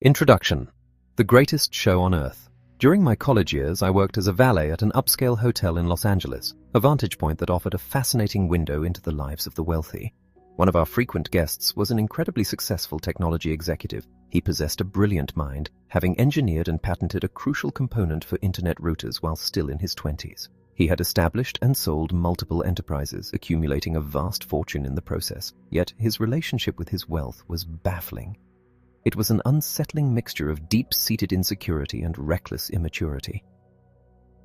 Introduction. The greatest show on earth. During my college years, I worked as a valet at an upscale hotel in Los Angeles, a vantage point that offered a fascinating window into the lives of the wealthy. One of our frequent guests was an incredibly successful technology executive. He possessed a brilliant mind, having engineered and patented a crucial component for internet routers while still in his 20s. He had established and sold multiple enterprises, accumulating a vast fortune in the process. Yet his relationship with his wealth was baffling. It was an unsettling mixture of deep-seated insecurity and reckless immaturity.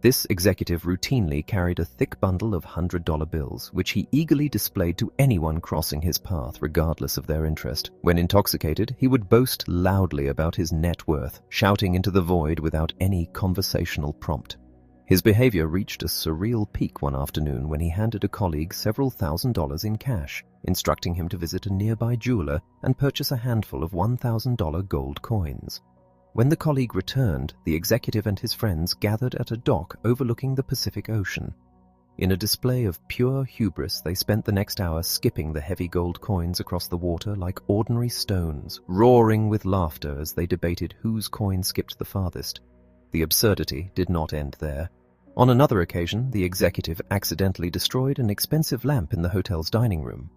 This executive routinely carried a thick bundle of $100 bills, which he eagerly displayed to anyone crossing his path, regardless of their interest. When intoxicated, he would boast loudly about his net worth, shouting into the void without any conversational prompt. His behavior reached a surreal peak one afternoon when he handed a colleague several $1,000s in cash, instructing him to visit a nearby jeweler and purchase a handful of $1,000 gold coins. When the colleague returned, the executive and his friends gathered at a dock overlooking the Pacific Ocean. In a display of pure hubris, they spent the next hour skipping the heavy gold coins across the water like ordinary stones, roaring with laughter as they debated whose coin skipped the farthest. The absurdity did not end there. On another occasion, the executive accidentally destroyed an expensive lamp in the hotel's dining room.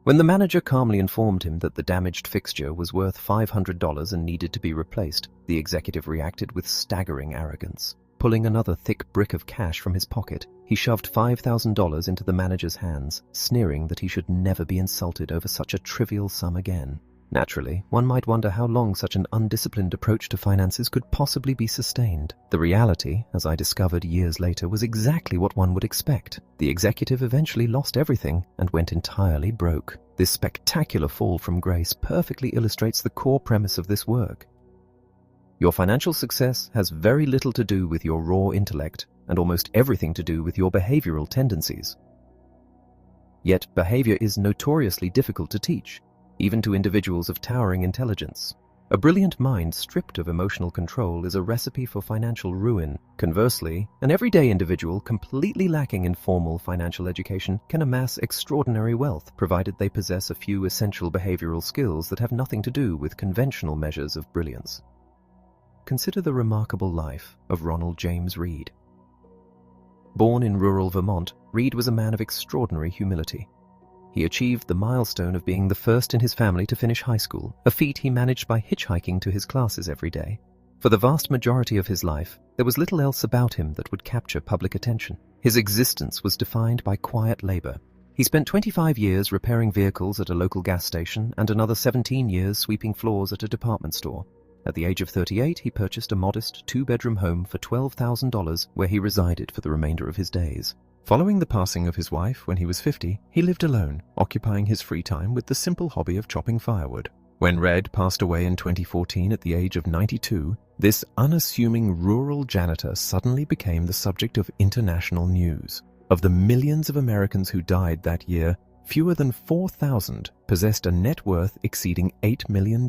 When the manager calmly informed him that the damaged fixture was worth $500 and needed to be replaced, the executive reacted with staggering arrogance. Pulling another thick brick of cash from his pocket, he shoved $5,000 into the manager's hands, sneering that he should never be insulted over such a trivial sum again. Naturally, one might wonder how long such an undisciplined approach to finances could possibly be sustained. The reality, as I discovered years later, was exactly what one would expect. The executive eventually lost everything and went entirely broke. This spectacular fall from grace perfectly illustrates the core premise of this work. Your financial success has very little to do with your raw intellect and almost everything to do with your behavioral tendencies. Yet behavior is notoriously difficult to teach, even to individuals of towering intelligence. A brilliant mind stripped of emotional control is a recipe for financial ruin. Conversely, an everyday individual completely lacking in formal financial education can amass extraordinary wealth, provided they possess a few essential behavioral skills that have nothing to do with conventional measures of brilliance. Consider the remarkable life of Ronald James Reed. Born in rural Vermont, Reed was a man of extraordinary humility. He achieved the milestone of being the first in his family to finish high school, a feat he managed by hitchhiking to his classes every day. For the vast majority of his life, there was little else about him that would capture public attention. His existence was defined by quiet labor. He spent 25 years repairing vehicles at a local gas station and another 17 years sweeping floors at a department store. At the age of 38, he purchased a modest two-bedroom home for $12,000 where he resided for the remainder of his days. Following the passing of his wife when he was 50, he lived alone, occupying his free time with the simple hobby of chopping firewood. When Red passed away in 2014 at the age of 92, this unassuming rural janitor suddenly became the subject of international news. Of the millions of Americans who died that year, fewer than 4,000 possessed a net worth exceeding $8 million.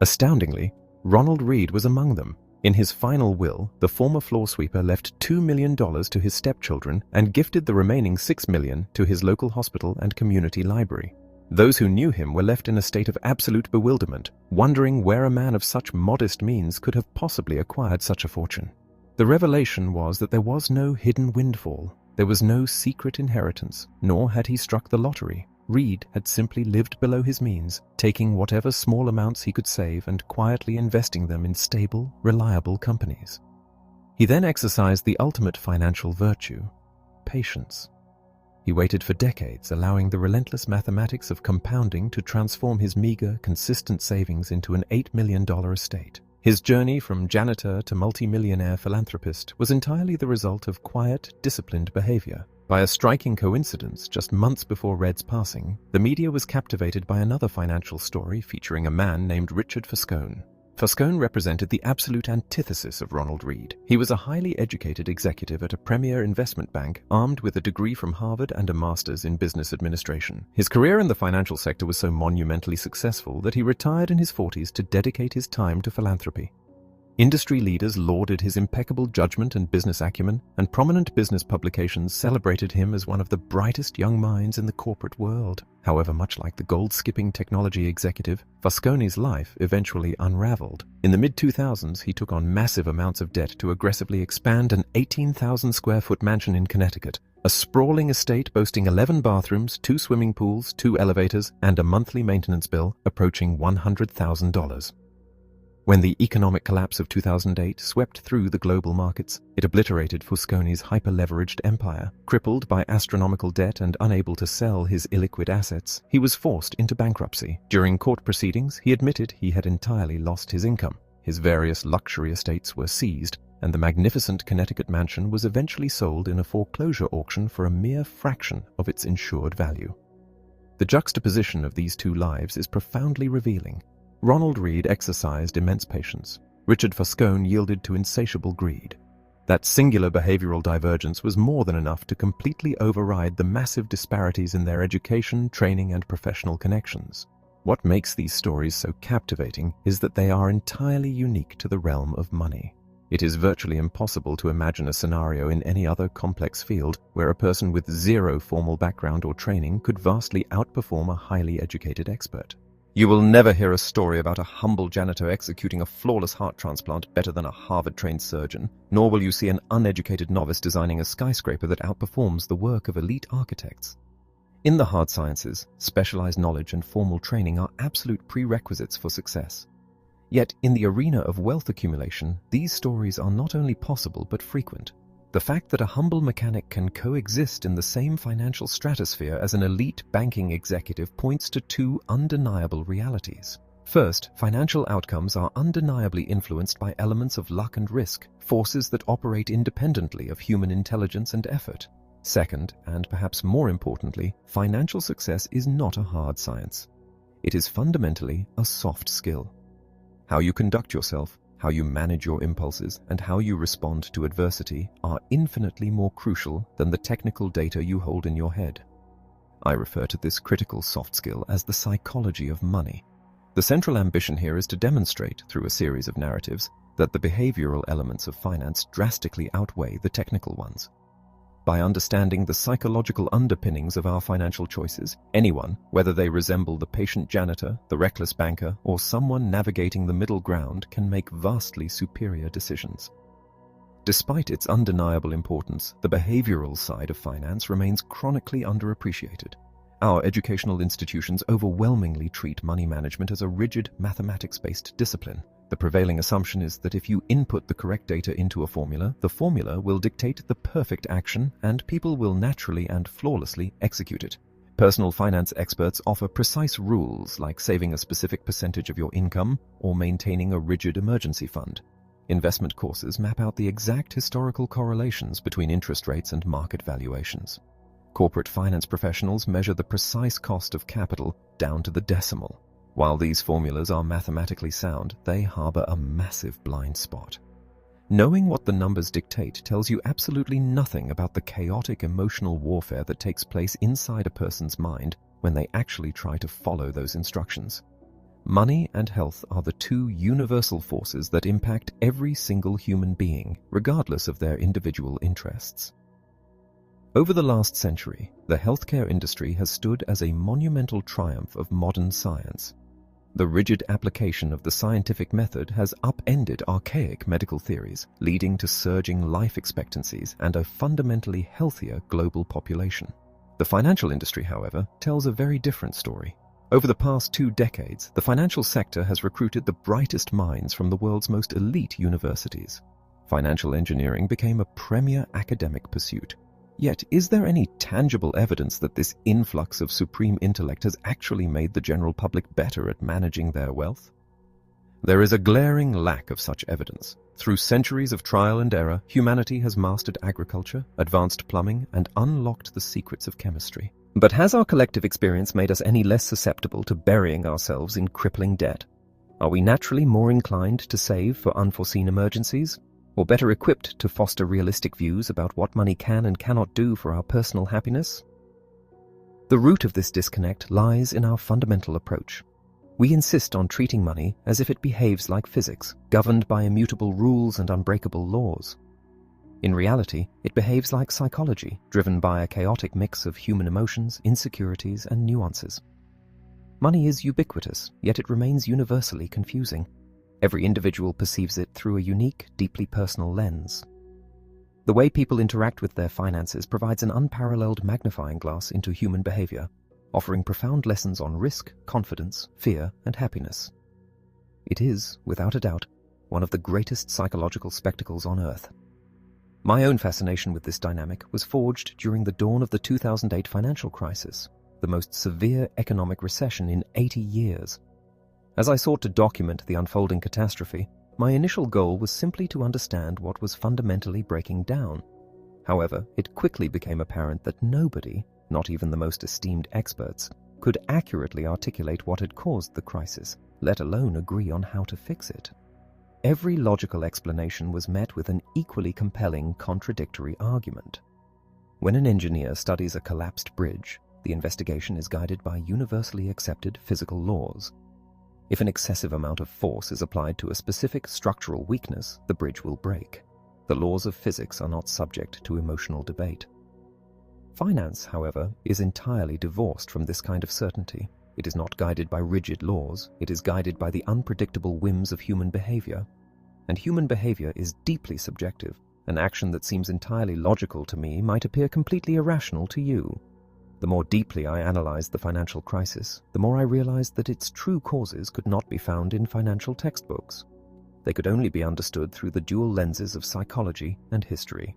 Astoundingly, Ronald Reed was among them. In his final will, the former floor sweeper left $2 million to his stepchildren and gifted the remaining $6 million to his local hospital and community library. Those who knew him were left in a state of absolute bewilderment, wondering where a man of such modest means could have possibly acquired such a fortune. The revelation was that there was no hidden windfall, there was no secret inheritance, nor had he struck the lottery. Reed had simply lived below his means, taking whatever small amounts he could save and quietly investing them in stable, reliable companies. He then exercised the ultimate financial virtue, patience. He waited for decades, allowing the relentless mathematics of compounding to transform his meager, consistent savings into an $8 million estate. His journey from janitor to multimillionaire philanthropist was entirely the result of quiet, disciplined behavior. By a striking coincidence, just months before Red's passing, the media was captivated by another financial story featuring a man named Richard Foscone. Foscone represented the absolute antithesis of Ronald Reed. He was a highly educated executive at a premier investment bank, armed with a degree from Harvard and a master's in business administration. His career in the financial sector was so monumentally successful that he retired in his 40s to dedicate his time to philanthropy. Industry leaders lauded his impeccable judgment and business acumen, and prominent business publications celebrated him as one of the brightest young minds in the corporate world. However, much like the gold-skipping technology executive, Fosconi's life eventually unraveled. In the mid-2000s, he took on massive amounts of debt to aggressively expand an 18,000-square-foot mansion in Connecticut, a sprawling estate boasting 11 bathrooms, 2 swimming pools, 2 elevators, and a monthly maintenance bill approaching $100,000. When the economic collapse of 2008 swept through the global markets, it obliterated Fosconi's hyper-leveraged empire. Crippled by astronomical debt and unable to sell his illiquid assets, he was forced into bankruptcy. During court proceedings, he admitted he had entirely lost his income. His various luxury estates were seized, and the magnificent Connecticut mansion was eventually sold in a foreclosure auction for a mere fraction of its insured value. The juxtaposition of these two lives is profoundly revealing. Ronald Read exercised immense patience. Richard Foscone yielded to insatiable greed. That singular behavioral divergence was more than enough to completely override the massive disparities in their education, training, and professional connections. What makes these stories so captivating is that they are entirely unique to the realm of money. It is virtually impossible to imagine a scenario in any other complex field where a person with zero formal background or training could vastly outperform a highly educated expert. You will never hear a story about a humble janitor executing a flawless heart transplant better than a Harvard-trained surgeon, nor will you see an uneducated novice designing a skyscraper that outperforms the work of elite architects. In the hard sciences, specialized knowledge and formal training are absolute prerequisites for success. Yet, in the arena of wealth accumulation, these stories are not only possible but frequent. The fact that a humble mechanic can coexist in the same financial stratosphere as an elite banking executive points to two undeniable realities. First, financial outcomes are undeniably influenced by elements of luck and risk, forces that operate independently of human intelligence and effort. Second, and perhaps more importantly, financial success is not a hard science. It is fundamentally a soft skill. How you conduct yourself, how you manage your impulses, and how you respond to adversity are infinitely more crucial than the technical data you hold in your head. I refer to this critical soft skill as the psychology of money. The central ambition here is to demonstrate, through a series of narratives, that the behavioral elements of finance drastically outweigh the technical ones. By understanding the psychological underpinnings of our financial choices, anyone, whether they resemble the patient janitor, the reckless banker, or someone navigating the middle ground, can make vastly superior decisions. Despite its undeniable importance, the behavioral side of finance remains chronically underappreciated. Our educational institutions overwhelmingly treat money management as a rigid, mathematics-based discipline. The prevailing assumption is that if you input the correct data into a formula, the formula will dictate the perfect action and people will naturally and flawlessly execute it. Personal finance experts offer precise rules like saving a specific percentage of your income or maintaining a rigid emergency fund. Investment courses map out the exact historical correlations between interest rates and market valuations. Corporate finance professionals measure the precise cost of capital down to the decimal. While these formulas are mathematically sound, they harbor a massive blind spot. Knowing what the numbers dictate tells you absolutely nothing about the chaotic emotional warfare that takes place inside a person's mind when they actually try to follow those instructions. Money and health are the two universal forces that impact every single human being, regardless of their individual interests. Over the last century, the healthcare industry has stood as a monumental triumph of modern science. The rigid application of the scientific method has upended archaic medical theories, leading to surging life expectancies and a fundamentally healthier global population. The financial industry, however, tells a very different story. Over the past 2 decades, the financial sector has recruited the brightest minds from the world's most elite universities. Financial engineering became a premier academic pursuit. Yet, is there any tangible evidence that this influx of supreme intellect has actually made the general public better at managing their wealth? There is a glaring lack of such evidence. Through centuries of trial and error, humanity has mastered agriculture, advanced plumbing, and unlocked the secrets of chemistry. But has our collective experience made us any less susceptible to burying ourselves in crippling debt? Are we naturally more inclined to save for unforeseen emergencies? Or better equipped to foster realistic views about what money can and cannot do for our personal happiness? The root of this disconnect lies in our fundamental approach. We insist on treating money as if it behaves like physics, governed by immutable rules and unbreakable laws. In reality, it behaves like psychology, driven by a chaotic mix of human emotions, insecurities, and nuances. Money is ubiquitous, yet it remains universally confusing. Every individual perceives it through a unique, deeply personal lens. The way people interact with their finances provides an unparalleled magnifying glass into human behavior, offering profound lessons on risk, confidence, fear, and happiness. It is, without a doubt, one of the greatest psychological spectacles on Earth. My own fascination with this dynamic was forged during the dawn of the 2008 financial crisis, the most severe economic recession in 80 years. As I sought to document the unfolding catastrophe, my initial goal was simply to understand what was fundamentally breaking down. However, it quickly became apparent that nobody, not even the most esteemed experts, could accurately articulate what had caused the crisis, let alone agree on how to fix it. Every logical explanation was met with an equally compelling contradictory argument. When an engineer studies a collapsed bridge, the investigation is guided by universally accepted physical laws. If an excessive amount of force is applied to a specific structural weakness, the bridge will break. The laws of physics are not subject to emotional debate. Finance, however, is entirely divorced from this kind of certainty. It is not guided by rigid laws, it is guided by the unpredictable whims of human behavior. And human behavior is deeply subjective. An action that seems entirely logical to me might appear completely irrational to you. The more deeply I analyzed the financial crisis, the more I realized that its true causes could not be found in financial textbooks. They could only be understood through the dual lenses of psychology and history.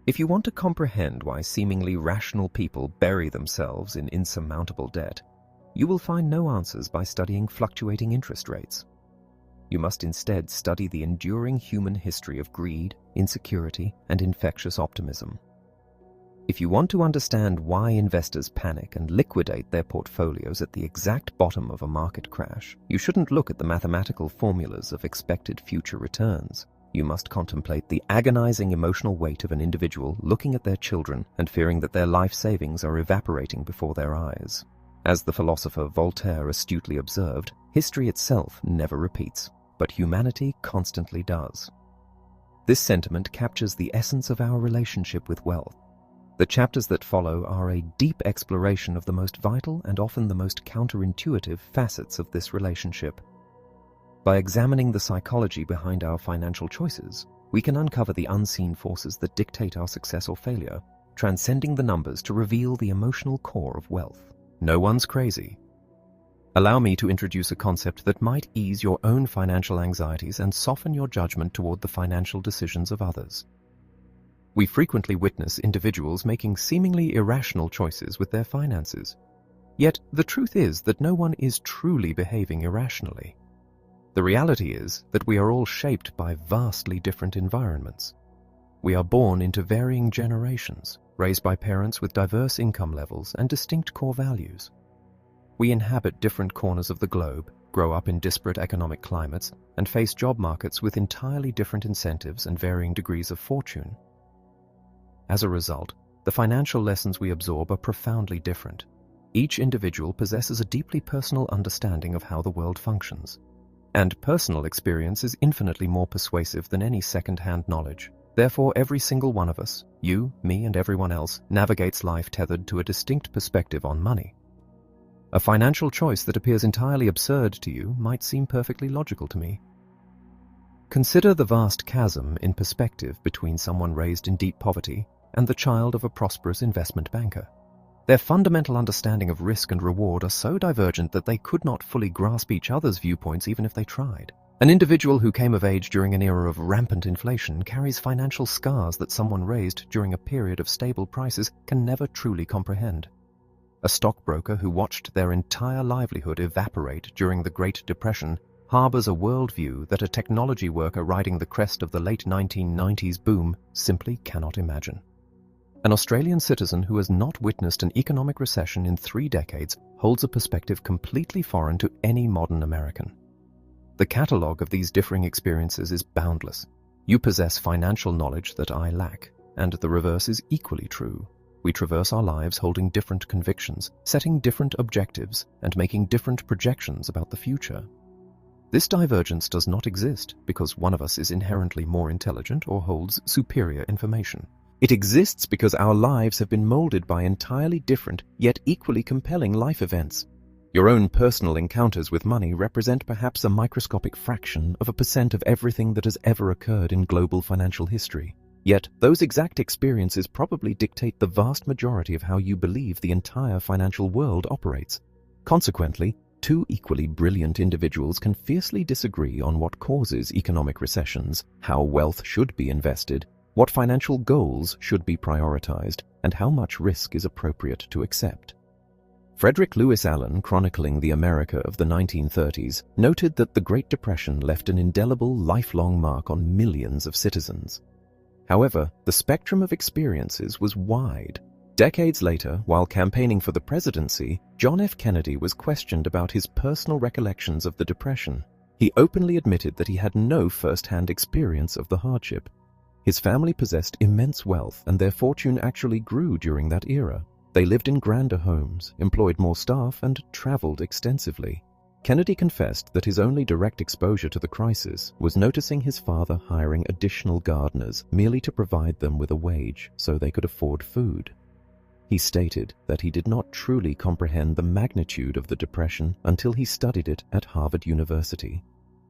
If you want to comprehend why seemingly rational people bury themselves in insurmountable debt, you will find no answers by studying fluctuating interest rates. You must instead study the enduring human history of greed, insecurity, and infectious optimism. If you want to understand why investors panic and liquidate their portfolios at the exact bottom of a market crash, you shouldn't look at the mathematical formulas of expected future returns. You must contemplate the agonizing emotional weight of an individual looking at their children and fearing that their life savings are evaporating before their eyes. As the philosopher Voltaire astutely observed, history itself never repeats, but humanity constantly does. This sentiment captures the essence of our relationship with wealth. The chapters that follow are a deep exploration of the most vital and often the most counterintuitive facets of this relationship. By examining the psychology behind our financial choices, we can uncover the unseen forces that dictate our success or failure, transcending the numbers to reveal the emotional core of wealth. No one's crazy. Allow me to introduce a concept that might ease your own financial anxieties and soften your judgment toward the financial decisions of others. We frequently witness individuals making seemingly irrational choices with their finances. Yet, the truth is that no one is truly behaving irrationally. The reality is that we are all shaped by vastly different environments. We are born into varying generations, raised by parents with diverse income levels and distinct core values. We inhabit different corners of the globe, grow up in disparate economic climates, and face job markets with entirely different incentives and varying degrees of fortune. As a result, the financial lessons we absorb are profoundly different. Each individual possesses a deeply personal understanding of how the world functions. And personal experience is infinitely more persuasive than any second-hand knowledge. Therefore, every single one of us, you, me, and everyone else, navigates life tethered to a distinct perspective on money. A financial choice that appears entirely absurd to you might seem perfectly logical to me. Consider the vast chasm in perspective between someone raised in deep poverty and the child of a prosperous investment banker. Their fundamental understanding of risk and reward are so divergent that they could not fully grasp each other's viewpoints even if they tried. An individual who came of age during an era of rampant inflation carries financial scars that someone raised during a period of stable prices can never truly comprehend. A stockbroker who watched their entire livelihood evaporate during the Great Depression harbors a worldview that a technology worker riding the crest of the late 1990s boom simply cannot imagine. An Australian citizen who has not witnessed an economic recession in 3 decades holds a perspective completely foreign to any modern American. The catalogue of these differing experiences is boundless. You possess financial knowledge that I lack, and the reverse is equally true. We traverse our lives holding different convictions, setting different objectives, and making different projections about the future. This divergence does not exist because one of us is inherently more intelligent or holds superior information. It exists because our lives have been molded by entirely different, yet equally compelling life events. Your own personal encounters with money represent perhaps a microscopic fraction of a percent of everything that has ever occurred in global financial history. Yet, those exact experiences probably dictate the vast majority of how you believe the entire financial world operates. Consequently, two equally brilliant individuals can fiercely disagree on what causes economic recessions, how wealth should be invested, what financial goals should be prioritized, and how much risk is appropriate to accept. Frederick Lewis Allen, chronicling the America of the 1930s, noted that the Great Depression left an indelible, lifelong mark on millions of citizens. However, the spectrum of experiences was wide. Decades later, while campaigning for the presidency, John F. Kennedy was questioned about his personal recollections of the Depression. He openly admitted that he had no first-hand experience of the hardship. His family possessed immense wealth, and their fortune actually grew during that era. They lived in grander homes, employed more staff, and traveled extensively. Kennedy confessed that his only direct exposure to the crisis was noticing his father hiring additional gardeners merely to provide them with a wage so they could afford food. He stated that he did not truly comprehend the magnitude of the Depression until he studied it at Harvard University.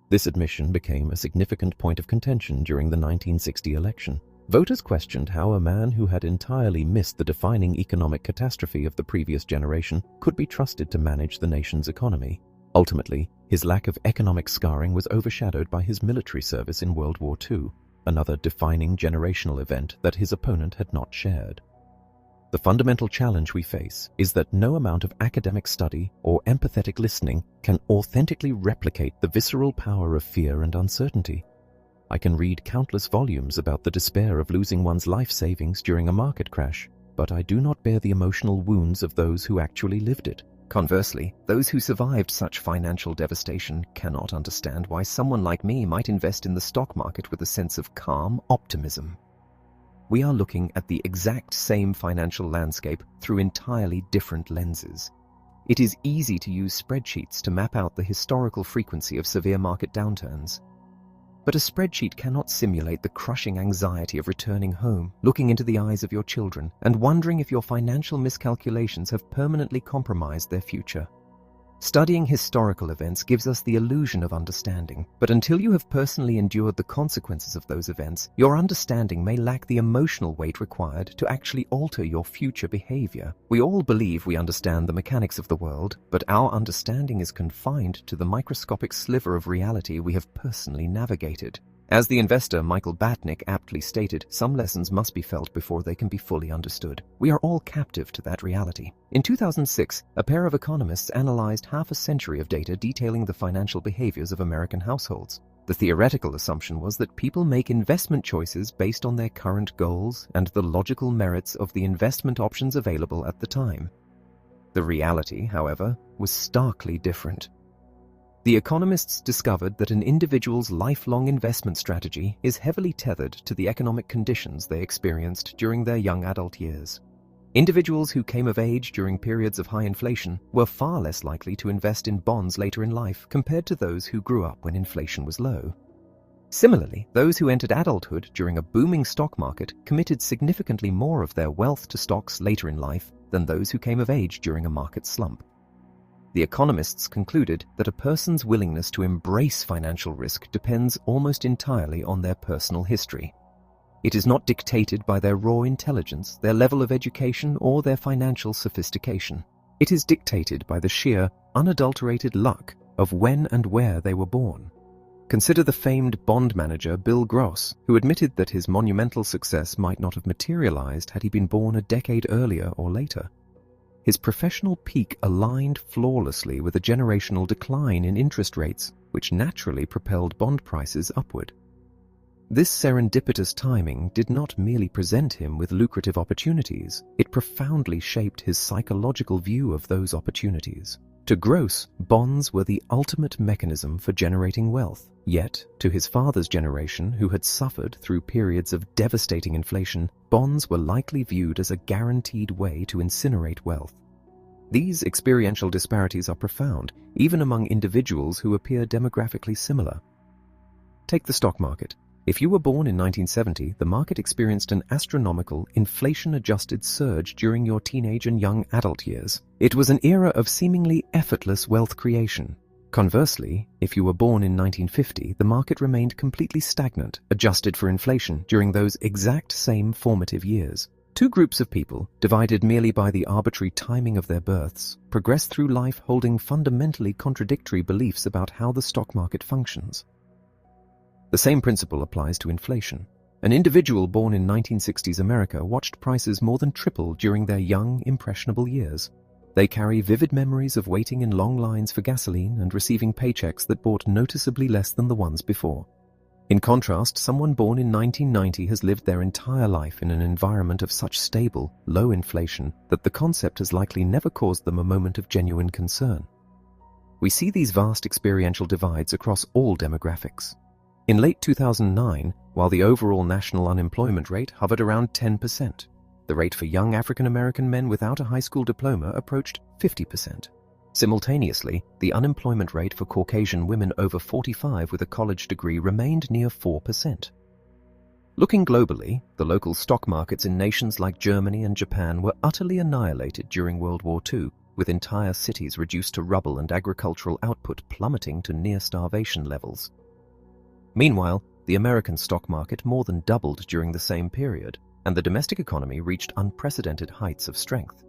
This admission became a significant point of contention during the 1960 election. Voters questioned how a man who had entirely missed the defining economic catastrophe of the previous generation could be trusted to manage the nation's economy. Ultimately, his lack of economic scarring was overshadowed by his military service in World War II, another defining generational event that his opponent had not shared. The fundamental challenge we face is that no amount of academic study or empathetic listening can authentically replicate the visceral power of fear and uncertainty. I can read countless volumes about the despair of losing one's life savings during a market crash, but I do not bear the emotional wounds of those who actually lived it. Conversely, those who survived such financial devastation cannot understand why someone like me might invest in the stock market with a sense of calm optimism. We are looking at the exact same financial landscape through entirely different lenses. It is easy to use spreadsheets to map out the historical frequency of severe market downturns. But a spreadsheet cannot simulate the crushing anxiety of returning home, looking into the eyes of your children, and wondering if your financial miscalculations have permanently compromised their future. Studying historical events gives us the illusion of understanding, but until you have personally endured the consequences of those events, your understanding may lack the emotional weight required to actually alter your future behavior. We all believe we understand the mechanics of the world, but our understanding is confined to the microscopic sliver of reality we have personally navigated. As the investor Michael Batnick aptly stated, some lessons must be felt before they can be fully understood. We are all captive to that reality. In 2006, a pair of economists analyzed half a century of data detailing the financial behaviors of American households. The theoretical assumption was that people make investment choices based on their current goals and the logical merits of the investment options available at the time. The reality, however, was starkly different. The economists discovered that an individual's lifelong investment strategy is heavily tethered to the economic conditions they experienced during their young adult years. Individuals who came of age during periods of high inflation were far less likely to invest in bonds later in life compared to those who grew up when inflation was low. Similarly, those who entered adulthood during a booming stock market committed significantly more of their wealth to stocks later in life than those who came of age during a market slump. The economists concluded that a person's willingness to embrace financial risk depends almost entirely on their personal history. It is not dictated by their raw intelligence, their level of education, or their financial sophistication. It is dictated by the sheer, unadulterated luck of when and where they were born. Consider the famed bond manager Bill Gross, who admitted that his monumental success might not have materialized had he been born a decade earlier or later. His professional peak aligned flawlessly with a generational decline in interest rates, which naturally propelled bond prices upward. This serendipitous timing did not merely present him with lucrative opportunities, it profoundly shaped his psychological view of those opportunities. To Gross, bonds were the ultimate mechanism for generating wealth. Yet, to his father's generation, who had suffered through periods of devastating inflation, bonds were likely viewed as a guaranteed way to incinerate wealth. These experiential disparities are profound, even among individuals who appear demographically similar. Take the stock market. If you were born in 1970, the market experienced an astronomical, inflation-adjusted surge during your teenage and young adult years. It was an era of seemingly effortless wealth creation. Conversely, if you were born in 1950, the market remained completely stagnant, adjusted for inflation during those exact same formative years. Two groups of people, divided merely by the arbitrary timing of their births, progress through life holding fundamentally contradictory beliefs about how the stock market functions. The same principle applies to inflation. An individual born in 1960s America watched prices more than triple during their young, impressionable years. They carry vivid memories of waiting in long lines for gasoline and receiving paychecks that bought noticeably less than the ones before. In contrast, someone born in 1990 has lived their entire life in an environment of such stable, low inflation that the concept has likely never caused them a moment of genuine concern. We see these vast experiential divides across all demographics. In late 2009, while the overall national unemployment rate hovered around 10%, the rate for young African American men without a high school diploma approached 50%. Simultaneously, the unemployment rate for Caucasian women over 45 with a college degree remained near 4%. Looking globally, the local stock markets in nations like Germany and Japan were utterly annihilated during World War II, with entire cities reduced to rubble and agricultural output plummeting to near-starvation levels. Meanwhile, the American stock market more than doubled during the same period, and the domestic economy reached unprecedented heights of strength.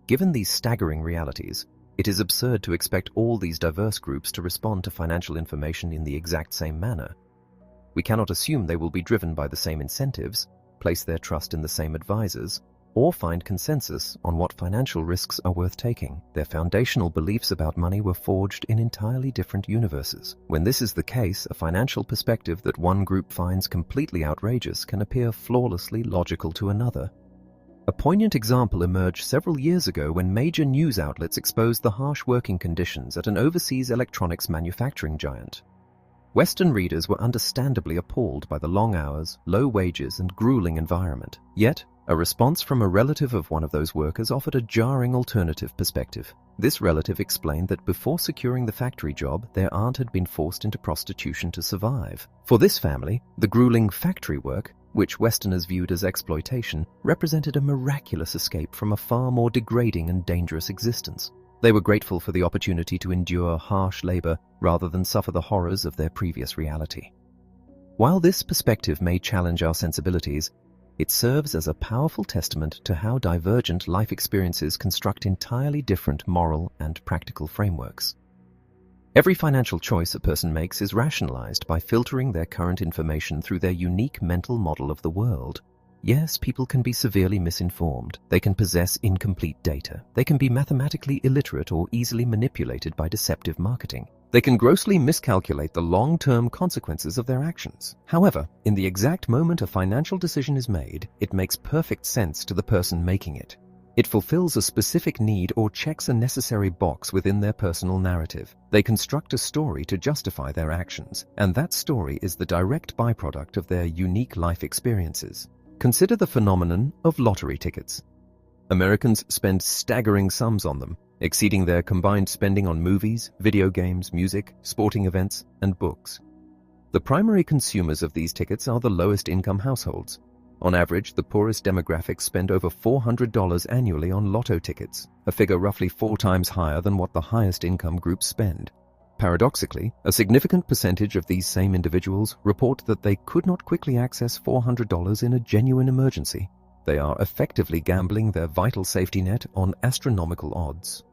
Given these staggering realities, it is absurd to expect all these diverse groups to respond to financial information in the exact same manner. We cannot assume they will be driven by the same incentives, place their trust in the same advisors, or find consensus on what financial risks are worth taking. Their foundational beliefs about money were forged in entirely different universes. When this is the case, a financial perspective that one group finds completely outrageous can appear flawlessly logical to another. A poignant example emerged several years ago when major news outlets exposed the harsh working conditions at an overseas electronics manufacturing giant. Western readers were understandably appalled by the long hours, low wages, and grueling environment. Yet, a response from a relative of one of those workers offered a jarring alternative perspective. This relative explained that before securing the factory job, their aunt had been forced into prostitution to survive. For this family, the grueling factory work, which Westerners viewed as exploitation, represented a miraculous escape from a far more degrading and dangerous existence. They were grateful for the opportunity to endure harsh labor rather than suffer the horrors of their previous reality. While this perspective may challenge our sensibilities, it serves as a powerful testament to how divergent life experiences construct entirely different moral and practical frameworks. Every financial choice a person makes is rationalized by filtering their current information through their unique mental model of the world. Yes, people can be severely misinformed. They can possess incomplete data. They can be mathematically illiterate or easily manipulated by deceptive marketing. They can grossly miscalculate the long-term consequences of their actions. However, in the exact moment a financial decision is made, it makes perfect sense to the person making it. It fulfills a specific need or checks a necessary box within their personal narrative. They construct a story to justify their actions, and that story is the direct byproduct of their unique life experiences. Consider the phenomenon of lottery tickets. Americans spend staggering sums on them, exceeding their combined spending on movies, video games, music, sporting events, and books. The primary consumers of these tickets are the lowest income households. On average, the poorest demographics spend over $400 annually on lotto tickets, a figure roughly 4 times higher than what the highest income groups spend. Paradoxically, a significant percentage of these same individuals report that they could not quickly access $400 in a genuine emergency. They are effectively gambling their vital safety net on astronomical odds.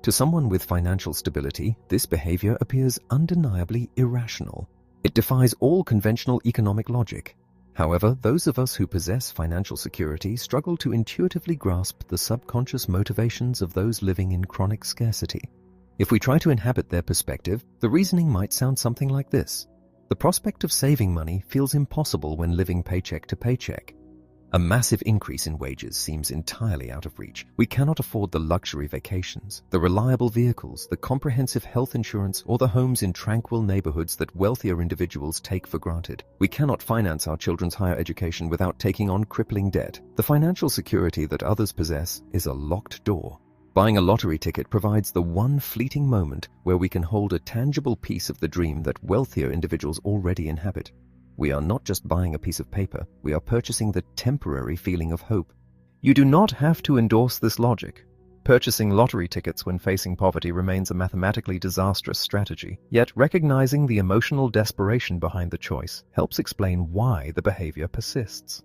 To someone with financial stability, this behavior appears undeniably irrational. It defies all conventional economic logic. However, those of us who possess financial security struggle to intuitively grasp the subconscious motivations of those living in chronic scarcity. If we try to inhabit their perspective, the reasoning might sound something like this. The prospect of saving money feels impossible when living paycheck to paycheck. A massive increase in wages seems entirely out of reach. We cannot afford the luxury vacations, the reliable vehicles, the comprehensive health insurance, or the homes in tranquil neighborhoods that wealthier individuals take for granted. We cannot finance our children's higher education without taking on crippling debt. The financial security that others possess is a locked door. Buying a lottery ticket provides the one fleeting moment where we can hold a tangible piece of the dream that wealthier individuals already inhabit. We are not just buying a piece of paper, we are purchasing the temporary feeling of hope. You do not have to endorse this logic. Purchasing lottery tickets when facing poverty remains a mathematically disastrous strategy, yet recognizing the emotional desperation behind the choice helps explain why the behavior persists.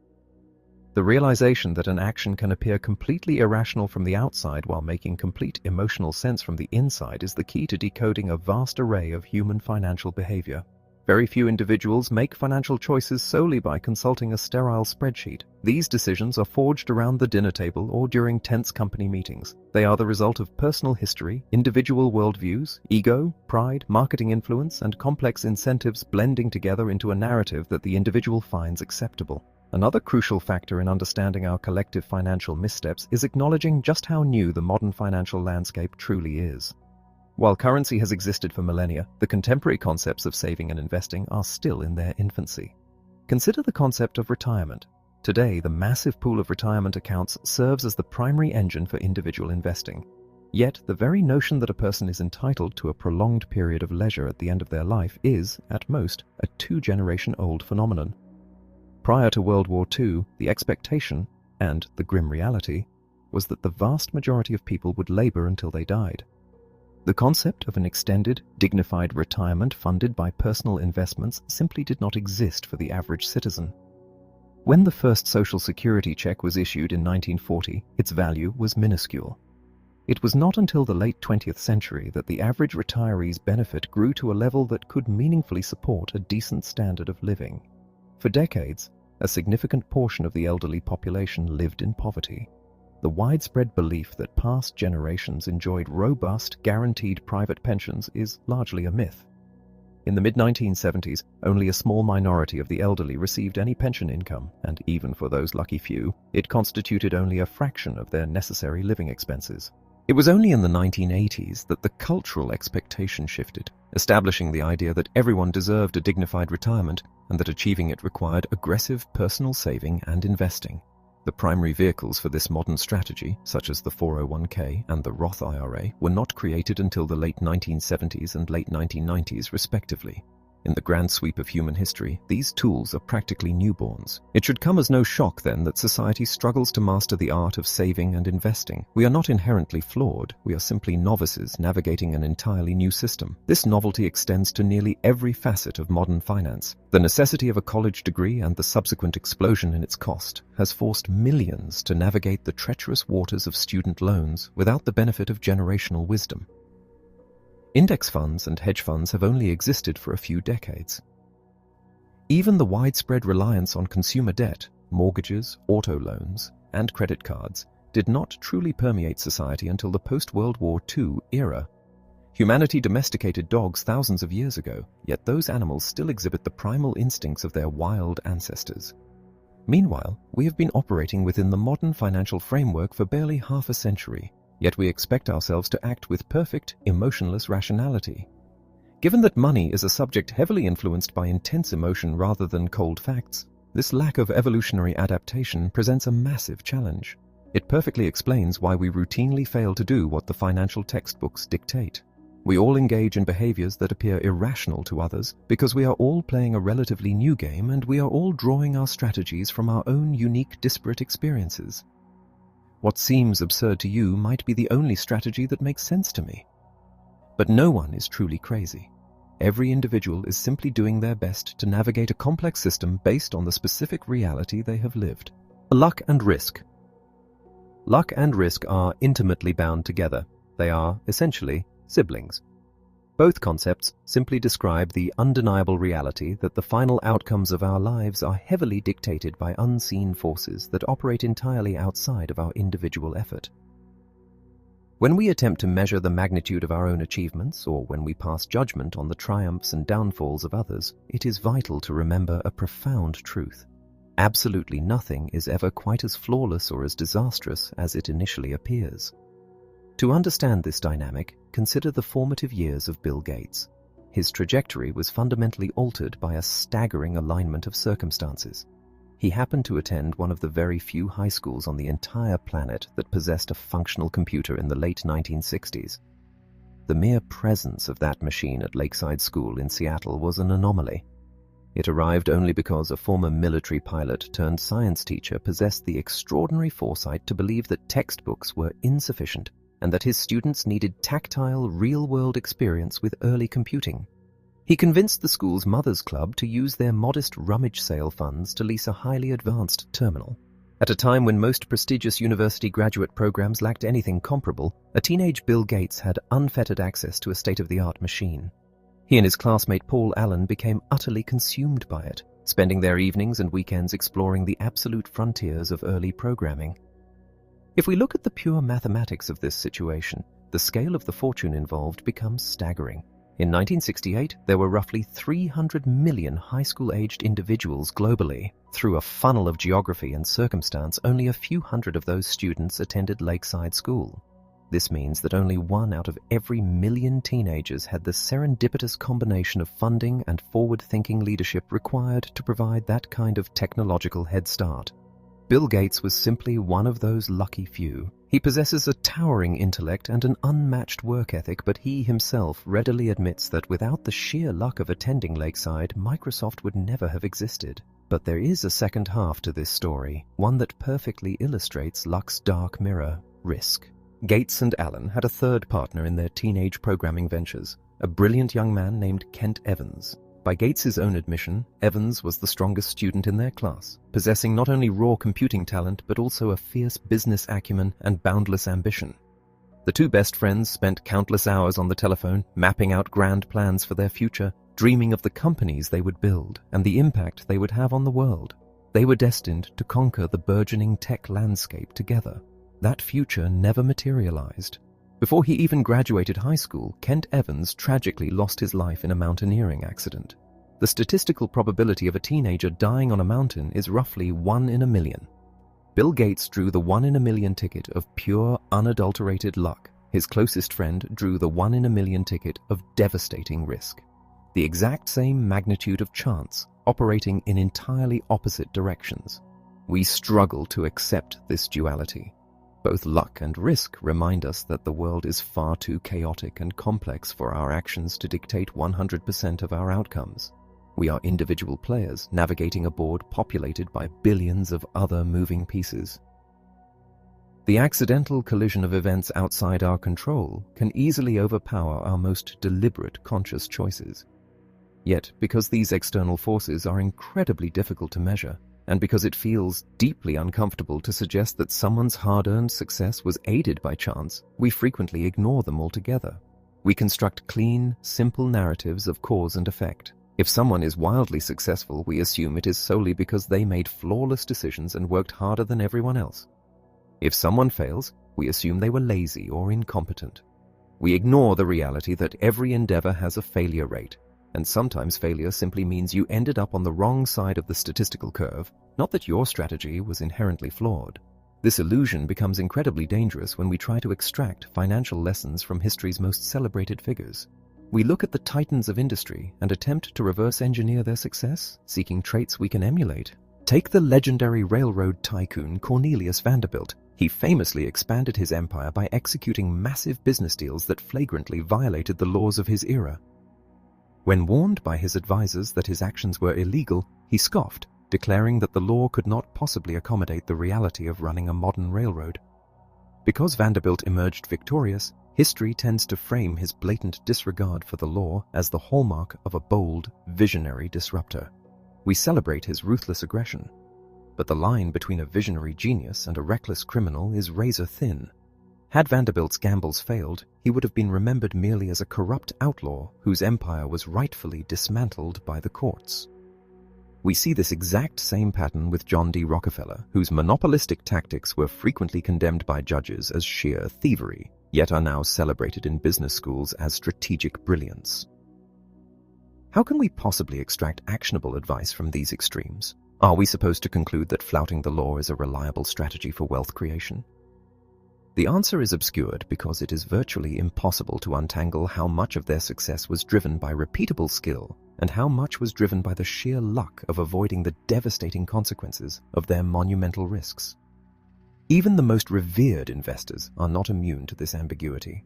The realization that an action can appear completely irrational from the outside while making complete emotional sense from the inside is the key to decoding a vast array of human financial behavior. Very few individuals make financial choices solely by consulting a sterile spreadsheet. These decisions are forged around the dinner table or during tense company meetings. They are the result of personal history, individual worldviews, ego, pride, marketing influence, and complex incentives blending together into a narrative that the individual finds acceptable. Another crucial factor in understanding our collective financial missteps is acknowledging just how new the modern financial landscape truly is. While currency has existed for millennia, the contemporary concepts of saving and investing are still in their infancy. Consider the concept of retirement. Today, the massive pool of retirement accounts serves as the primary engine for individual investing. Yet, the very notion that a person is entitled to a prolonged period of leisure at the end of their life is, at most, a two-generation-old phenomenon. Prior to World War II, the expectation, and the grim reality, was that the vast majority of people would labor until they died. The concept of an extended, dignified retirement funded by personal investments simply did not exist for the average citizen. When the first Social Security check was issued in 1940, its value was minuscule. It was not until the late 20th century that the average retiree's benefit grew to a level that could meaningfully support a decent standard of living. For decades, a significant portion of the elderly population lived in poverty. The widespread belief that past generations enjoyed robust, guaranteed private pensions is largely a myth. In the mid-1970s, only a small minority of the elderly received any pension income, and even for those lucky few, it constituted only a fraction of their necessary living expenses. It was only in the 1980s that the cultural expectation shifted, establishing the idea that everyone deserved a dignified retirement and that achieving it required aggressive personal saving and investing. The primary vehicles for this modern strategy, such as the 401k and the Roth IRA, were not created until the late 1970s and late 1990s, respectively. In the grand sweep of human history, these tools are practically newborns. It should come as no shock, then, that society struggles to master the art of saving and investing. We are not inherently flawed, we are simply novices navigating an entirely new system. This novelty extends to nearly every facet of modern finance. The necessity of a college degree and the subsequent explosion in its cost has forced millions to navigate the treacherous waters of student loans without the benefit of generational wisdom. Index funds and hedge funds have only existed for a few decades. Even the widespread reliance on consumer debt, mortgages, auto loans, and credit cards did not truly permeate society until the post-World War II era. Humanity domesticated dogs thousands of years ago, yet those animals still exhibit the primal instincts of their wild ancestors. Meanwhile, we have been operating within the modern financial framework for barely half a century. Yet we expect ourselves to act with perfect, emotionless rationality. Given that money is a subject heavily influenced by intense emotion rather than cold facts, this lack of evolutionary adaptation presents a massive challenge. It perfectly explains why we routinely fail to do what the financial textbooks dictate. We all engage in behaviors that appear irrational to others because we are all playing a relatively new game and we are all drawing our strategies from our own unique, disparate experiences. What seems absurd to you might be the only strategy that makes sense to me. But no one is truly crazy. Every individual is simply doing their best to navigate a complex system based on the specific reality they have lived. Luck and risk. Luck and risk are intimately bound together. They are, essentially, siblings. Both concepts simply describe the undeniable reality that the final outcomes of our lives are heavily dictated by unseen forces that operate entirely outside of our individual effort. When we attempt to measure the magnitude of our own achievements, or when we pass judgment on the triumphs and downfalls of others, it is vital to remember a profound truth. Absolutely nothing is ever quite as flawless or as disastrous as it initially appears. To understand this dynamic, consider the formative years of Bill Gates. His trajectory was fundamentally altered by a staggering alignment of circumstances. He happened to attend one of the very few high schools on the entire planet that possessed a functional computer in the late 1960s. The mere presence of that machine at Lakeside School in Seattle was an anomaly. It arrived only because a former military pilot turned science teacher possessed the extraordinary foresight to believe that textbooks were insufficient and that his students needed tactile, real-world experience with early computing. He convinced the school's Mothers Club to use their modest rummage sale funds to lease a highly advanced terminal. At a time when most prestigious university graduate programs lacked anything comparable, a teenage Bill Gates had unfettered access to a state-of-the-art machine. He and his classmate Paul Allen became utterly consumed by it, spending their evenings and weekends exploring the absolute frontiers of early programming. If we look at the pure mathematics of this situation, the scale of the fortune involved becomes staggering. In 1968, there were roughly 300 million high school-aged individuals globally. Through a funnel of geography and circumstance, only a few hundred of those students attended Lakeside School. This means that only 1 out of every million teenagers had the serendipitous combination of funding and forward-thinking leadership required to provide that kind of technological head start. Bill Gates was simply one of those lucky few. He possesses a towering intellect and an unmatched work ethic, but he himself readily admits that without the sheer luck of attending Lakeside, Microsoft would never have existed. But there is a second half to this story, one that perfectly illustrates luck's dark mirror: risk. Gates and Allen had a third partner in their teenage programming ventures, a brilliant young man named Kent Evans. By Gates's own admission, Evans was the strongest student in their class, possessing not only raw computing talent but also a fierce business acumen and boundless ambition. The two best friends spent countless hours on the telephone, mapping out grand plans for their future, dreaming of the companies they would build and the impact they would have on the world. They were destined to conquer the burgeoning tech landscape together. That future never materialized. Before he even graduated high school, Kent Evans tragically lost his life in a mountaineering accident. The statistical probability of a teenager dying on a mountain is roughly 1 in a million. Bill Gates drew the 1 in a million ticket of pure, unadulterated luck. His closest friend drew the 1 in a million ticket of devastating risk. The exact same magnitude of chance, operating in entirely opposite directions. We struggle to accept this duality. Both luck and risk remind us that the world is far too chaotic and complex for our actions to dictate 100% of our outcomes. We are individual players navigating a board populated by billions of other moving pieces. The accidental collision of events outside our control can easily overpower our most deliberate conscious choices. Yet, because these external forces are incredibly difficult to measure, and because it feels deeply uncomfortable to suggest that someone's hard-earned success was aided by chance, we frequently ignore them altogether. We construct clean, simple narratives of cause and effect. If someone is wildly successful, we assume it is solely because they made flawless decisions and worked harder than everyone else. If someone fails, we assume they were lazy or incompetent. We ignore the reality that every endeavor has a failure rate, and sometimes failure simply means you ended up on the wrong side of the statistical curve, not that your strategy was inherently flawed. This illusion becomes incredibly dangerous when we try to extract financial lessons from history's most celebrated figures. We look at the titans of industry and attempt to reverse engineer their success, seeking traits we can emulate. Take the legendary railroad tycoon Cornelius Vanderbilt. He famously expanded his empire by executing massive business deals that flagrantly violated the laws of his era. When warned by his advisors that his actions were illegal, he scoffed, declaring that the law could not possibly accommodate the reality of running a modern railroad. Because Vanderbilt emerged victorious, history tends to frame his blatant disregard for the law as the hallmark of a bold, visionary disruptor. We celebrate his ruthless aggression. But the line between a visionary genius and a reckless criminal is razor thin. Had Vanderbilt's gambles failed, he would have been remembered merely as a corrupt outlaw whose empire was rightfully dismantled by the courts. We see this exact same pattern with John D. Rockefeller, whose monopolistic tactics were frequently condemned by judges as sheer thievery, yet are now celebrated in business schools as strategic brilliance. How can we possibly extract actionable advice from these extremes? Are we supposed to conclude that flouting the law is a reliable strategy for wealth creation? The answer is obscured because it is virtually impossible to untangle how much of their success was driven by repeatable skill and how much was driven by the sheer luck of avoiding the devastating consequences of their monumental risks. Even the most revered investors are not immune to this ambiguity.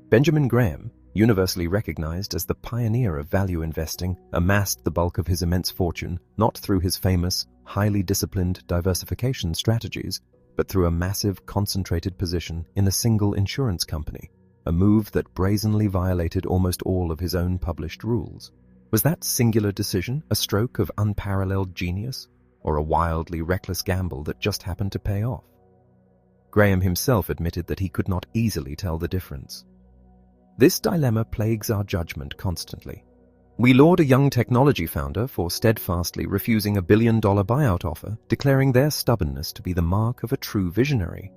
Benjamin Graham, universally recognized as the pioneer of value investing, amassed the bulk of his immense fortune not through his famous, highly disciplined diversification strategies, but through a massive, concentrated position in a single insurance company, a move that brazenly violated almost all of his own published rules. Was that singular decision a stroke of unparalleled genius, or a wildly reckless gamble that just happened to pay off? Graham himself admitted that he could not easily tell the difference. This dilemma plagues our judgment constantly. We laud a young technology founder for steadfastly refusing a billion-dollar buyout offer, declaring their stubbornness to be the mark of a true visionary.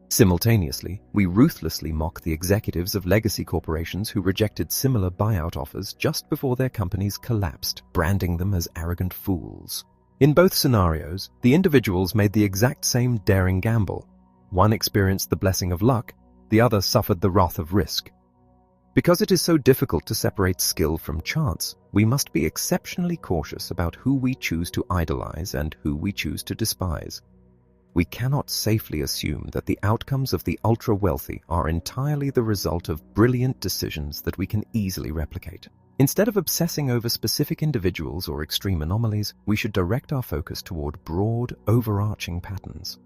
Simultaneously, we ruthlessly mock the executives of legacy corporations who rejected similar buyout offers just before their companies collapsed, branding them as arrogant fools. In both scenarios, the individuals made the exact same daring gamble. One experienced the blessing of luck, the other suffered the wrath of risk. Because it is so difficult to separate skill from chance, we must be exceptionally cautious about who we choose to idolize and who we choose to despise. We cannot safely assume that the outcomes of the ultra-wealthy are entirely the result of brilliant decisions that we can easily replicate. Instead of obsessing over specific individuals or extreme anomalies, we should direct our focus toward broad, overarching patterns.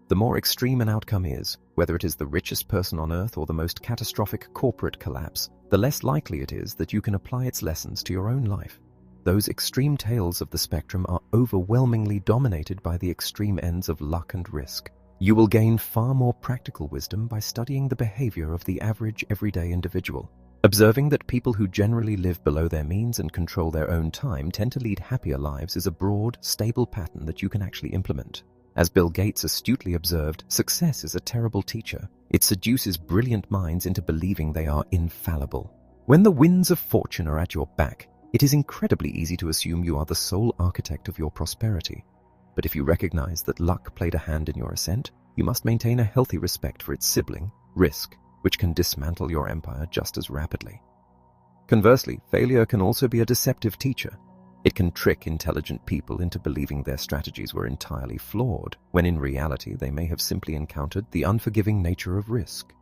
The more extreme an outcome is, whether it is the richest person on earth or the most catastrophic corporate collapse, the less likely it is that you can apply its lessons to your own life. Those extreme tails of the spectrum are overwhelmingly dominated by the extreme ends of luck and risk. You will gain far more practical wisdom by studying the behavior of the average everyday individual. Observing that people who generally live below their means and control their own time tend to lead happier lives is a broad, stable pattern that you can actually implement. As Bill Gates astutely observed, success is a terrible teacher. It seduces brilliant minds into believing they are infallible. When the winds of fortune are at your back, it is incredibly easy to assume you are the sole architect of your prosperity. But if you recognize that luck played a hand in your ascent, you must maintain a healthy respect for its sibling, risk, which can dismantle your empire just as rapidly. Conversely, failure can also be a deceptive teacher. It can trick intelligent people into believing their strategies were entirely flawed, when in reality they may have simply encountered the unforgiving nature of risk.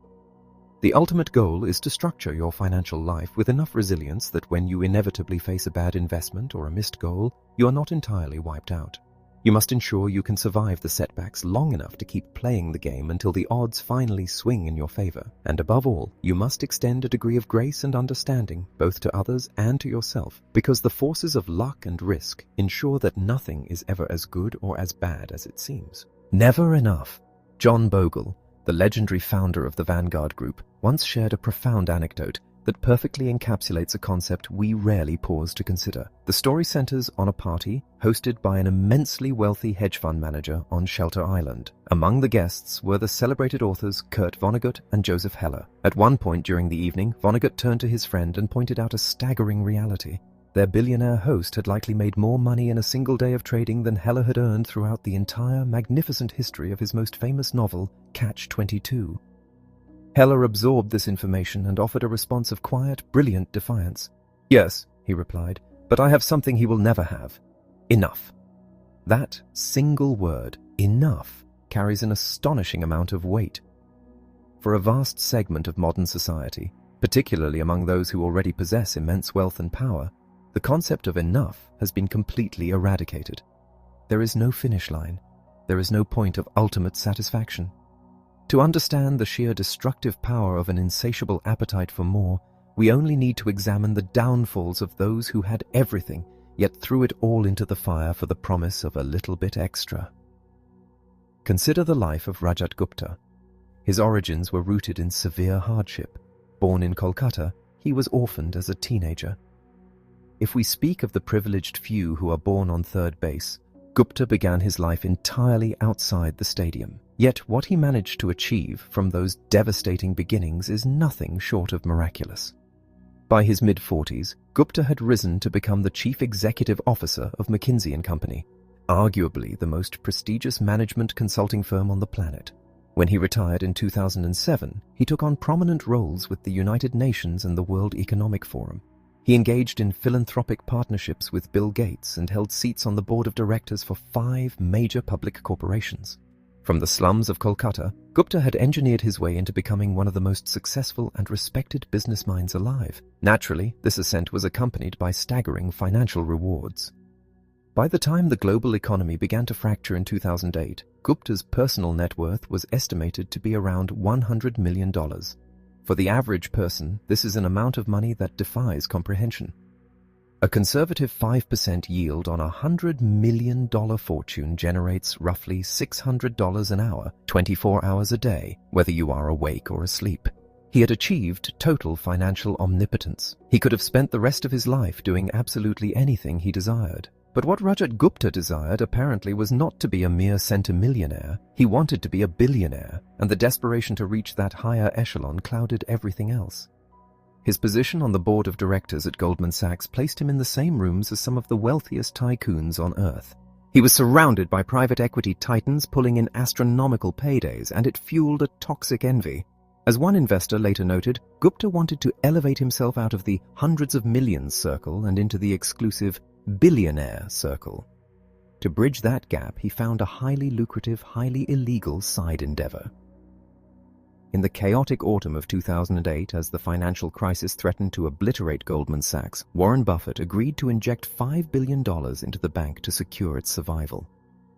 The ultimate goal is to structure your financial life with enough resilience that when you inevitably face a bad investment or a missed goal, you are not entirely wiped out. You must ensure you can survive the setbacks long enough to keep playing the game until the odds finally swing in your favor. And above all, you must extend a degree of grace and understanding, both to others and to yourself, because the forces of luck and risk ensure that nothing is ever as good or as bad as it seems. Never enough. John Bogle, the legendary founder of the Vanguard Group, once shared a profound anecdote that perfectly encapsulates a concept we rarely pause to consider. The story centers on a party hosted by an immensely wealthy hedge fund manager on Shelter Island. Among the guests were the celebrated authors Kurt Vonnegut and Joseph Heller. At one point during the evening, Vonnegut turned to his friend and pointed out a staggering reality. Their billionaire host had likely made more money in a single day of trading than Heller had earned throughout the entire magnificent history of his most famous novel, Catch-22. Heller absorbed this information and offered a response of quiet, brilliant defiance. "Yes," he replied, "but I have something he will never have. Enough." That single word, enough, carries an astonishing amount of weight. For a vast segment of modern society, particularly among those who already possess immense wealth and power, the concept of enough has been completely eradicated. There is no finish line. There is no point of ultimate satisfaction. To understand the sheer destructive power of an insatiable appetite for more, we only need to examine the downfalls of those who had everything, yet threw it all into the fire for the promise of a little bit extra. Consider the life of Rajat Gupta. His origins were rooted in severe hardship. Born in Kolkata, he was orphaned as a teenager. If we speak of the privileged few who are born on third base, Gupta began his life entirely outside the stadium. Yet what he managed to achieve from those devastating beginnings is nothing short of miraculous. By his mid-40s, Gupta had risen to become the chief executive officer of McKinsey & Company, arguably the most prestigious management consulting firm on the planet. When he retired in 2007, he took on prominent roles with the United Nations and the World Economic Forum. He engaged in philanthropic partnerships with Bill Gates and held seats on the board of directors for 5 major public corporations. From the slums of Kolkata, Gupta had engineered his way into becoming one of the most successful and respected business minds alive. Naturally, this ascent was accompanied by staggering financial rewards. By the time the global economy began to fracture in 2008, Gupta's personal net worth was estimated to be around $100 million. For the average person, this is an amount of money that defies comprehension. A conservative 5% yield on a $100 million fortune generates roughly $600 an hour, 24 hours a day, whether you are awake or asleep. He had achieved total financial omnipotence. He could have spent the rest of his life doing absolutely anything he desired. But what Rajat Gupta desired apparently was not to be a mere centimillionaire. He wanted to be a billionaire, and the desperation to reach that higher echelon clouded everything else. His position on the board of directors at Goldman Sachs placed him in the same rooms as some of the wealthiest tycoons on earth. He was surrounded by private equity titans pulling in astronomical paydays, and it fueled a toxic envy. As one investor later noted, Gupta wanted to elevate himself out of the hundreds of millions circle and into the exclusive billionaire circle. To bridge that gap, he found a highly lucrative, highly illegal side endeavor. In the chaotic autumn of 2008, as the financial crisis threatened to obliterate Goldman Sachs, Warren Buffett agreed to inject $5 billion into the bank to secure its survival.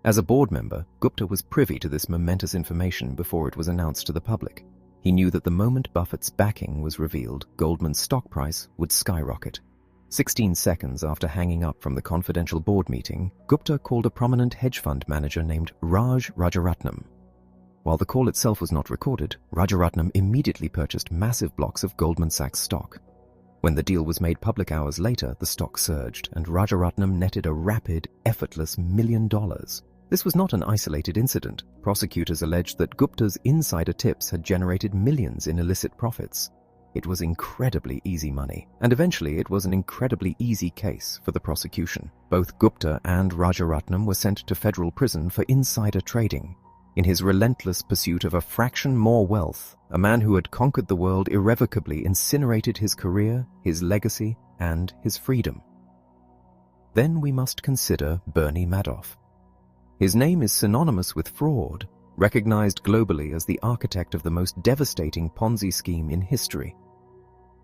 As a board member, Gupta was privy to this momentous information before it was announced to the public. He knew that the moment Buffett's backing was revealed, Goldman's stock price would skyrocket. 16 seconds after hanging up from the confidential board meeting, Gupta called a prominent hedge fund manager named Raj Rajaratnam. While the call itself was not recorded, Rajaratnam immediately purchased massive blocks of Goldman Sachs stock. When the deal was made public hours later, the stock surged, and Rajaratnam netted a rapid, effortless $1 million. This was not an isolated incident. Prosecutors alleged that Gupta's insider tips had generated millions in illicit profits. It was incredibly easy money, and eventually it was an incredibly easy case for the prosecution. Both Gupta and Rajaratnam were sent to federal prison for insider trading. In his relentless pursuit of a fraction more wealth, a man who had conquered the world irrevocably incinerated his career, his legacy, and his freedom. Then we must consider Bernie Madoff. His name is synonymous with fraud, recognized globally as the architect of the most devastating Ponzi scheme in history.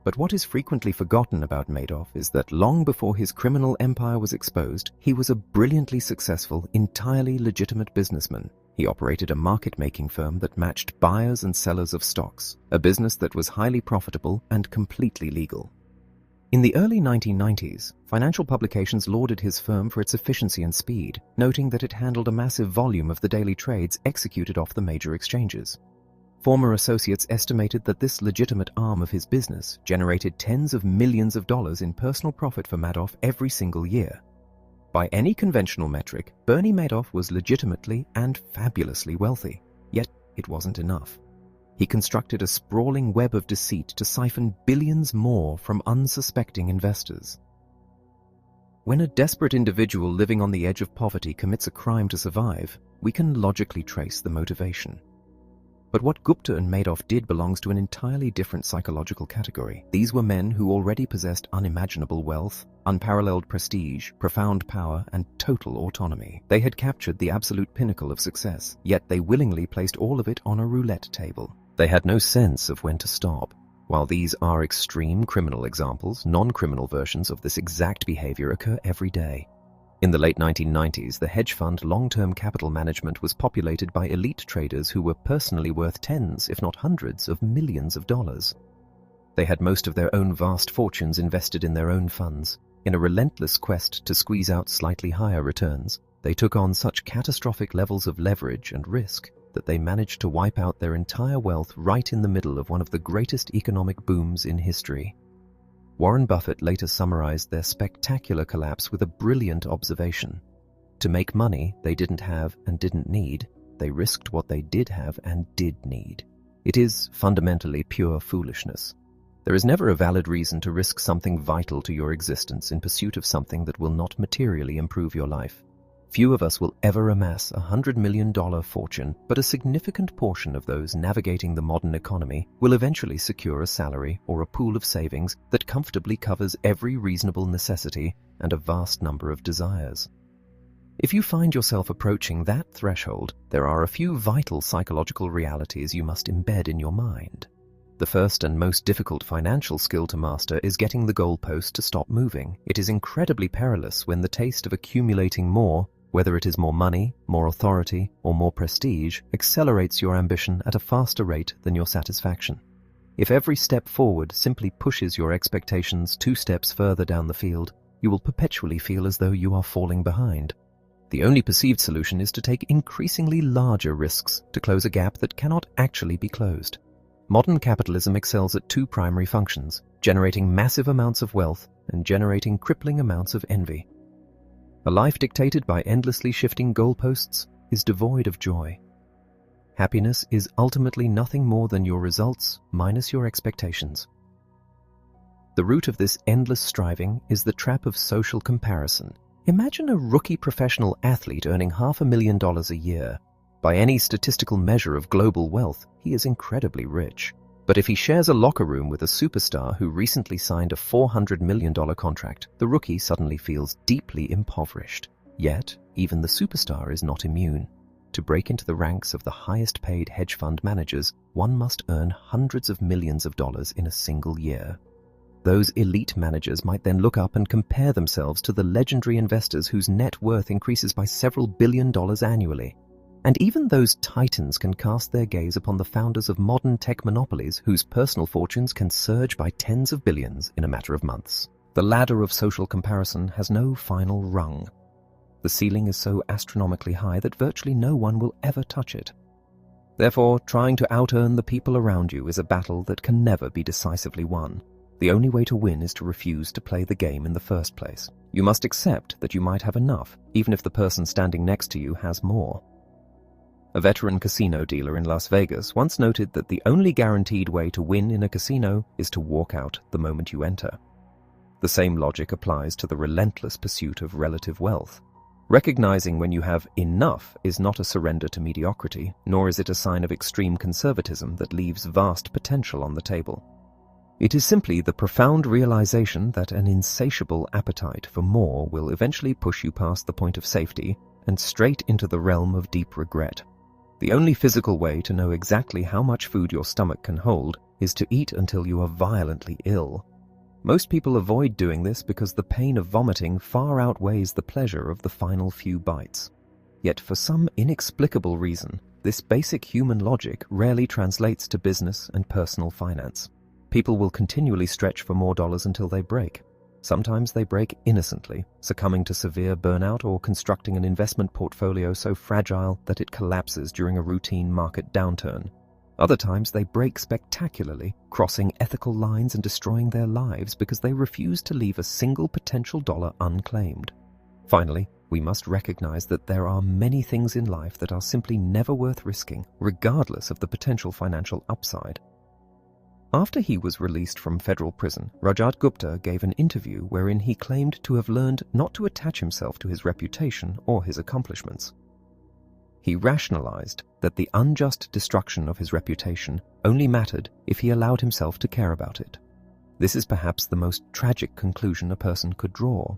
But what is frequently forgotten about Madoff is that long before his criminal empire was exposed, he was a brilliantly successful, entirely legitimate businessman. He operated a market-making firm that matched buyers and sellers of stocks, a business that was highly profitable and completely legal. In the early 1990s, financial publications lauded his firm for its efficiency and speed, noting that it handled a massive volume of the daily trades executed off the major exchanges. Former associates estimated that this legitimate arm of his business generated tens of millions of dollars in personal profit for Madoff every single year. By any conventional metric, Bernie Madoff was legitimately and fabulously wealthy. Yet, it wasn't enough. He constructed a sprawling web of deceit to siphon billions more from unsuspecting investors. When a desperate individual living on the edge of poverty commits a crime to survive, we can logically trace the motivation. But what Gupta and Madoff did belongs to an entirely different psychological category. These were men who already possessed unimaginable wealth, unparalleled prestige, profound power, and total autonomy. They had captured the absolute pinnacle of success, yet they willingly placed all of it on a roulette table. They had no sense of when to stop. While these are extreme criminal examples, non-criminal versions of this exact behavior occur every day. In the late 1990s, the hedge fund long-term capital management was populated by elite traders who were personally worth tens, if not hundreds, of millions of dollars. They had most of their own vast fortunes invested in their own funds. In a relentless quest to squeeze out slightly higher returns, they took on such catastrophic levels of leverage and risk that they managed to wipe out their entire wealth right in the middle of one of the greatest economic booms in history. Warren Buffett later summarized their spectacular collapse with a brilliant observation. To make money they didn't have and didn't need, they risked what they did have and did need. It is fundamentally pure foolishness. There is never a valid reason to risk something vital to your existence in pursuit of something that will not materially improve your life. Few of us will ever amass a $100 million fortune, but a significant portion of those navigating the modern economy will eventually secure a salary or a pool of savings that comfortably covers every reasonable necessity and a vast number of desires. If you find yourself approaching that threshold, there are a few vital psychological realities you must embed in your mind. The first and most difficult financial skill to master is getting the goalpost to stop moving. It is incredibly perilous when the taste of accumulating more, whether it is more money, more authority, or more prestige, accelerates your ambition at a faster rate than your satisfaction. If every step forward simply pushes your expectations 2 steps further down the field, you will perpetually feel as though you are falling behind. The only perceived solution is to take increasingly larger risks to close a gap that cannot actually be closed. Modern capitalism excels at 2 primary functions: generating massive amounts of wealth and generating crippling amounts of envy. A life dictated by endlessly shifting goalposts is devoid of joy. Happiness is ultimately nothing more than your results minus your expectations. The root of this endless striving is the trap of social comparison. Imagine a rookie professional athlete earning $500,000 a year. By any statistical measure of global wealth, he is incredibly rich. But if he shares a locker room with a superstar who recently signed a $400 million contract, the rookie suddenly feels deeply impoverished. Yet, even the superstar is not immune. To break into the ranks of the highest-paid hedge fund managers, one must earn hundreds of millions of dollars in a single year. Those elite managers might then look up and compare themselves to the legendary investors whose net worth increases by several billion dollars annually. And even those titans can cast their gaze upon the founders of modern tech monopolies whose personal fortunes can surge by tens of billions in a matter of months. The ladder of social comparison has no final rung. The ceiling is so astronomically high that virtually no one will ever touch it. Therefore, trying to out-earn the people around you is a battle that can never be decisively won. The only way to win is to refuse to play the game in the first place. You must accept that you might have enough, even if the person standing next to you has more. A veteran casino dealer in Las Vegas once noted that the only guaranteed way to win in a casino is to walk out the moment you enter. The same logic applies to the relentless pursuit of relative wealth. Recognizing when you have enough is not a surrender to mediocrity, nor is it a sign of extreme conservatism that leaves vast potential on the table. It is simply the profound realization that an insatiable appetite for more will eventually push you past the point of safety and straight into the realm of deep regret. The only physical way to know exactly how much food your stomach can hold is to eat until you are violently ill. Most people avoid doing this because the pain of vomiting far outweighs the pleasure of the final few bites. Yet for some inexplicable reason, this basic human logic rarely translates to business and personal finance. People will continually stretch for more dollars until they break. Sometimes they break innocently, succumbing to severe burnout or constructing an investment portfolio so fragile that it collapses during a routine market downturn. Other times they break spectacularly, crossing ethical lines and destroying their lives because they refuse to leave a single potential dollar unclaimed. Finally, we must recognize that there are many things in life that are simply never worth risking, regardless of the potential financial upside. After he was released from federal prison, Rajat Gupta gave an interview wherein he claimed to have learned not to attach himself to his reputation or his accomplishments. He rationalized that the unjust destruction of his reputation only mattered if he allowed himself to care about it. This is perhaps the most tragic conclusion a person could draw.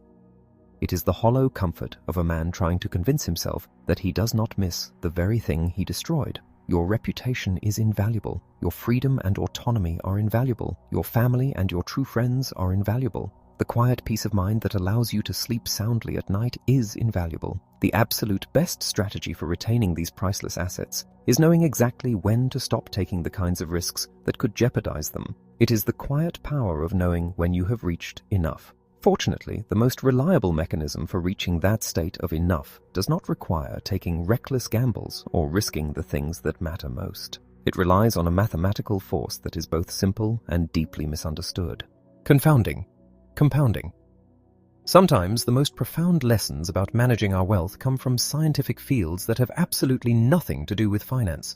It is the hollow comfort of a man trying to convince himself that he does not miss the very thing he destroyed. Your reputation is invaluable. Your freedom and autonomy are invaluable. Your family and your true friends are invaluable. The quiet peace of mind that allows you to sleep soundly at night is invaluable. The absolute best strategy for retaining these priceless assets is knowing exactly when to stop taking the kinds of risks that could jeopardize them. It is the quiet power of knowing when you have reached enough. Fortunately, the most reliable mechanism for reaching that state of enough does not require taking reckless gambles or risking the things that matter most. It relies on a mathematical force that is both simple and deeply misunderstood. Compounding. Sometimes the most profound lessons about managing our wealth come from scientific fields that have absolutely nothing to do with finance.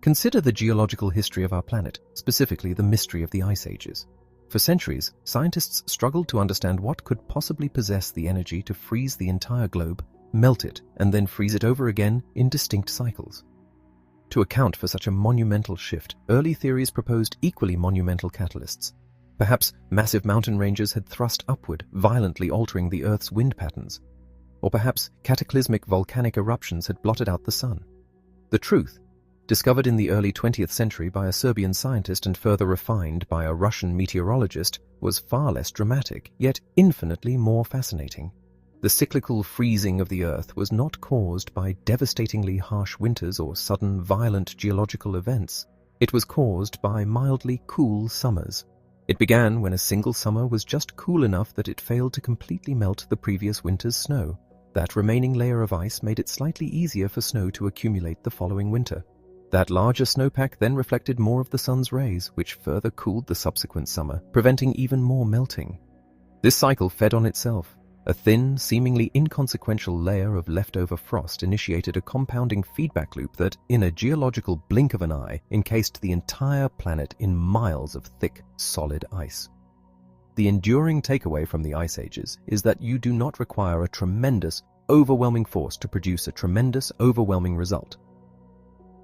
Consider the geological history of our planet, specifically the mystery of the ice ages. For centuries, scientists struggled to understand what could possibly possess the energy to freeze the entire globe melt it, and then freeze it over again in distinct cycles. To account for such a monumental shift, early theories proposed equally monumental catalysts. Perhaps massive mountain ranges had thrust upward, violently altering the Earth's wind patterns. Or perhaps cataclysmic volcanic eruptions had blotted out the sun. The truth, discovered in the early 20th century by a Serbian scientist and further refined by a Russian meteorologist, was far less dramatic, yet infinitely more fascinating. The cyclical freezing of the Earth was not caused by devastatingly harsh winters or sudden violent geological events. It was caused by mildly cool summers. It began when a single summer was just cool enough that it failed to completely melt the previous winter's snow. That remaining layer of ice made it slightly easier for snow to accumulate the following winter. That larger snowpack then reflected more of the sun's rays, which further cooled the subsequent summer, preventing even more melting. This cycle fed on itself. A thin, seemingly inconsequential layer of leftover frost initiated a compounding feedback loop that, in a geological blink of an eye, encased the entire planet in miles of thick, solid ice. The enduring takeaway from the Ice Ages is that you do not require a tremendous, overwhelming force to produce a tremendous, overwhelming result.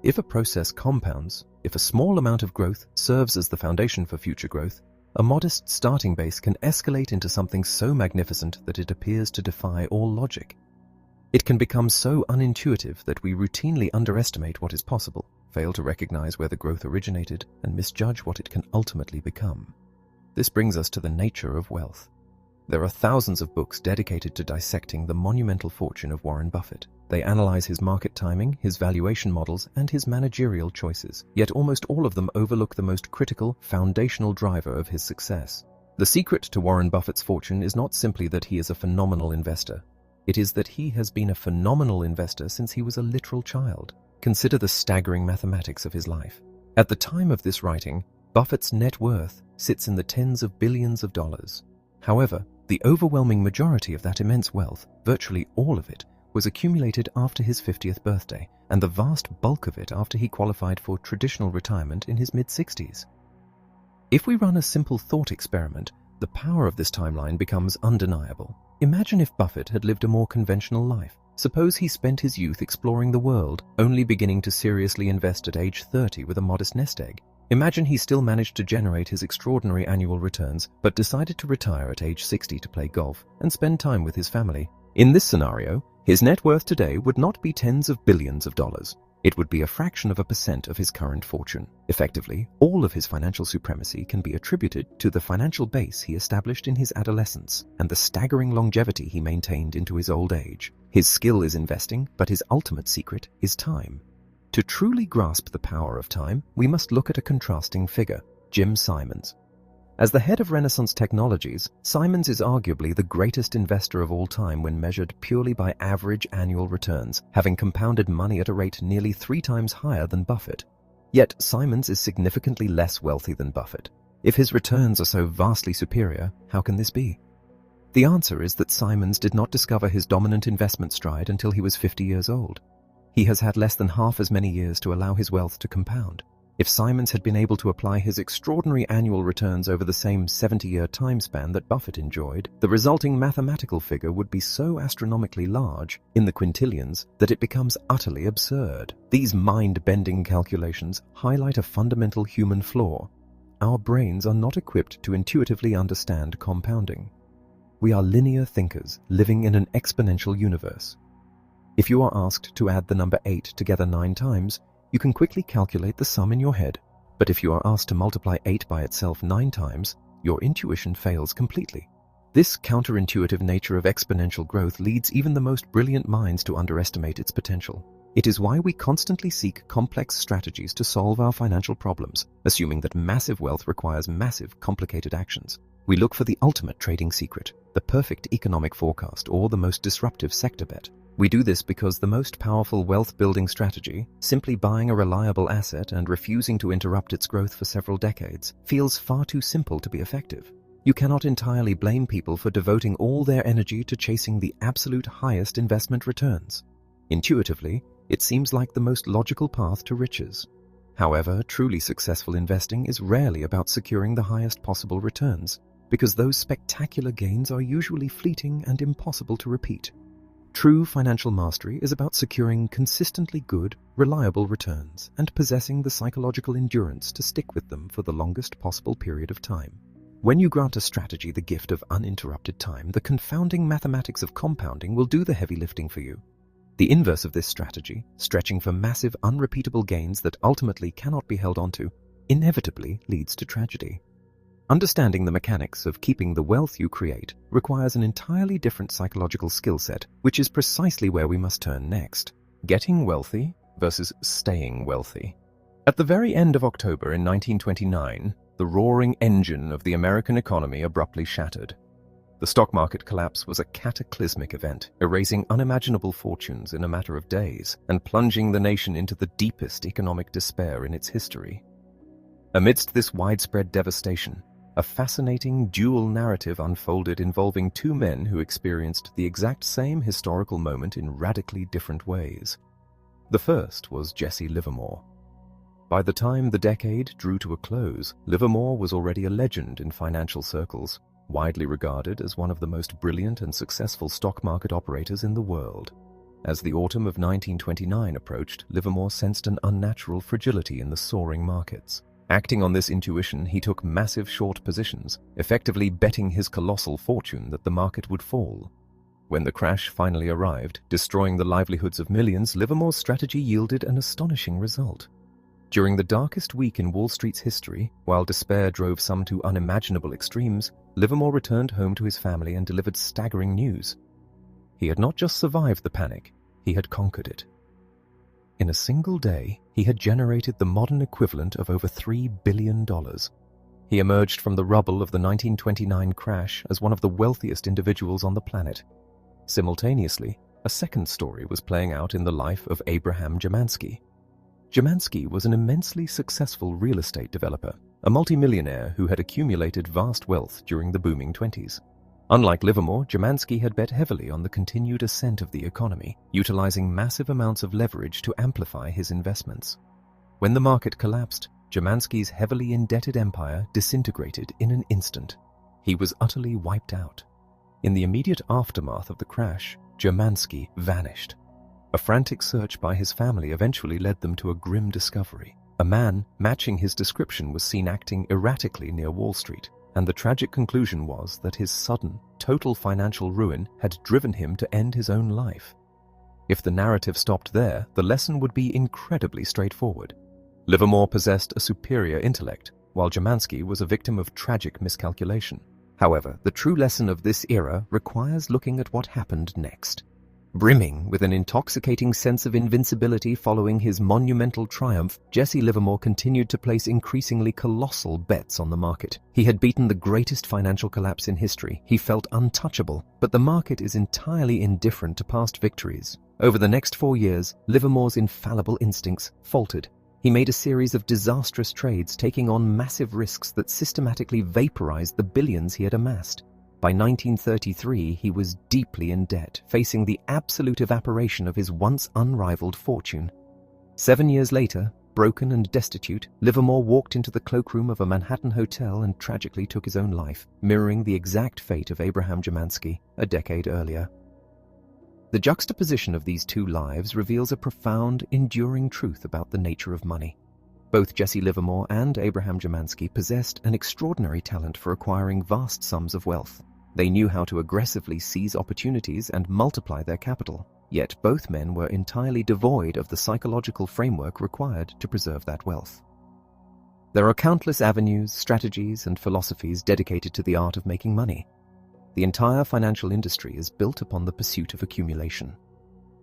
If a process compounds, if a small amount of growth serves as the foundation for future growth, a modest starting base can escalate into something so magnificent that it appears to defy all logic. It can become so unintuitive that we routinely underestimate what is possible, fail to recognize where the growth originated, and misjudge what it can ultimately become. This brings us to the nature of wealth. There are thousands of books dedicated to dissecting the monumental fortune of Warren Buffett. They analyze his market timing, his valuation models, and his managerial choices, yet almost all of them overlook the most critical, foundational driver of his success. The secret to Warren Buffett's fortune is not simply that he is a phenomenal investor. It is that he has been a phenomenal investor since he was a literal child. Consider the staggering mathematics of his life. At the time of this writing, Buffett's net worth sits in the tens of billions of dollars. However, the overwhelming majority of that immense wealth, virtually all of it, was accumulated after his 50th birthday, and the vast bulk of it after he qualified for traditional retirement in his mid-60s. If we run a simple thought experiment, the power of this timeline becomes undeniable. Imagine if Buffett had lived a more conventional life. Suppose he spent his youth exploring the world, only beginning to seriously invest at age 30 with a modest nest egg. Imagine he still managed to generate his extraordinary annual returns, but decided to retire at age 60 to play golf and spend time with his family. In this scenario, his net worth today would not be tens of billions of dollars. It would be a fraction of a percent of his current fortune. Effectively, all of his financial supremacy can be attributed to the financial base he established in his adolescence and the staggering longevity he maintained into his old age. His skill is investing, but his ultimate secret is time. To truly grasp the power of time, we must look at a contrasting figure, Jim Simons. As the head of Renaissance Technologies, Simons is arguably the greatest investor of all time when measured purely by average annual returns, having compounded money at a rate nearly 3 times higher than Buffett. Yet Simons is significantly less wealthy than Buffett. If his returns are so vastly superior, how can this be? The answer is that Simons did not discover his dominant investment stride until he was 50 years old. He has had less than half as many years to allow his wealth to compound. If Simons had been able to apply his extraordinary annual returns over the same 70-year time span that Buffett enjoyed, the resulting mathematical figure would be so astronomically large, in the quintillions, that it becomes utterly absurd. These mind-bending calculations highlight a fundamental human flaw. Our brains are not equipped to intuitively understand compounding. We are linear thinkers living in an exponential universe. If you are asked to add the number 8 together 9 times, you can quickly calculate the sum in your head. But if you are asked to multiply 8 by itself 9 times, your intuition fails completely. This counterintuitive nature of exponential growth leads even the most brilliant minds to underestimate its potential. It is why we constantly seek complex strategies to solve our financial problems, assuming that massive wealth requires massive, complicated actions. We look for the ultimate trading secret, the perfect economic forecast, or the most disruptive sector bet. We do this because the most powerful wealth-building strategy, simply buying a reliable asset and refusing to interrupt its growth for several decades, feels far too simple to be effective. You cannot entirely blame people for devoting all their energy to chasing the absolute highest investment returns. Intuitively, it seems like the most logical path to riches. However, truly successful investing is rarely about securing the highest possible returns, because those spectacular gains are usually fleeting and impossible to repeat. True financial mastery is about securing consistently good, reliable returns and possessing the psychological endurance to stick with them for the longest possible period of time. When you grant a strategy the gift of uninterrupted time, the confounding mathematics of compounding will do the heavy lifting for you. The inverse of this strategy, stretching for massive, unrepeatable gains that ultimately cannot be held onto, inevitably leads to tragedy. Understanding the mechanics of keeping the wealth you create requires an entirely different psychological skill set, which is precisely where we must turn next. Getting wealthy versus staying wealthy. At the very end of October in 1929, the roaring engine of the American economy abruptly shattered. The stock market collapse was a cataclysmic event, erasing unimaginable fortunes in a matter of days and plunging the nation into the deepest economic despair in its history. Amidst this widespread devastation, a fascinating dual narrative unfolded involving two men who experienced the exact same historical moment in radically different ways. The first was Jesse Livermore. By the time the decade drew to a close, Livermore was already a legend in financial circles, widely regarded as one of the most brilliant and successful stock market operators in the world. As the autumn of 1929 approached, Livermore sensed an unnatural fragility in the soaring markets. Acting on this intuition, he took massive short positions, effectively betting his colossal fortune that the market would fall. When the crash finally arrived, destroying the livelihoods of millions, Livermore's strategy yielded an astonishing result. During the darkest week in Wall Street's history, while despair drove some to unimaginable extremes, Livermore returned home to his family and delivered staggering news. He had not just survived the panic, he had conquered it. In a single day, he had generated the modern equivalent of over $3 billion. He emerged from the rubble of the 1929 crash as one of the wealthiest individuals on the planet. Simultaneously, a second story was playing out in the life of Abraham Jemansky. Jemansky was an immensely successful real estate developer, a multimillionaire who had accumulated vast wealth during the booming 20s. Unlike Livermore, Jemansky had bet heavily on the continued ascent of the economy, utilizing massive amounts of leverage to amplify his investments. When the market collapsed, Jemansky's heavily indebted empire disintegrated in an instant. He was utterly wiped out. In the immediate aftermath of the crash, Jemansky vanished. A frantic search by his family eventually led them to a grim discovery. A man matching his description was seen acting erratically near Wall Street, and the tragic conclusion was that his sudden, total financial ruin had driven him to end his own life. If the narrative stopped there, the lesson would be incredibly straightforward. Livermore possessed a superior intellect, while Jemansky was a victim of tragic miscalculation. However, the true lesson of this era requires looking at what happened next. Brimming with an intoxicating sense of invincibility following his monumental triumph, Jesse Livermore continued to place increasingly colossal bets on the market. He had beaten the greatest financial collapse in history. He felt untouchable, but the market is entirely indifferent to past victories. Over the next 4 years, Livermore's infallible instincts faltered. He made a series of disastrous trades, taking on massive risks that systematically vaporized the billions he had amassed. By 1933, he was deeply in debt, facing the absolute evaporation of his once unrivaled fortune. 7 years later, broken and destitute, Livermore walked into the cloakroom of a Manhattan hotel and tragically took his own life, mirroring the exact fate of Abraham Jemansky a decade earlier. The juxtaposition of these two lives reveals a profound, enduring truth about the nature of money. Both Jesse Livermore and Abraham Jemansky possessed an extraordinary talent for acquiring vast sums of wealth. They knew how to aggressively seize opportunities and multiply their capital, yet both men were entirely devoid of the psychological framework required to preserve that wealth. There are countless avenues, strategies, and philosophies dedicated to the art of making money. The entire financial industry is built upon the pursuit of accumulation.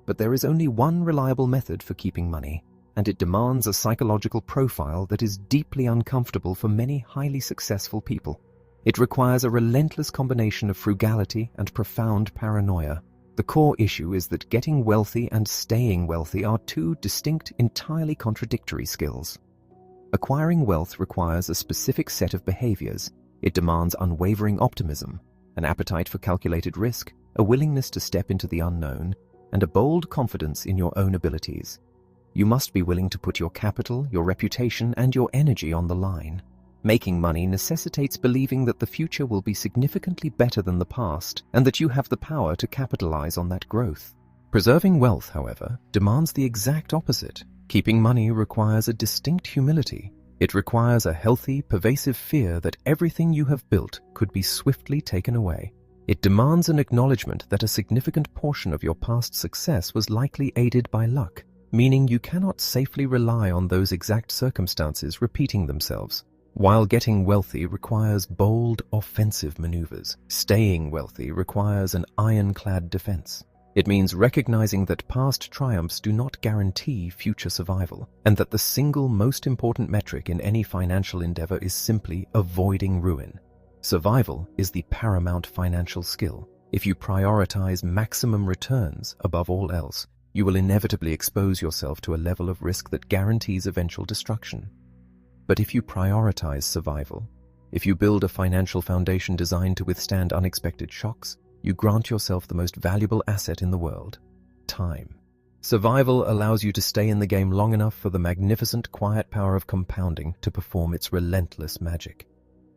But there is only one reliable method for keeping money, and it demands a psychological profile that is deeply uncomfortable for many highly successful people. It requires a relentless combination of frugality and profound paranoia. The core issue is that getting wealthy and staying wealthy are two distinct, entirely contradictory skills. Acquiring wealth requires a specific set of behaviors. It demands unwavering optimism, an appetite for calculated risk, a willingness to step into the unknown, and a bold confidence in your own abilities. You must be willing to put your capital, your reputation, and your energy on the line. Making money necessitates believing that the future will be significantly better than the past and that you have the power to capitalize on that growth. Preserving wealth, however, demands the exact opposite. Keeping money requires a distinct humility. It requires a healthy, pervasive fear that everything you have built could be swiftly taken away. It demands an acknowledgement that a significant portion of your past success was likely aided by luck, meaning you cannot safely rely on those exact circumstances repeating themselves. While getting wealthy requires bold, offensive maneuvers, staying wealthy requires an ironclad defense. It means recognizing that past triumphs do not guarantee future survival, and that the single most important metric in any financial endeavor is simply avoiding ruin. Survival is the paramount financial skill. If you prioritize maximum returns above all else, you will inevitably expose yourself to a level of risk that guarantees eventual destruction. But if you prioritize survival, if you build a financial foundation designed to withstand unexpected shocks, you grant yourself the most valuable asset in the world: time. Survival allows you to stay in the game long enough for the magnificent, quiet power of compounding to perform its relentless magic.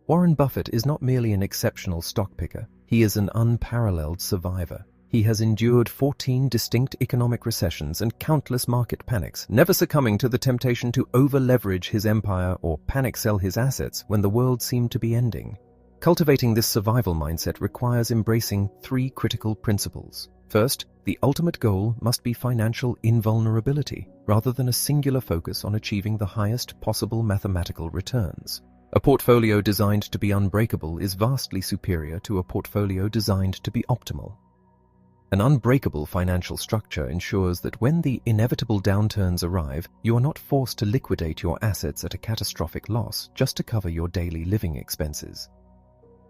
Warren Buffett is not merely an exceptional stock picker, he is an unparalleled survivor. He has endured 14 distinct economic recessions and countless market panics, never succumbing to the temptation to over-leverage his empire or panic sell his assets when the world seemed to be ending. Cultivating this survival mindset requires embracing 3 critical principles. First, the ultimate goal must be financial invulnerability, rather than a singular focus on achieving the highest possible mathematical returns. A portfolio designed to be unbreakable is vastly superior to a portfolio designed to be optimal. An unbreakable financial structure ensures that when the inevitable downturns arrive, you are not forced to liquidate your assets at a catastrophic loss just to cover your daily living expenses.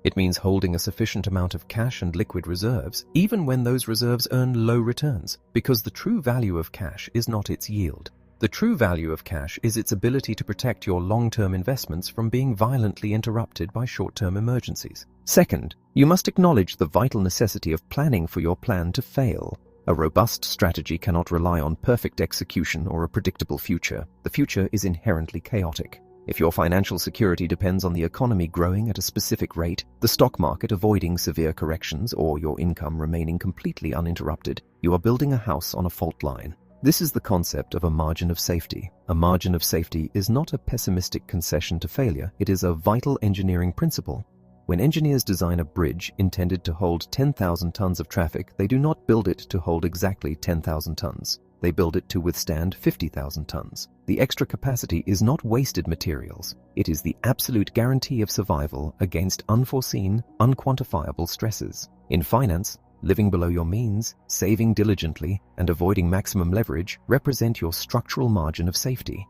It means holding a sufficient amount of cash and liquid reserves, even when those reserves earn low returns, because the true value of cash is not its yield. The true value of cash is its ability to protect your long-term investments from being violently interrupted by short-term emergencies. Second, you must acknowledge the vital necessity of planning for your plan to fail. A robust strategy cannot rely on perfect execution or a predictable future. The future is inherently chaotic. If your financial security depends on the economy growing at a specific rate, the stock market avoiding severe corrections, or your income remaining completely uninterrupted, you are building a house on a fault line. This is the concept of a margin of safety. A margin of safety is not a pessimistic concession to failure, it is a vital engineering principle. When engineers design a bridge intended to hold 10,000 tons of traffic, they do not build it to hold exactly 10,000 tons. They build it to withstand 50,000 tons. The extra capacity is not wasted materials. It is the absolute guarantee of survival against unforeseen, unquantifiable stresses. In finance, living below your means, saving diligently, and avoiding maximum leverage represent your structural margin of safety.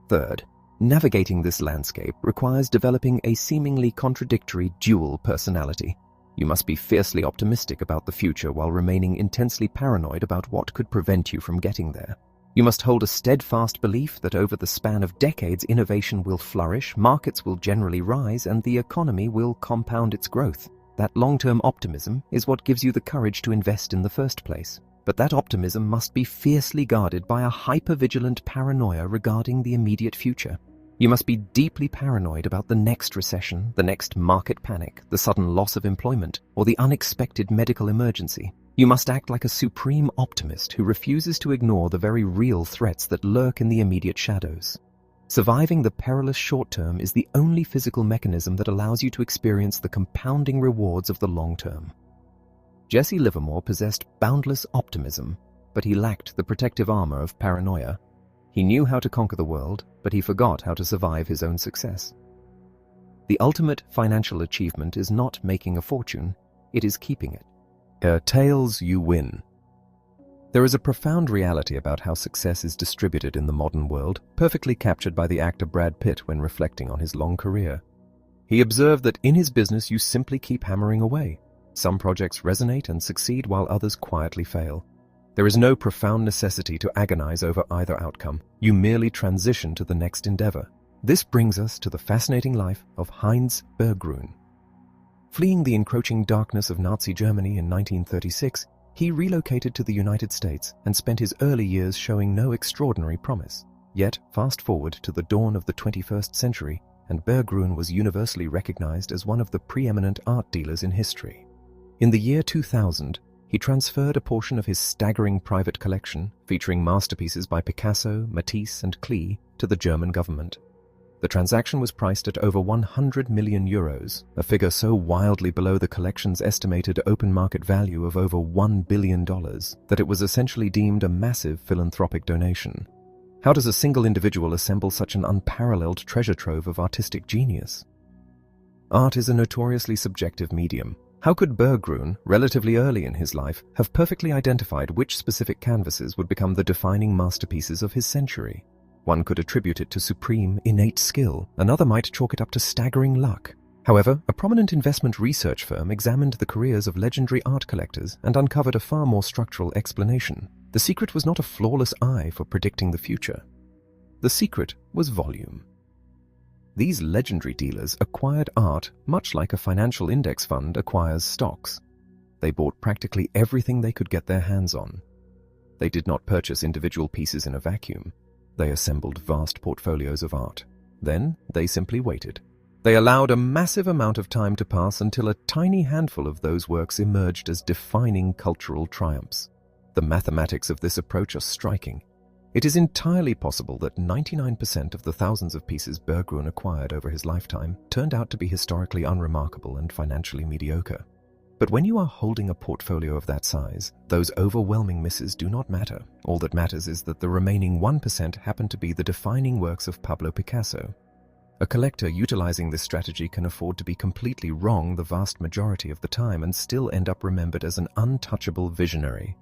Third, navigating this landscape requires developing a seemingly contradictory dual personality. You must be fiercely optimistic about the future while remaining intensely paranoid about what could prevent you from getting there. You must hold a steadfast belief that over the span of decades innovation will flourish, markets will generally rise, and the economy will compound its growth. That long-term optimism is what gives you the courage to invest in the first place. But that optimism must be fiercely guarded by a hyper-vigilant paranoia regarding the immediate future. You must be deeply paranoid about the next recession, the next market panic, the sudden loss of employment, or the unexpected medical emergency. You must act like a supreme optimist who refuses to ignore the very real threats that lurk in the immediate shadows. Surviving the perilous short term is the only physical mechanism that allows you to experience the compounding rewards of the long term. Jesse Livermore possessed boundless optimism, but he lacked the protective armor of paranoia. He knew how to conquer the world, but he forgot how to survive his own success. The ultimate financial achievement is not making a fortune, it is keeping it. Tails you win. There is a profound reality about how success is distributed in the modern world, perfectly captured by the actor Brad Pitt when reflecting on his long career. He observed that in his business you simply keep hammering away. Some projects resonate and succeed while others quietly fail. There is no profound necessity to agonize over either outcome. You merely transition to the next endeavor. This brings us to the fascinating life of Heinz Berggruen. Fleeing the encroaching darkness of Nazi Germany in 1936, he relocated to the United States and spent his early years showing no extraordinary promise. Yet, fast forward to the dawn of the 21st century, and Berggruen was universally recognized as one of the preeminent art dealers in history. In the year 2000, he transferred a portion of his staggering private collection, featuring masterpieces by Picasso, Matisse, and Klee, to the German government. The transaction was priced at over 100 million euros, a figure so wildly below the collection's estimated open market value of over $1 billion that it was essentially deemed a massive philanthropic donation. How does a single individual assemble such an unparalleled treasure trove of artistic genius? Art is a notoriously subjective medium. How could Berggruen, relatively early in his life, have perfectly identified which specific canvases would become the defining masterpieces of his century? One could attribute it to supreme, innate skill. Another might chalk it up to staggering luck. However, a prominent investment research firm examined the careers of legendary art collectors and uncovered a far more structural explanation. The secret was not a flawless eye for predicting the future. The secret was volume. These legendary dealers acquired art much like a financial index fund acquires stocks. They bought practically everything they could get their hands on. They did not purchase individual pieces in a vacuum. They assembled vast portfolios of art. Then they simply waited. They allowed a massive amount of time to pass until a tiny handful of those works emerged as defining cultural triumphs. The mathematics of this approach are striking. It is entirely possible that 99% of the thousands of pieces Berggruen acquired over his lifetime turned out to be historically unremarkable and financially mediocre. But when you are holding a portfolio of that size, those overwhelming misses do not matter. All that matters is that the remaining 1% happen to be the defining works of Pablo Picasso. A collector utilizing this strategy can afford to be completely wrong the vast majority of the time and still end up remembered as an untouchable visionary.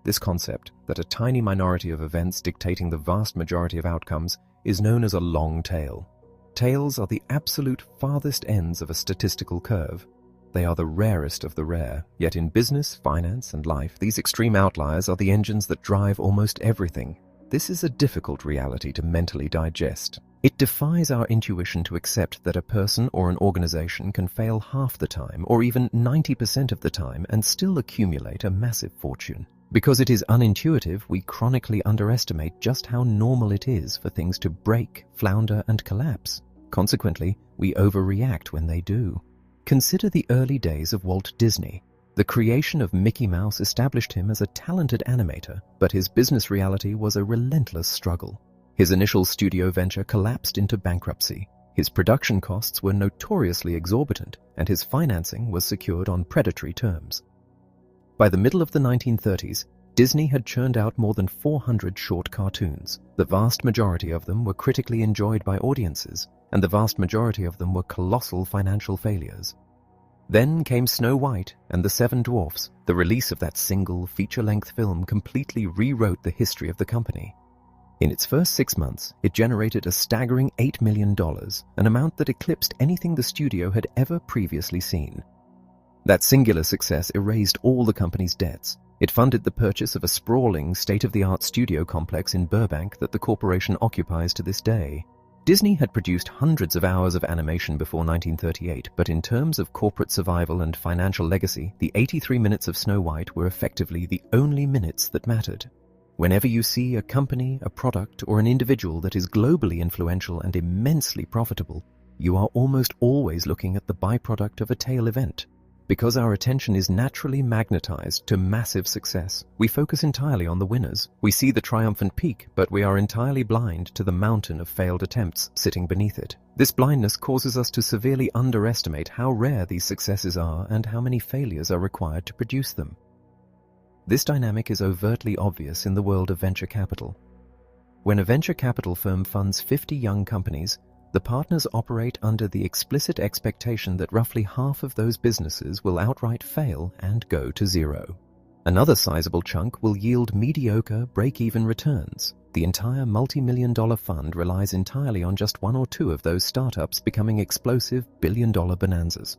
This concept, that a tiny minority of events dictating the vast majority of outcomes, is known as a long tail. Tails are the absolute farthest ends of a statistical curve. They are the rarest of the rare, yet in business, finance, and life, these extreme outliers are the engines that drive almost everything. This is a difficult reality to mentally digest. It defies our intuition to accept that a person or an organization can fail half the time, or even 90% of the time, and still accumulate a massive fortune. Because it is unintuitive, we chronically underestimate just how normal it is for things to break, flounder, and collapse. Consequently, we overreact when they do. Consider the early days of Walt Disney. The creation of Mickey Mouse established him as a talented animator, but his business reality was a relentless struggle. His initial studio venture collapsed into bankruptcy. His production costs were notoriously exorbitant, and his financing was secured on predatory terms. By the middle of the 1930s, Disney had churned out more than 400 short cartoons. The vast majority of them were critically enjoyed by audiences, and the vast majority of them were colossal financial failures. Then came Snow White and the Seven Dwarfs. The release of that single, feature-length film completely rewrote the history of the company. In its first 6 months, it generated a staggering $8 million, an amount that eclipsed anything the studio had ever previously seen. That singular success erased all the company's debts. It funded the purchase of a sprawling, state-of-the-art studio complex in Burbank that the corporation occupies to this day. Disney had produced hundreds of hours of animation before 1938, but in terms of corporate survival and financial legacy, the 83 minutes of Snow White were effectively the only minutes that mattered. Whenever you see a company, a product, or an individual that is globally influential and immensely profitable, you are almost always looking at the byproduct of a tail event. Because our attention is naturally magnetized to massive success, we focus entirely on the winners. We see the triumphant peak, but we are entirely blind to the mountain of failed attempts sitting beneath it. This blindness causes us to severely underestimate how rare these successes are and how many failures are required to produce them. This dynamic is overtly obvious in the world of venture capital. When a venture capital firm funds 50 young companies, the partners operate under the explicit expectation that roughly half of those businesses will outright fail and go to zero. Another sizable chunk will yield mediocre, break-even returns. The entire multi-million-dollar fund relies entirely on just one or two of those startups becoming explosive billion-dollar bonanzas.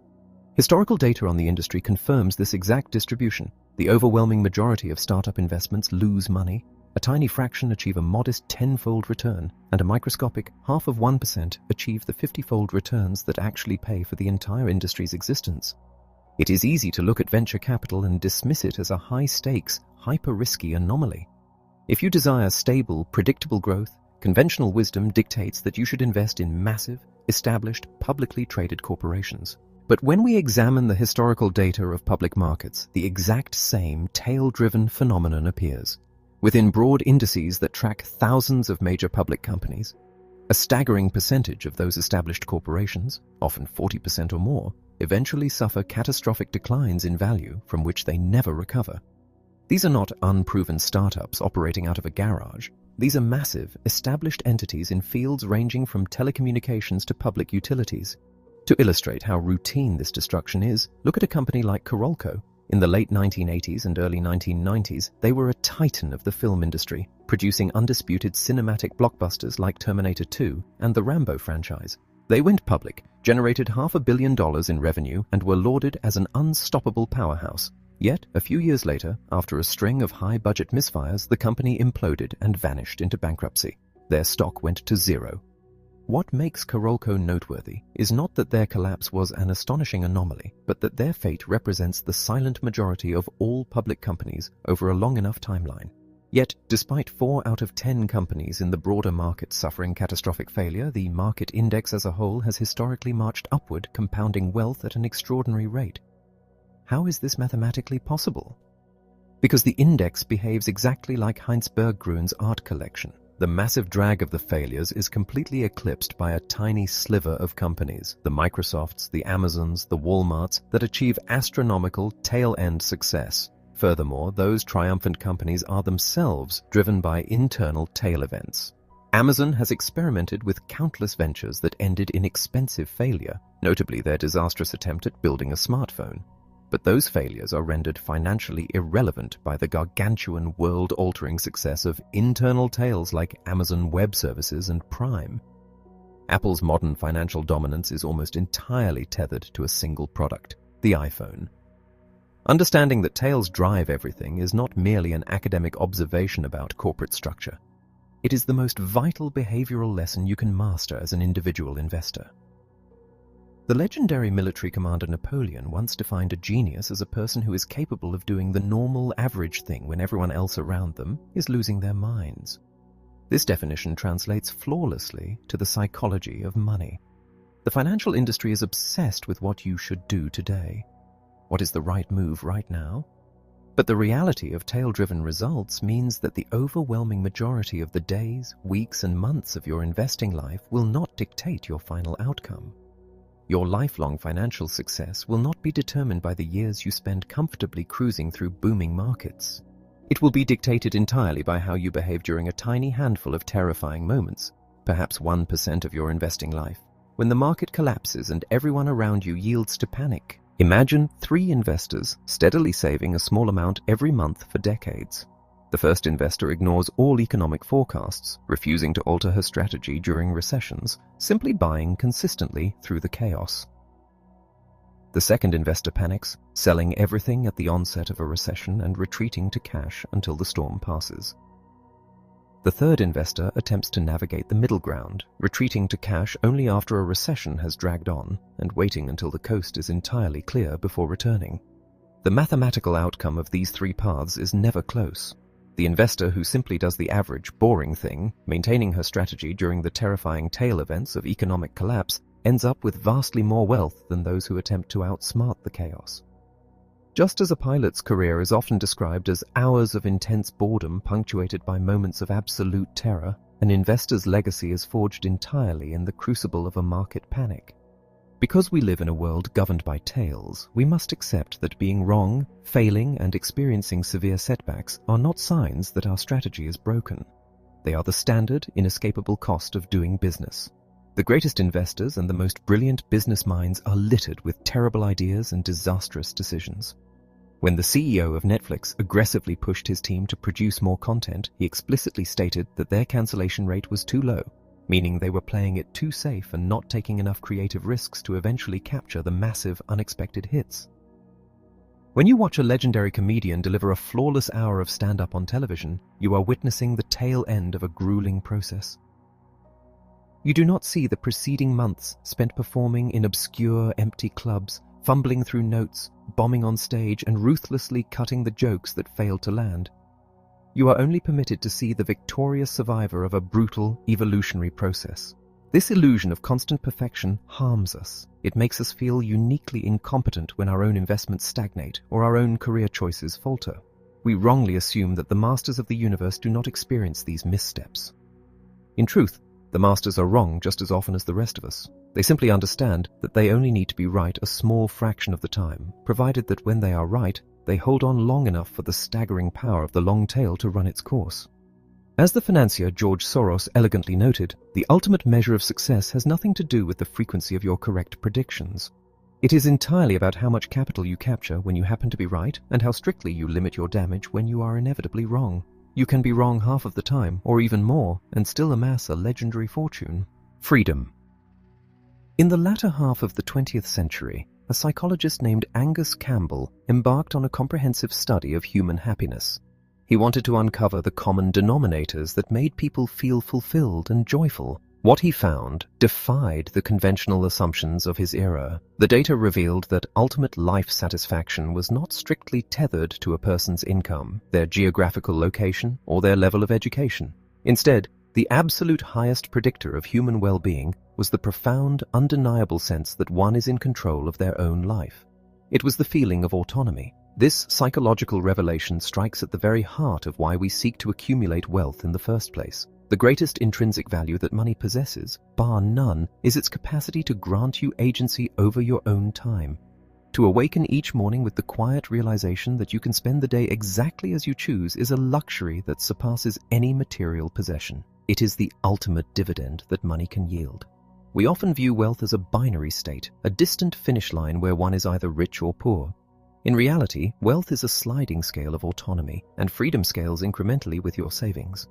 Historical data on the industry confirms this exact distribution. The overwhelming majority of startup investments lose money. A tiny fraction achieve a modest 10-fold return, and a microscopic 0.5% achieve the 50-fold returns that actually pay for the entire industry's existence. It is easy to look at venture capital and dismiss it as a high-stakes, hyper-risky anomaly. If you desire stable, predictable growth, conventional wisdom dictates that you should invest in massive, established, publicly traded corporations. But when we examine the historical data of public markets, the exact same tail-driven phenomenon appears. Within broad indices that track thousands of major public companies, a staggering percentage of those established corporations, often 40% or more, eventually suffer catastrophic declines in value from which they never recover. These are not unproven startups operating out of a garage. These are massive, established entities in fields ranging from telecommunications to public utilities. To illustrate how routine this destruction is, look at a company like Corolco. In the late 1980s and early 1990s, they were a titan of the film industry, producing undisputed cinematic blockbusters like Terminator 2 and the Rambo franchise. They went public, generated $500 million in revenue, and were lauded as an unstoppable powerhouse. Yet, a few years later, after a string of high-budget misfires, the company imploded and vanished into bankruptcy. Their stock went to zero. What makes Corolco noteworthy is not that their collapse was an astonishing anomaly, but that their fate represents the silent majority of all public companies over a long enough timeline. Yet, despite 4 out of 10 companies in the broader market suffering catastrophic failure, the market index as a whole has historically marched upward, compounding wealth at an extraordinary rate. How is this mathematically possible? Because the index behaves exactly like Heinz Berggrun's art collection. The massive drag of the failures is completely eclipsed by a tiny sliver of companies, the Microsofts, the Amazons, the Walmarts, that achieve astronomical tail-end success. Furthermore, those triumphant companies are themselves driven by internal tail events. Amazon has experimented with countless ventures that ended in expensive failure, notably their disastrous attempt at building a smartphone. But those failures are rendered financially irrelevant by the gargantuan world-altering success of internal tails like Amazon Web Services and Prime. Apple's modern financial dominance is almost entirely tethered to a single product, the iPhone. Understanding that tails drive everything is not merely an academic observation about corporate structure. It is the most vital behavioral lesson you can master as an individual investor. The legendary military commander Napoleon once defined a genius as a person who is capable of doing the normal, average thing when everyone else around them is losing their minds. This definition translates flawlessly to the psychology of money. The financial industry is obsessed with what you should do today. What is the right move right now? But the reality of tail-driven results means that the overwhelming majority of the days, weeks, and months of your investing life will not dictate your final outcome. Your lifelong financial success will not be determined by the years you spend comfortably cruising through booming markets. It will be dictated entirely by how you behave during a tiny handful of terrifying moments, perhaps 1% of your investing life, when the market collapses and everyone around you yields to panic. Imagine 3 investors steadily saving a small amount every month for decades. The first investor ignores all economic forecasts, refusing to alter her strategy during recessions, simply buying consistently through the chaos. The second investor panics, selling everything at the onset of a recession and retreating to cash until the storm passes. The third investor attempts to navigate the middle ground, retreating to cash only after a recession has dragged on and waiting until the coast is entirely clear before returning. The mathematical outcome of these 3 paths is never close. The investor who simply does the average, boring thing, maintaining her strategy during the terrifying tail events of economic collapse, ends up with vastly more wealth than those who attempt to outsmart the chaos. Just as a pilot's career is often described as hours of intense boredom punctuated by moments of absolute terror, an investor's legacy is forged entirely in the crucible of a market panic. Because we live in a world governed by tails, we must accept that being wrong, failing, and experiencing severe setbacks are not signs that our strategy is broken. They are the standard, inescapable cost of doing business. The greatest investors and the most brilliant business minds are littered with terrible ideas and disastrous decisions. When the CEO of Netflix aggressively pushed his team to produce more content, he explicitly stated that their cancellation rate was too low, meaning they were playing it too safe and not taking enough creative risks to eventually capture the massive, unexpected hits. When you watch a legendary comedian deliver a flawless hour of stand-up on television, you are witnessing the tail end of a grueling process. You do not see the preceding months spent performing in obscure, empty clubs, fumbling through notes, bombing on stage, and ruthlessly cutting the jokes that failed to land. You are only permitted to see the victorious survivor of a brutal, evolutionary process. This illusion of constant perfection harms us. It makes us feel uniquely incompetent when our own investments stagnate or our own career choices falter. We wrongly assume that the masters of the universe do not experience these missteps. In truth, the masters are wrong just as often as the rest of us. They simply understand that they only need to be right a small fraction of the time, provided that when they are right, they hold on long enough for the staggering power of the long tail to run its course. As the financier George Soros elegantly noted, the ultimate measure of success has nothing to do with the frequency of your correct predictions. It is entirely about how much capital you capture when you happen to be right and how strictly you limit your damage when you are inevitably wrong. You can be wrong half of the time, or even more, and still amass a legendary fortune. Freedom. In the latter half of the 20th century, a psychologist named Angus Campbell embarked on a comprehensive study of human happiness. He wanted to uncover the common denominators that made people feel fulfilled and joyful. What he found defied the conventional assumptions of his era. The data revealed that ultimate life satisfaction was not strictly tethered to a person's income, their geographical location, or their level of education. Instead, the absolute highest predictor of human well-being was the profound, undeniable sense that one is in control of their own life. It was the feeling of autonomy. This psychological revelation strikes at the very heart of why we seek to accumulate wealth in the first place. The greatest intrinsic value that money possesses, bar none, is its capacity to grant you agency over your own time. To awaken each morning with the quiet realization that you can spend the day exactly as you choose is a luxury that surpasses any material possession. It is the ultimate dividend that money can yield. We often view wealth as a binary state, a distant finish line where one is either rich or poor. In reality, wealth is a sliding scale of autonomy, and freedom scales incrementally with your savings.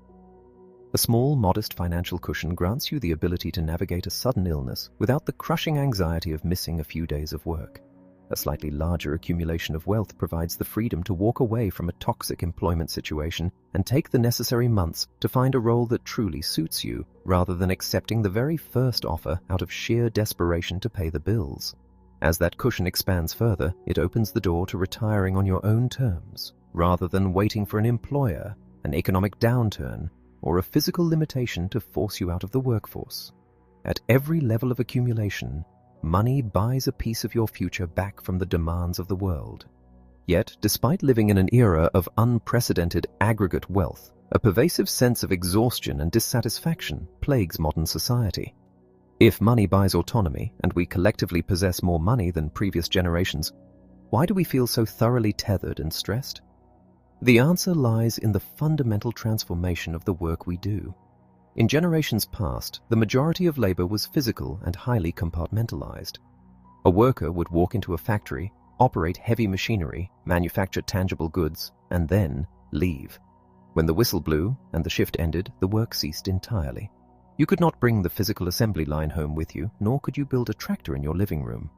A small, modest financial cushion grants you the ability to navigate a sudden illness without the crushing anxiety of missing a few days of work. A slightly larger accumulation of wealth provides the freedom to walk away from a toxic employment situation and take the necessary months to find a role that truly suits you, rather than accepting the very first offer out of sheer desperation to pay the bills. As that cushion expands further, it opens the door to retiring on your own terms, rather than waiting for an employer, an economic downturn, or a physical limitation to force you out of the workforce. At every level of accumulation, money buys a piece of your future back from the demands of the world. Yet, despite living in an era of unprecedented aggregate wealth, a pervasive sense of exhaustion and dissatisfaction plagues modern society. If money buys autonomy, and we collectively possess more money than previous generations, why do we feel so thoroughly tethered and stressed? The answer lies in the fundamental transformation of the work we do. In generations past, the majority of labor was physical and highly compartmentalized. A worker would walk into a factory, operate heavy machinery, manufacture tangible goods, and then leave. When the whistle blew and the shift ended, the work ceased entirely. You could not bring the physical assembly line home with you, nor could you build a tractor in your living room.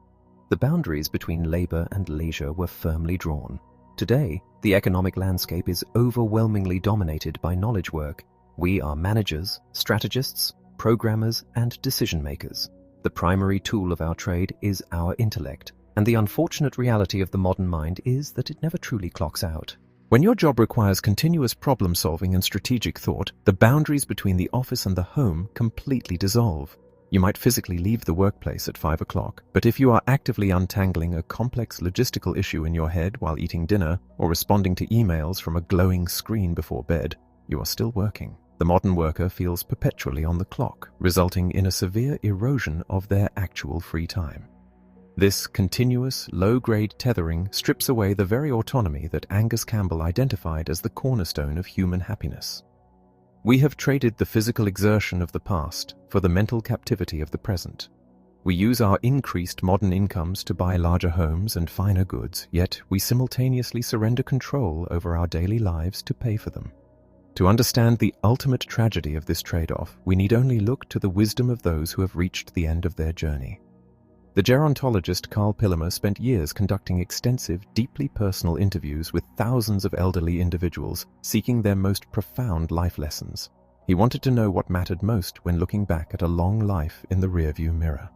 The boundaries between labor and leisure were firmly drawn. Today, the economic landscape is overwhelmingly dominated by knowledge work. We are managers, strategists, programmers, and decision-makers. The primary tool of our trade is our intellect, and the unfortunate reality of the modern mind is that it never truly clocks out. When your job requires continuous problem-solving and strategic thought, the boundaries between the office and the home completely dissolve. You might physically leave the workplace at 5 o'clock, but if you are actively untangling a complex logistical issue in your head while eating dinner or responding to emails from a glowing screen before bed, you are still working. The modern worker feels perpetually on the clock, resulting in a severe erosion of their actual free time. This continuous, low-grade tethering strips away the very autonomy that Angus Campbell identified as the cornerstone of human happiness. We have traded the physical exertion of the past for the mental captivity of the present. We use our increased modern incomes to buy larger homes and finer goods, yet we simultaneously surrender control over our daily lives to pay for them. To understand the ultimate tragedy of this trade-off, we need only look to the wisdom of those who have reached the end of their journey. The gerontologist Carl Pillemer spent years conducting extensive, deeply personal interviews with thousands of elderly individuals seeking their most profound life lessons. He wanted to know what mattered most when looking back at a long life in the rearview mirror.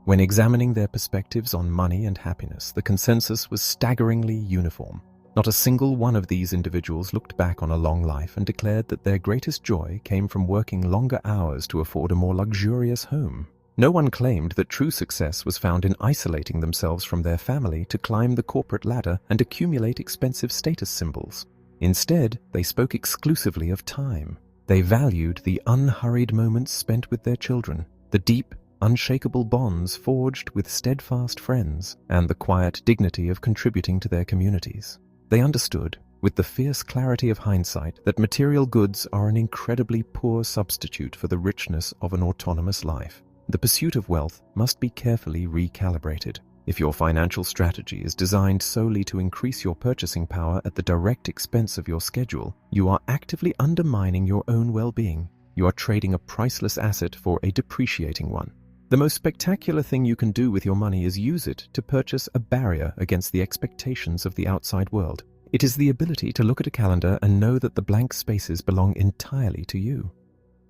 When examining their perspectives on money and happiness, the consensus was staggeringly uniform. Not a single one of these individuals looked back on a long life and declared that their greatest joy came from working longer hours to afford a more luxurious home. No one claimed that true success was found in isolating themselves from their family to climb the corporate ladder and accumulate expensive status symbols. Instead, they spoke exclusively of time. They valued the unhurried moments spent with their children, the deep, unshakable bonds forged with steadfast friends, and the quiet dignity of contributing to their communities. They understood, with the fierce clarity of hindsight, that material goods are an incredibly poor substitute for the richness of an autonomous life. The pursuit of wealth must be carefully recalibrated. If your financial strategy is designed solely to increase your purchasing power at the direct expense of your schedule, you are actively undermining your own well-being. You are trading a priceless asset for a depreciating one. The most spectacular thing you can do with your money is use it to purchase a barrier against the expectations of the outside world. It is the ability to look at a calendar and know that the blank spaces belong entirely to you.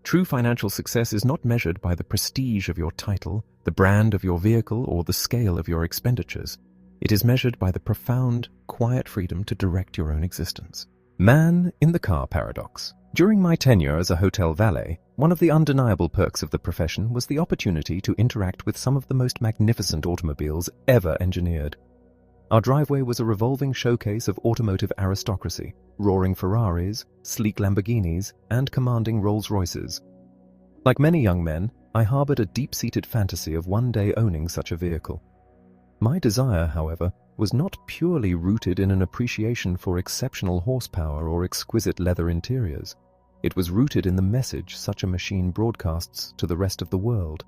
True financial success is not measured by the prestige of your title, the brand of your vehicle, or the scale of your expenditures. It is measured by the profound, quiet freedom to direct your own existence. Man in the car paradox. During my tenure as a hotel valet, one of the undeniable perks of the profession was the opportunity to interact with some of the most magnificent automobiles ever engineered. Our driveway was a revolving showcase of automotive aristocracy, roaring Ferraris, sleek Lamborghinis, and commanding Rolls-Royces. Like many young men, I harbored a deep-seated fantasy of one day owning such a vehicle. My desire, however, was not purely rooted in an appreciation for exceptional horsepower or exquisite leather interiors. It was rooted in the message such a machine broadcasts to the rest of the world.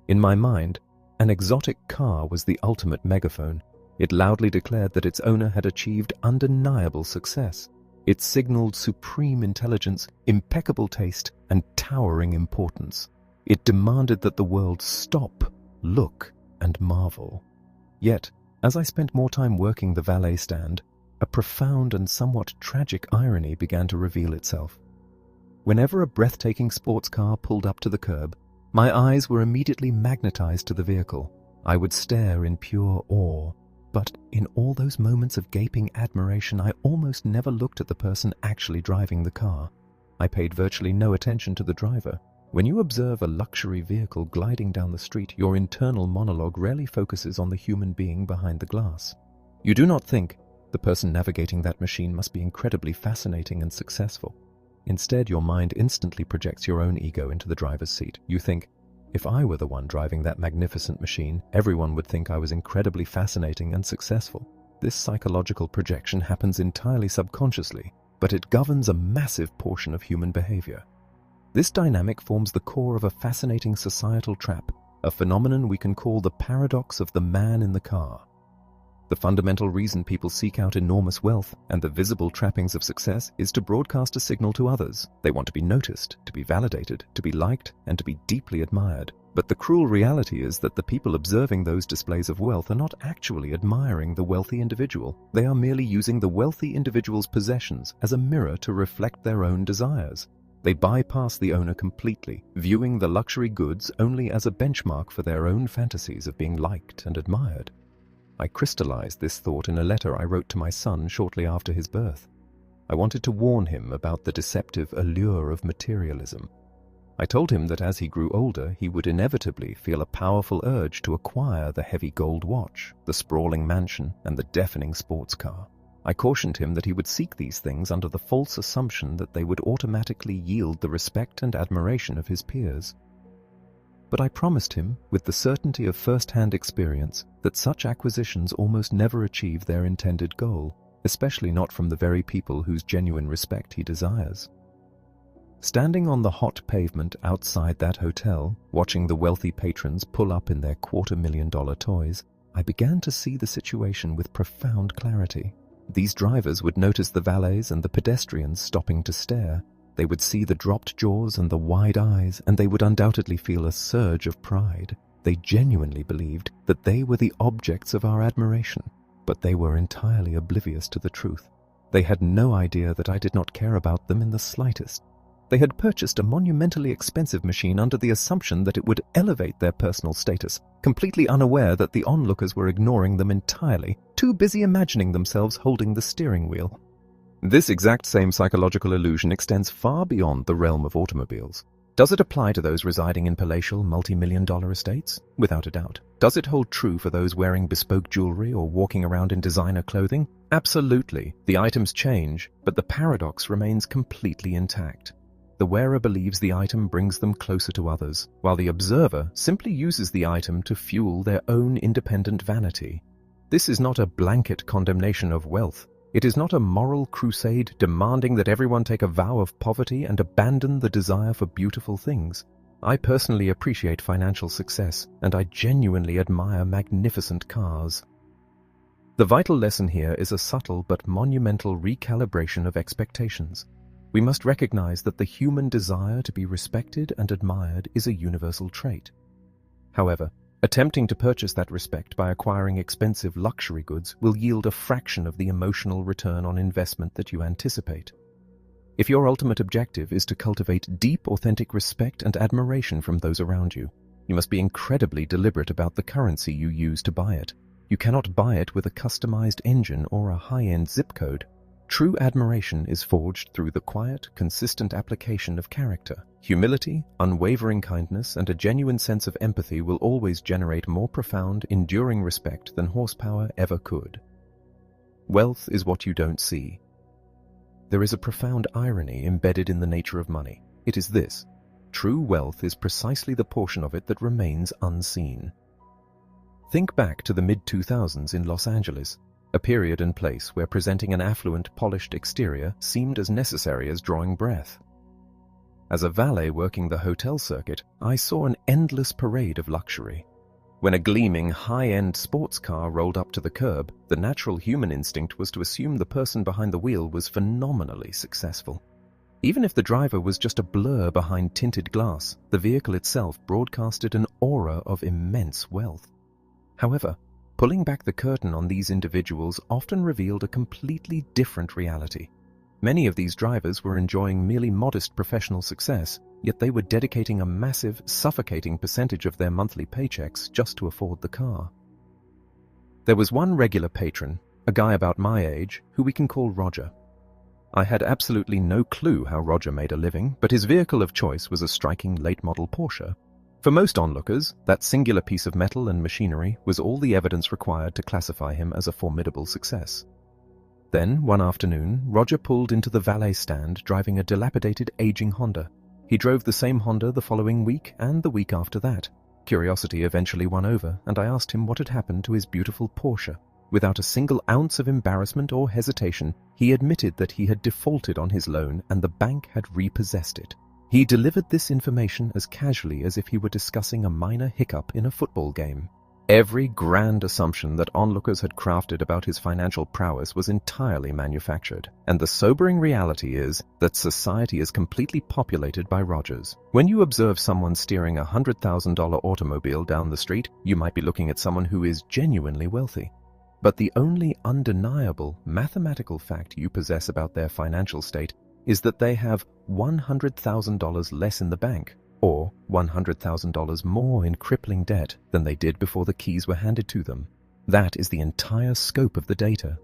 In my mind, an exotic car was the ultimate megaphone. It loudly declared that its owner had achieved undeniable success. It signaled supreme intelligence, impeccable taste, and towering importance. It demanded that the world stop, look, and marvel. Yet, as I spent more time working the valet stand, a profound and somewhat tragic irony began to reveal itself. Whenever a breathtaking sports car pulled up to the curb, my eyes were immediately magnetized to the vehicle. I would stare in pure awe. But in all those moments of gaping admiration, I almost never looked at the person actually driving the car. I paid virtually no attention to the driver. When you observe a luxury vehicle gliding down the street, your internal monologue rarely focuses on the human being behind the glass. You do not think, the person navigating that machine must be incredibly fascinating and successful. Instead, your mind instantly projects your own ego into the driver's seat. You think, if I were the one driving that magnificent machine, everyone would think I was incredibly fascinating and successful. This psychological projection happens entirely subconsciously, but it governs a massive portion of human behavior. This dynamic forms the core of a fascinating societal trap, a phenomenon we can call the paradox of the man in the car. The fundamental reason people seek out enormous wealth and the visible trappings of success is to broadcast a signal to others. They want to be noticed, to be validated, to be liked, and to be deeply admired. But the cruel reality is that the people observing those displays of wealth are not actually admiring the wealthy individual. They are merely using the wealthy individual's possessions as a mirror to reflect their own desires. They bypass the owner completely, viewing the luxury goods only as a benchmark for their own fantasies of being liked and admired. I crystallized this thought in a letter I wrote to my son shortly after his birth. I wanted to warn him about the deceptive allure of materialism. I told him that as he grew older, he would inevitably feel a powerful urge to acquire the heavy gold watch, the sprawling mansion, and the deafening sports car. I cautioned him that he would seek these things under the false assumption that they would automatically yield the respect and admiration of his peers. But I promised him, with the certainty of first-hand experience, that such acquisitions almost never achieve their intended goal, especially not from the very people whose genuine respect he desires. Standing on the hot pavement outside that hotel, watching the wealthy patrons pull up in their $250,000 toys, I began to see the situation with profound clarity. These drivers would notice the valets and the pedestrians stopping to stare. They would see the dropped jaws and the wide eyes, and they would undoubtedly feel a surge of pride. They genuinely believed that they were the objects of our admiration, but they were entirely oblivious to the truth. They had no idea that I did not care about them in the slightest. They had purchased a monumentally expensive machine under the assumption that it would elevate their personal status, completely unaware that the onlookers were ignoring them entirely, too busy imagining themselves holding the steering wheel. This exact same psychological illusion extends far beyond the realm of automobiles. Does it apply to those residing in palatial, multi-million-dollar estates? Without a doubt. Does it hold true for those wearing bespoke jewelry or walking around in designer clothing? Absolutely. The items change, but the paradox remains completely intact. The wearer believes the item brings them closer to others, while the observer simply uses the item to fuel their own independent vanity. This is not a blanket condemnation of wealth. It is not a moral crusade demanding that everyone take a vow of poverty and abandon the desire for beautiful things. I personally appreciate financial success, and I genuinely admire magnificent cars. The vital lesson here is a subtle but monumental recalibration of expectations. We must recognize that the human desire to be respected and admired is a universal trait. However, attempting to purchase that respect by acquiring expensive luxury goods will yield a fraction of the emotional return on investment that you anticipate. If your ultimate objective is to cultivate deep, authentic respect and admiration from those around you, you must be incredibly deliberate about the currency you use to buy it. You cannot buy it with a customized engine or a high-end zip code. True admiration is forged through the quiet, consistent application of character. Humility, unwavering kindness, and a genuine sense of empathy will always generate more profound, enduring respect than horsepower ever could. Wealth is what you don't see. There is a profound irony embedded in the nature of money. It is this: true wealth is precisely the portion of it that remains unseen. Think back to the mid-2000s in Los Angeles, a period and place where presenting an affluent, polished exterior seemed as necessary as drawing breath. As a valet working the hotel circuit, I saw an endless parade of luxury. When a gleaming, high-end sports car rolled up to the curb, the natural human instinct was to assume the person behind the wheel was phenomenally successful. Even if the driver was just a blur behind tinted glass, the vehicle itself broadcasted an aura of immense wealth. However, pulling back the curtain on these individuals often revealed a completely different reality. Many of these drivers were enjoying merely modest professional success, yet they were dedicating a massive, suffocating percentage of their monthly paychecks just to afford the car. There was one regular patron, a guy about my age, who we can call Roger. I had absolutely no clue how Roger made a living, but his vehicle of choice was a striking late-model Porsche. For most onlookers, that singular piece of metal and machinery was all the evidence required to classify him as a formidable success. Then, one afternoon, Roger pulled into the valet stand driving a dilapidated, aging Honda. He drove the same Honda the following week and the week after that. Curiosity eventually won over, and I asked him what had happened to his beautiful Porsche. Without a single ounce of embarrassment or hesitation, he admitted that he had defaulted on his loan and the bank had repossessed it. He delivered this information as casually as if he were discussing a minor hiccup in a football game. Every grand assumption that onlookers had crafted about his financial prowess was entirely manufactured, and the sobering reality is that society is completely populated by Rogers. When you observe someone steering a $100,000 automobile down the street, you might be looking at someone who is genuinely wealthy. But the only undeniable mathematical fact you possess about their financial state is that they have $100,000 less in the bank, or $100,000 more in crippling debt than they did before the keys were handed to them. That is the entire scope of the data.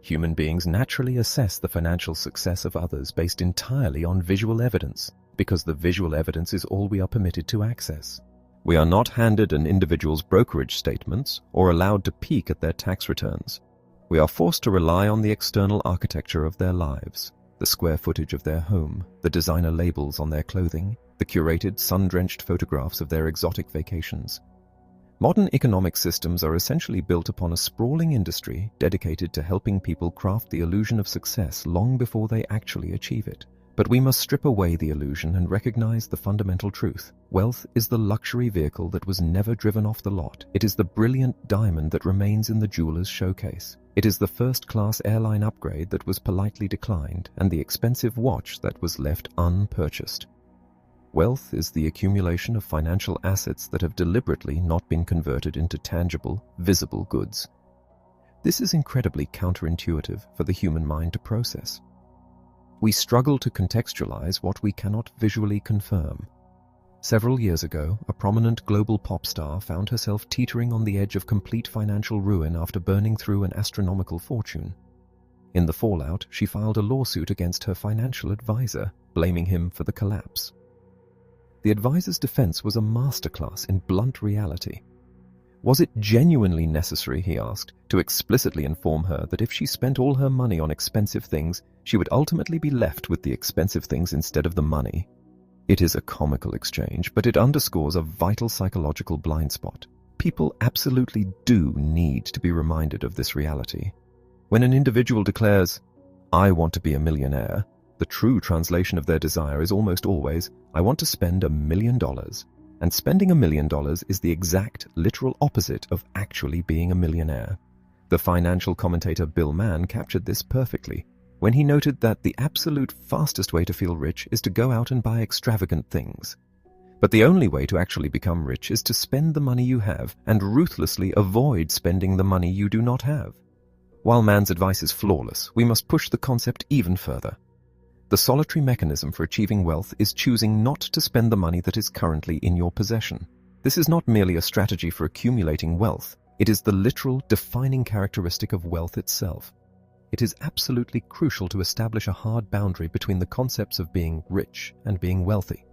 Human beings naturally assess the financial success of others based entirely on visual evidence, because the visual evidence is all we are permitted to access. We are not handed an individual's brokerage statements or allowed to peek at their tax returns. We are forced to rely on the external architecture of their lives, the square footage of their home, the designer labels on their clothing, the curated, sun-drenched photographs of their exotic vacations. Modern economic systems are essentially built upon a sprawling industry dedicated to helping people craft the illusion of success long before they actually achieve it. But we must strip away the illusion and recognize the fundamental truth. Wealth is the luxury vehicle that was never driven off the lot. It is the brilliant diamond that remains in the jeweler's showcase. It is the first-class airline upgrade that was politely declined, and the expensive watch that was left unpurchased. Wealth is the accumulation of financial assets that have deliberately not been converted into tangible, visible goods. This is incredibly counterintuitive for the human mind to process. We struggle to contextualize what we cannot visually confirm. Several years ago, a prominent global pop star found herself teetering on the edge of complete financial ruin after burning through an astronomical fortune. In the fallout, she filed a lawsuit against her financial advisor, blaming him for the collapse. The advisor's defense was a masterclass in blunt reality. Was it genuinely necessary, he asked, to explicitly inform her that if she spent all her money on expensive things, she would ultimately be left with the expensive things instead of the money? It is a comical exchange, but it underscores a vital psychological blind spot. People absolutely do need to be reminded of this reality. When an individual declares, "I want to be a millionaire," the true translation of their desire is almost always, "I want to spend $1 million." And spending $1 million is the exact, literal opposite of actually being a millionaire. The financial commentator Bill Mann captured this perfectly when he noted that the absolute fastest way to feel rich is to go out and buy extravagant things. But the only way to actually become rich is to spend the money you have and ruthlessly avoid spending the money you do not have. While Mann's advice is flawless, we must push the concept even further. The solitary mechanism for achieving wealth is choosing not to spend the money that is currently in your possession. This is not merely a strategy for accumulating wealth, it is the literal defining characteristic of wealth itself. It is absolutely crucial to establish a hard boundary between the concepts of being rich and being wealthy.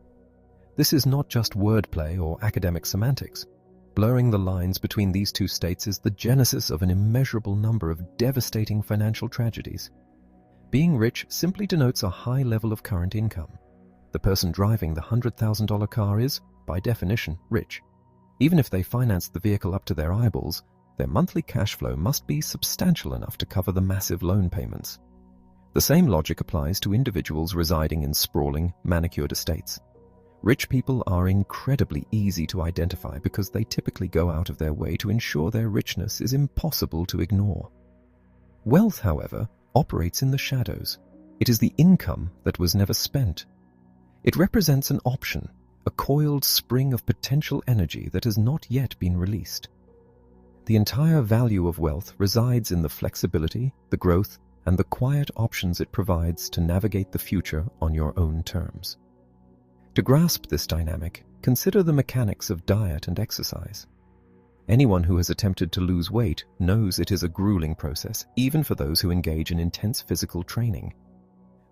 This is not just wordplay or academic semantics. Blurring the lines between these two states is the genesis of an immeasurable number of devastating financial tragedies. Being rich simply denotes a high level of current income. The person driving the $100,000 car is, by definition, rich. Even if they finance the vehicle up to their eyeballs, their monthly cash flow must be substantial enough to cover the massive loan payments. The same logic applies to individuals residing in sprawling, manicured estates. Rich people are incredibly easy to identify because they typically go out of their way to ensure their richness is impossible to ignore. Wealth, however, operates in the shadows. It is the income that was never spent. It represents an option, a coiled spring of potential energy that has not yet been released. The entire value of wealth resides in the flexibility, the growth, and the quiet options it provides to navigate the future on your own terms. To grasp this dynamic, consider the mechanics of diet and exercise. Anyone who has attempted to lose weight knows it is a grueling process, even for those who engage in intense physical training.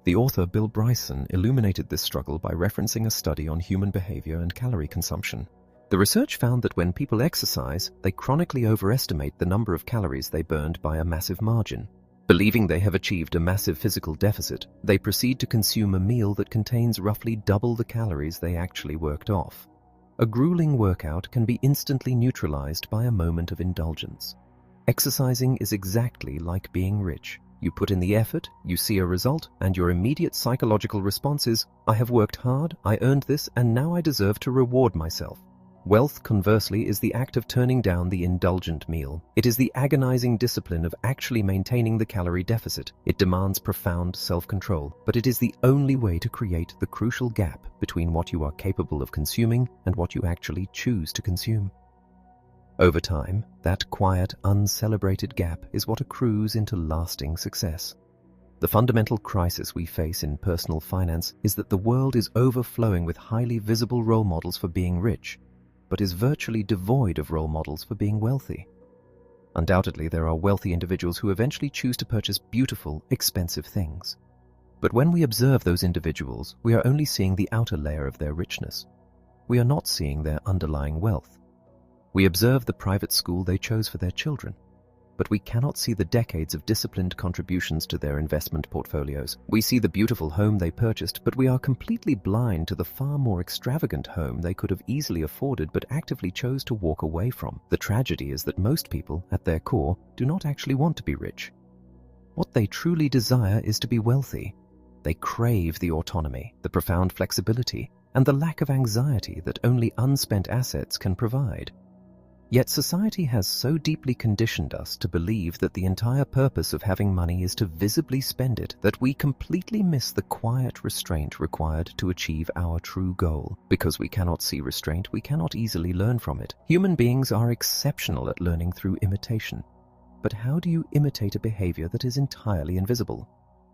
The author Bill Bryson illuminated this struggle by referencing a study on human behavior and calorie consumption. The research found that when people exercise, they chronically overestimate the number of calories they burned by a massive margin. Believing they have achieved a massive physical deficit, they proceed to consume a meal that contains roughly double the calories they actually worked off. A grueling workout can be instantly neutralized by a moment of indulgence. Exercising is exactly like being rich. You put in the effort, you see a result, and your immediate psychological response is, "I have worked hard, I earned this, and now I deserve to reward myself." Wealth, conversely, is the act of turning down the indulgent meal. It is the agonizing discipline of actually maintaining the calorie deficit. It demands profound self-control, but it is the only way to create the crucial gap between what you are capable of consuming and what you actually choose to consume. Over time, that quiet, uncelebrated gap is what accrues into lasting success. The fundamental crisis we face in personal finance is that the world is overflowing with highly visible role models for being rich, but is virtually devoid of role models for being wealthy. Undoubtedly, there are wealthy individuals who eventually choose to purchase beautiful, expensive things. But when we observe those individuals, we are only seeing the outer layer of their richness. We are not seeing their underlying wealth. We observe the private school they chose for their children, but we cannot see the decades of disciplined contributions to their investment portfolios. We see the beautiful home they purchased, but we are completely blind to the far more extravagant home they could have easily afforded but actively chose to walk away from. The tragedy is that most people, at their core, do not actually want to be rich. What they truly desire is to be wealthy. They crave the autonomy, the profound flexibility, and the lack of anxiety that only unspent assets can provide. Yet society has so deeply conditioned us to believe that the entire purpose of having money is to visibly spend it that we completely miss the quiet restraint required to achieve our true goal. Because we cannot see restraint, we cannot easily learn from it. Human beings are exceptional at learning through imitation. But how do you imitate a behavior that is entirely invisible?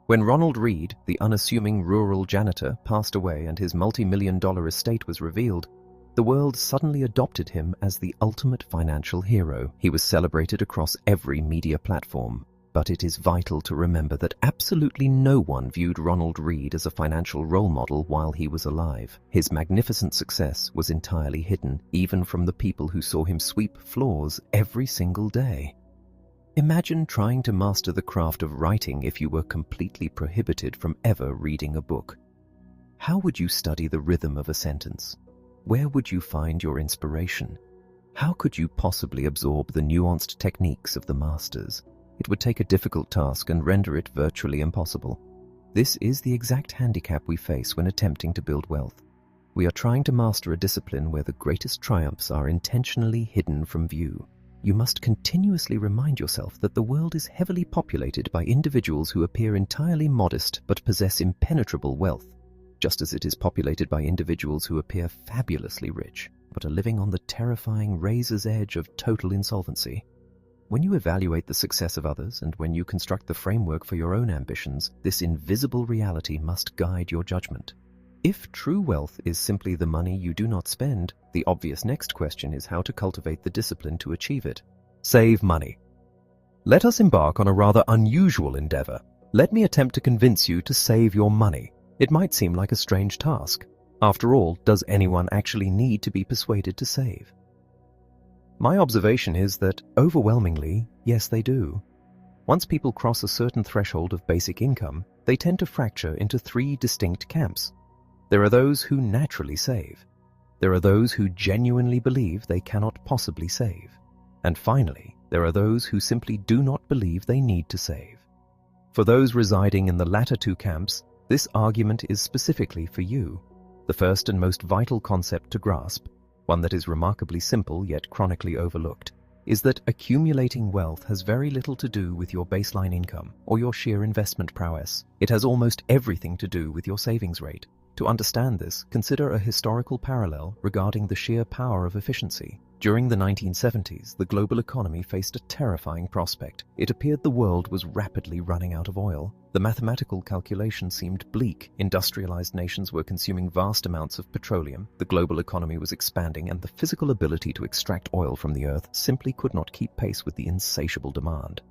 When Ronald Read, the unassuming rural janitor, passed away and his multi-million-dollar estate was revealed, the world suddenly adopted him as the ultimate financial hero. He was celebrated across every media platform. But it is vital to remember that absolutely no one viewed Ronald Read as a financial role model while he was alive. His magnificent success was entirely hidden, even from the people who saw him sweep floors every single day. Imagine trying to master the craft of writing if you were completely prohibited from ever reading a book. How would you study the rhythm of a sentence? Where would you find your inspiration? How could you possibly absorb the nuanced techniques of the masters? It would take a difficult task and render it virtually impossible. This is the exact handicap we face when attempting to build wealth. We are trying to master a discipline where the greatest triumphs are intentionally hidden from view. You must continuously remind yourself that the world is heavily populated by individuals who appear entirely modest but possess impenetrable wealth, just as it is populated by individuals who appear fabulously rich but are living on the terrifying razor's edge of total insolvency. When you evaluate the success of others and when you construct the framework for your own ambitions, this invisible reality must guide your judgment. If true wealth is simply the money you do not spend, the obvious next question is how to cultivate the discipline to achieve it. Save money. Let us embark on a rather unusual endeavor. Let me attempt to convince you to save your money. It might seem like a strange task. After all, does anyone actually need to be persuaded to save? My observation is that, overwhelmingly, yes they do. Once people cross a certain threshold of basic income, they tend to fracture into three distinct camps. There are those who naturally save. There are those who genuinely believe they cannot possibly save. And finally, there are those who simply do not believe they need to save. For those residing in the latter two camps, this argument is specifically for you. The first and most vital concept to grasp, one that is remarkably simple yet chronically overlooked, is that accumulating wealth has very little to do with your baseline income or your sheer investment prowess. It has almost everything to do with your savings rate. To understand this, consider a historical parallel regarding the sheer power of efficiency. During the 1970s, the global economy faced a terrifying prospect. It appeared the world was rapidly running out of oil. The mathematical calculation seemed bleak. Industrialized nations were consuming vast amounts of petroleum, the global economy was expanding, and the physical ability to extract oil from the earth simply could not keep pace with the insatiable demand.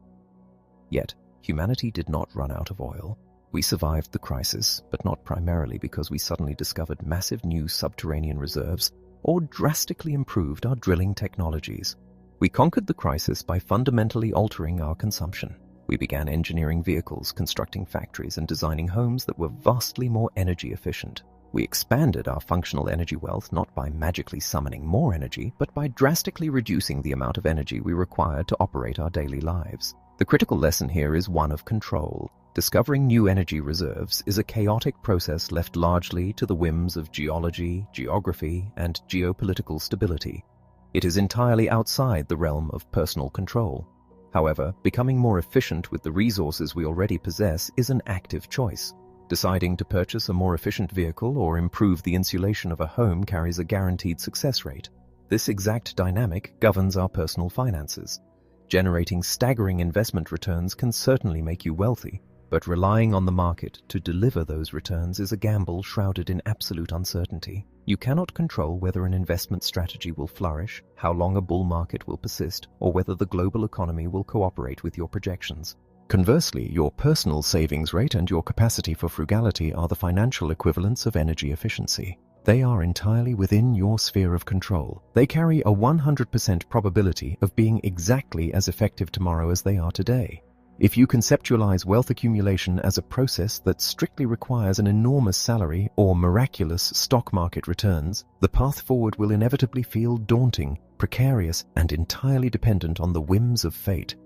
Yet, humanity did not run out of oil. We survived the crisis, but not primarily because we suddenly discovered massive new subterranean reserves or drastically improved our drilling technologies. We conquered the crisis by fundamentally altering our consumption. We began engineering vehicles, constructing factories, and designing homes that were vastly more energy efficient. We expanded our functional energy wealth not by magically summoning more energy, but by drastically reducing the amount of energy we required to operate our daily lives. The critical lesson here is one of control. Discovering new energy reserves is a chaotic process left largely to the whims of geology, geography, and geopolitical stability. It is entirely outside the realm of personal control. However, becoming more efficient with the resources we already possess is an active choice. Deciding to purchase a more efficient vehicle or improve the insulation of a home carries a guaranteed success rate. This exact dynamic governs our personal finances. Generating staggering investment returns can certainly make you wealthy, but relying on the market to deliver those returns is a gamble shrouded in absolute uncertainty. You cannot control whether an investment strategy will flourish, how long a bull market will persist, or whether the global economy will cooperate with your projections. Conversely, your personal savings rate and your capacity for frugality are the financial equivalents of energy efficiency. They are entirely within your sphere of control. They carry a 100% probability of being exactly as effective tomorrow as they are today. If you conceptualize wealth accumulation as a process that strictly requires an enormous salary or miraculous stock market returns, the path forward will inevitably feel daunting, precarious, and entirely dependent on the whims of fate.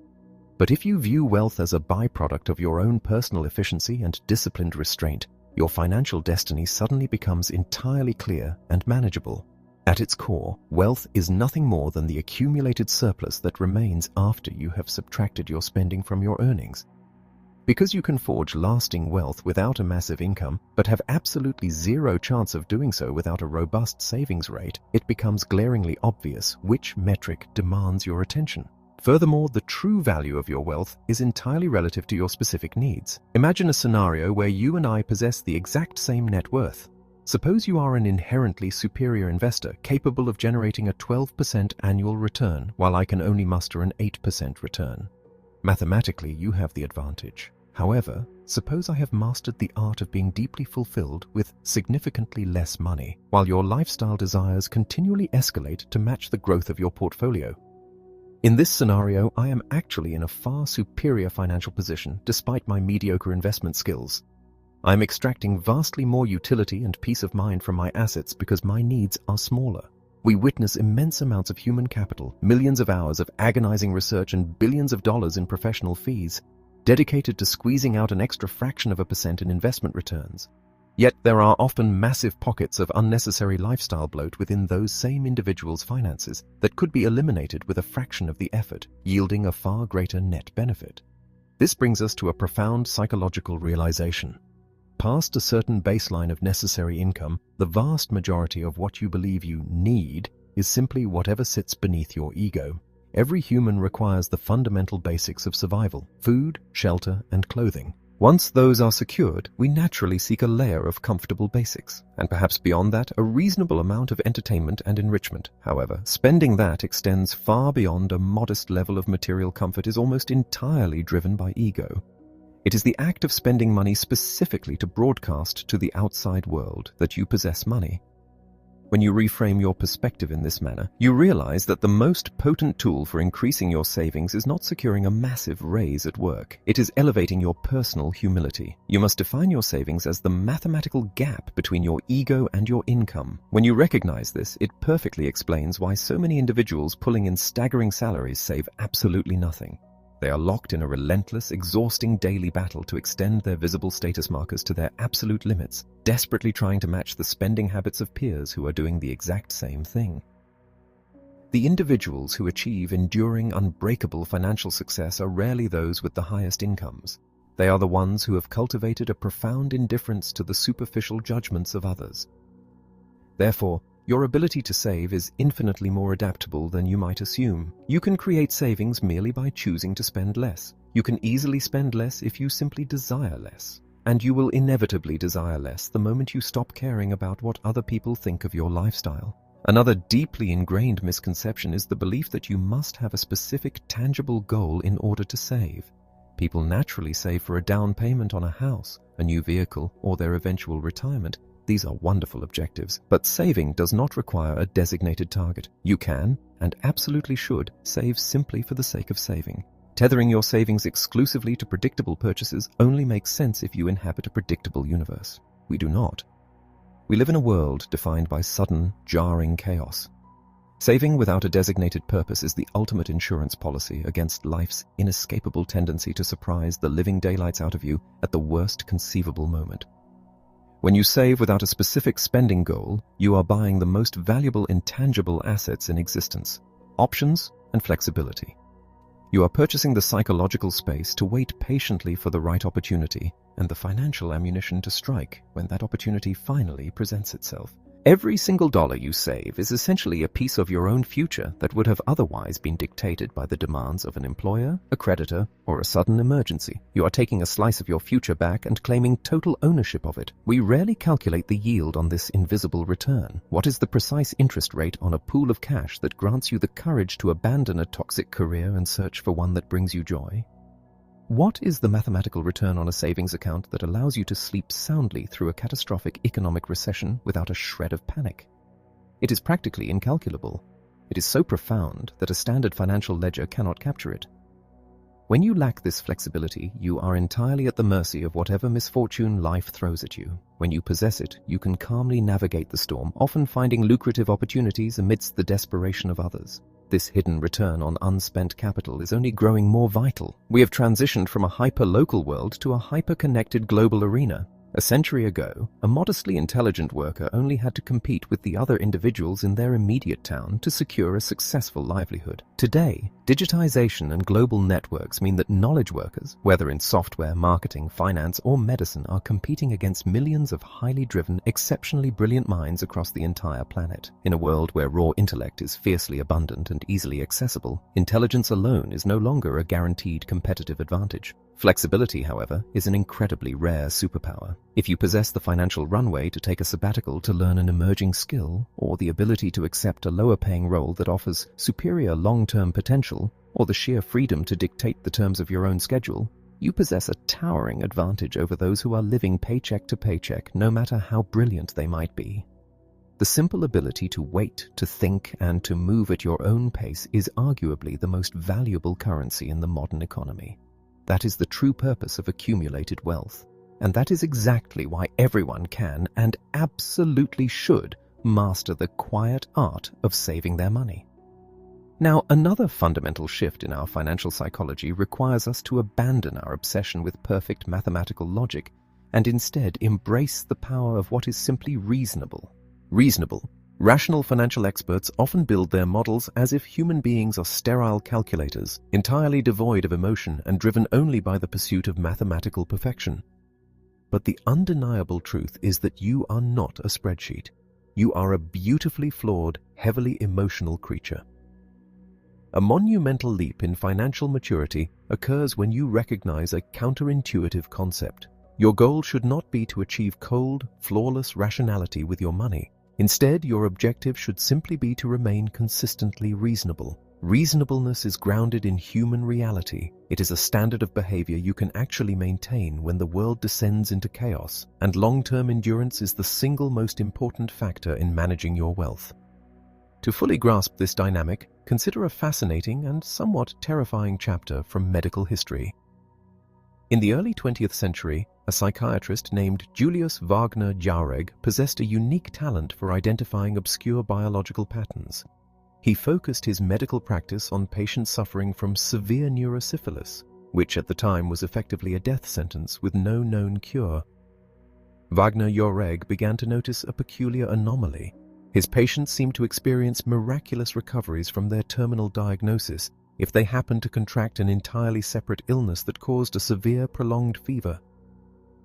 But if you view wealth as a byproduct of your own personal efficiency and disciplined restraint, your financial destiny suddenly becomes entirely clear and manageable. At its core, wealth is nothing more than the accumulated surplus that remains after you have subtracted your spending from your earnings. Because you can forge lasting wealth without a massive income, but have absolutely zero chance of doing so without a robust savings rate, it becomes glaringly obvious which metric demands your attention. Furthermore, the true value of your wealth is entirely relative to your specific needs. Imagine a scenario where you and I possess the exact same net worth. Suppose you are an inherently superior investor capable of generating a 12% annual return, while I can only muster an 8% return. Mathematically, you have the advantage. However, suppose I have mastered the art of being deeply fulfilled with significantly less money, while your lifestyle desires continually escalate to match the growth of your portfolio. In this scenario, I am actually in a far superior financial position despite my mediocre investment skills. I am extracting vastly more utility and peace of mind from my assets because my needs are smaller. We witness immense amounts of human capital, millions of hours of agonizing research, and billions of dollars in professional fees, dedicated to squeezing out an extra fraction of a percent in investment returns. Yet there are often massive pockets of unnecessary lifestyle bloat within those same individuals' finances that could be eliminated with a fraction of the effort, yielding a far greater net benefit. This brings us to a profound psychological realization. Past a certain baseline of necessary income, the vast majority of what you believe you need is simply whatever sits beneath your ego. Every human requires the fundamental basics of survival: food, shelter, and clothing. Once those are secured, we naturally seek a layer of comfortable basics, and perhaps beyond that, a reasonable amount of entertainment and enrichment. However, spending that extends far beyond a modest level of material comfort is almost entirely driven by ego. It is the act of spending money specifically to broadcast to the outside world that you possess money. When you reframe your perspective in this manner, you realize that the most potent tool for increasing your savings is not securing a massive raise at work. It is elevating your personal humility. You must define your savings as the mathematical gap between your ego and your income. When you recognize this, it perfectly explains why so many individuals pulling in staggering salaries save absolutely nothing. They are locked in a relentless, exhausting daily battle to extend their visible status markers to their absolute limits, desperately trying to match the spending habits of peers who are doing the exact same thing. The individuals who achieve enduring, unbreakable financial success are rarely those with the highest incomes. They are the ones who have cultivated a profound indifference to the superficial judgments of others. Therefore, your ability to save is infinitely more adaptable than you might assume. You can create savings merely by choosing to spend less. You can easily spend less if you simply desire less. And you will inevitably desire less the moment you stop caring about what other people think of your lifestyle. Another deeply ingrained misconception is the belief that you must have a specific, tangible goal in order to save. People naturally save for a down payment on a house, a new vehicle, or their eventual retirement. These are wonderful objectives, but saving does not require a designated target. You can, and absolutely should, save simply for the sake of saving. Tethering your savings exclusively to predictable purchases only makes sense if you inhabit a predictable universe. We do not. We live in a world defined by sudden, jarring chaos. Saving without a designated purpose is the ultimate insurance policy against life's inescapable tendency to surprise the living daylights out of you at the worst conceivable moment. When you save without a specific spending goal, you are buying the most valuable intangible assets in existence: options and flexibility. You are purchasing the psychological space to wait patiently for the right opportunity and the financial ammunition to strike when that opportunity finally presents itself. Every single dollar you save is essentially a piece of your own future that would have otherwise been dictated by the demands of an employer, a creditor, or a sudden emergency. You are taking a slice of your future back and claiming total ownership of it. We rarely calculate the yield on this invisible return. What is the precise interest rate on a pool of cash that grants you the courage to abandon a toxic career and search for one that brings you joy? What is the mathematical return on a savings account that allows you to sleep soundly through a catastrophic economic recession without a shred of panic? It is practically incalculable. It is so profound that a standard financial ledger cannot capture it. When you lack this flexibility, you are entirely at the mercy of whatever misfortune life throws at you. When you possess it, you can calmly navigate the storm, often finding lucrative opportunities amidst the desperation of others. This hidden return on unspent capital is only growing more vital. We have transitioned from a hyper-local world to a hyper-connected global arena. A century ago, a modestly intelligent worker only had to compete with the other individuals in their immediate town to secure a successful livelihood. Today, digitization and global networks mean that knowledge workers, whether in software, marketing, finance, or medicine, are competing against millions of highly driven, exceptionally brilliant minds across the entire planet. In a world where raw intellect is fiercely abundant and easily accessible, intelligence alone is no longer a guaranteed competitive advantage. Flexibility, however, is an incredibly rare superpower. If you possess the financial runway to take a sabbatical to learn an emerging skill, or the ability to accept a lower-paying role that offers superior long-term potential, or the sheer freedom to dictate the terms of your own schedule, you possess a towering advantage over those who are living paycheck to paycheck, no matter how brilliant they might be. The simple ability to wait, to think, and to move at your own pace is arguably the most valuable currency in the modern economy. That is the true purpose of accumulated wealth. And that is exactly why everyone can and absolutely should master the quiet art of saving their money. Now, another fundamental shift in our financial psychology requires us to abandon our obsession with perfect mathematical logic and instead embrace the power of what is simply reasonable. Rational financial experts often build their models as if human beings are sterile calculators, entirely devoid of emotion and driven only by the pursuit of mathematical perfection. But the undeniable truth is that you are not a spreadsheet. You are a beautifully flawed, heavily emotional creature. A monumental leap in financial maturity occurs when you recognize a counterintuitive concept. Your goal should not be to achieve cold, flawless rationality with your money. Instead, your objective should simply be to remain consistently reasonable. Reasonableness is grounded in human reality. It is a standard of behavior you can actually maintain when the world descends into chaos, and long-term endurance is the single most important factor in managing your wealth. To fully grasp this dynamic, consider a fascinating and somewhat terrifying chapter from medical history. In the early 20th century, a psychiatrist named Julius Wagner Jauregg possessed a unique talent for identifying obscure biological patterns. He focused his medical practice on patients suffering from severe neurosyphilis, which at the time was effectively a death sentence with no known cure. Wagner Jauregg began to notice a peculiar anomaly. His patients seemed to experience miraculous recoveries from their terminal diagnosis if they happened to contract an entirely separate illness that caused a severe, prolonged fever.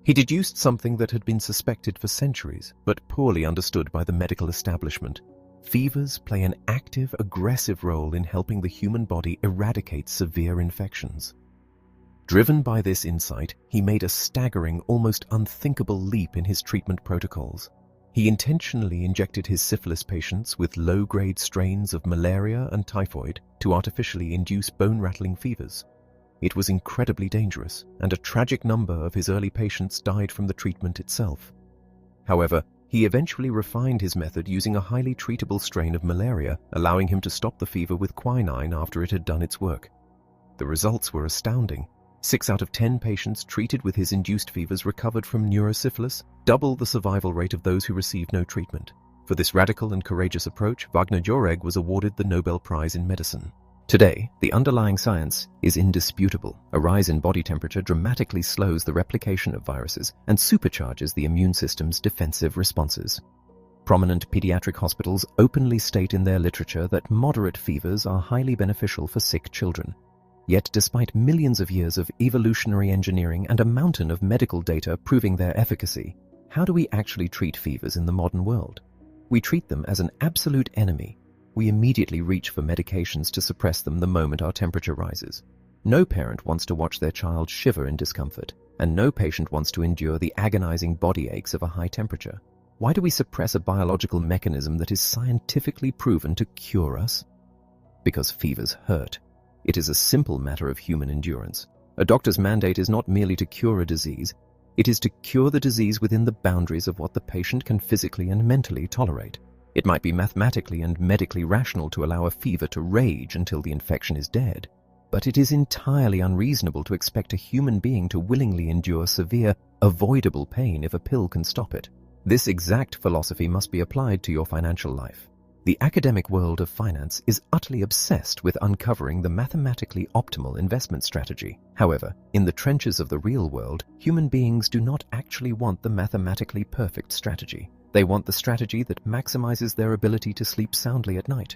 He deduced something that had been suspected for centuries, but poorly understood by the medical establishment. Fevers play an active, aggressive role in helping the human body eradicate severe infections. Driven by this insight, he made a staggering, almost unthinkable leap in his treatment protocols. He intentionally injected his syphilis patients with low-grade strains of malaria and typhoid to artificially induce bone-rattling fevers. It was incredibly dangerous, and a tragic number of his early patients died from the treatment itself. However, he eventually refined his method using a highly treatable strain of malaria, allowing him to stop the fever with quinine after it had done its work. The results were astounding. 6 out of 10 patients treated with his induced fevers recovered from neurosyphilis, double the survival rate of those who received no treatment. For this radical and courageous approach, Wagner Jauregg was awarded the Nobel Prize in Medicine. Today, the underlying science is indisputable. A rise in body temperature dramatically slows the replication of viruses and supercharges the immune system's defensive responses. Prominent pediatric hospitals openly state in their literature that moderate fevers are highly beneficial for sick children. Yet, despite millions of years of evolutionary engineering and a mountain of medical data proving their efficacy, how do we actually treat fevers in the modern world? We treat them as an absolute enemy. We immediately reach for medications to suppress them the moment our temperature rises. No parent wants to watch their child shiver in discomfort, and no patient wants to endure the agonizing body aches of a high temperature. Why do we suppress a biological mechanism that is scientifically proven to cure us? Because fevers hurt. It is a simple matter of human endurance. A doctor's mandate is not merely to cure a disease, it is to cure the disease within the boundaries of what the patient can physically and mentally tolerate. It might be mathematically and medically rational to allow a fever to rage until the infection is dead, but it is entirely unreasonable to expect a human being to willingly endure severe, avoidable pain if a pill can stop it. This exact philosophy must be applied to your financial life. The academic world of finance is utterly obsessed with uncovering the mathematically optimal investment strategy. However, in the trenches of the real world, human beings do not actually want the mathematically perfect strategy. They want the strategy that maximizes their ability to sleep soundly at night.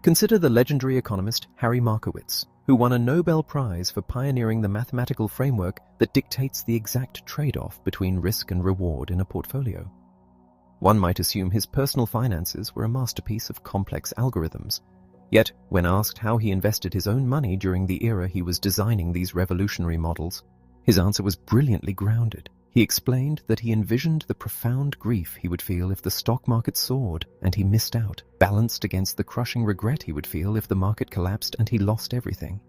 Consider the legendary economist Harry Markowitz, who won a Nobel Prize for pioneering the mathematical framework that dictates the exact trade-off between risk and reward in a portfolio. One might assume his personal finances were a masterpiece of complex algorithms. Yet, when asked how he invested his own money during the era he was designing these revolutionary models, his answer was brilliantly grounded. He explained that he envisioned the profound grief he would feel if the stock market soared and he missed out, balanced against the crushing regret he would feel if the market collapsed and he lost everything.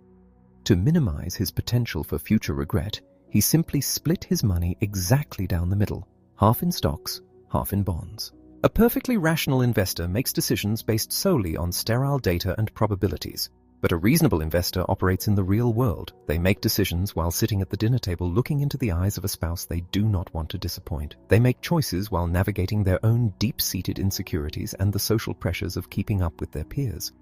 To minimize his potential for future regret, he simply split his money exactly down the middle, half in stocks, half in bonds. A perfectly rational investor makes decisions based solely on sterile data and probabilities. But a reasonable investor operates in the real world. They make decisions while sitting at the dinner table looking into the eyes of a spouse they do not want to disappoint. They make choices while navigating their own deep-seated insecurities and the social pressures of keeping up with their peers.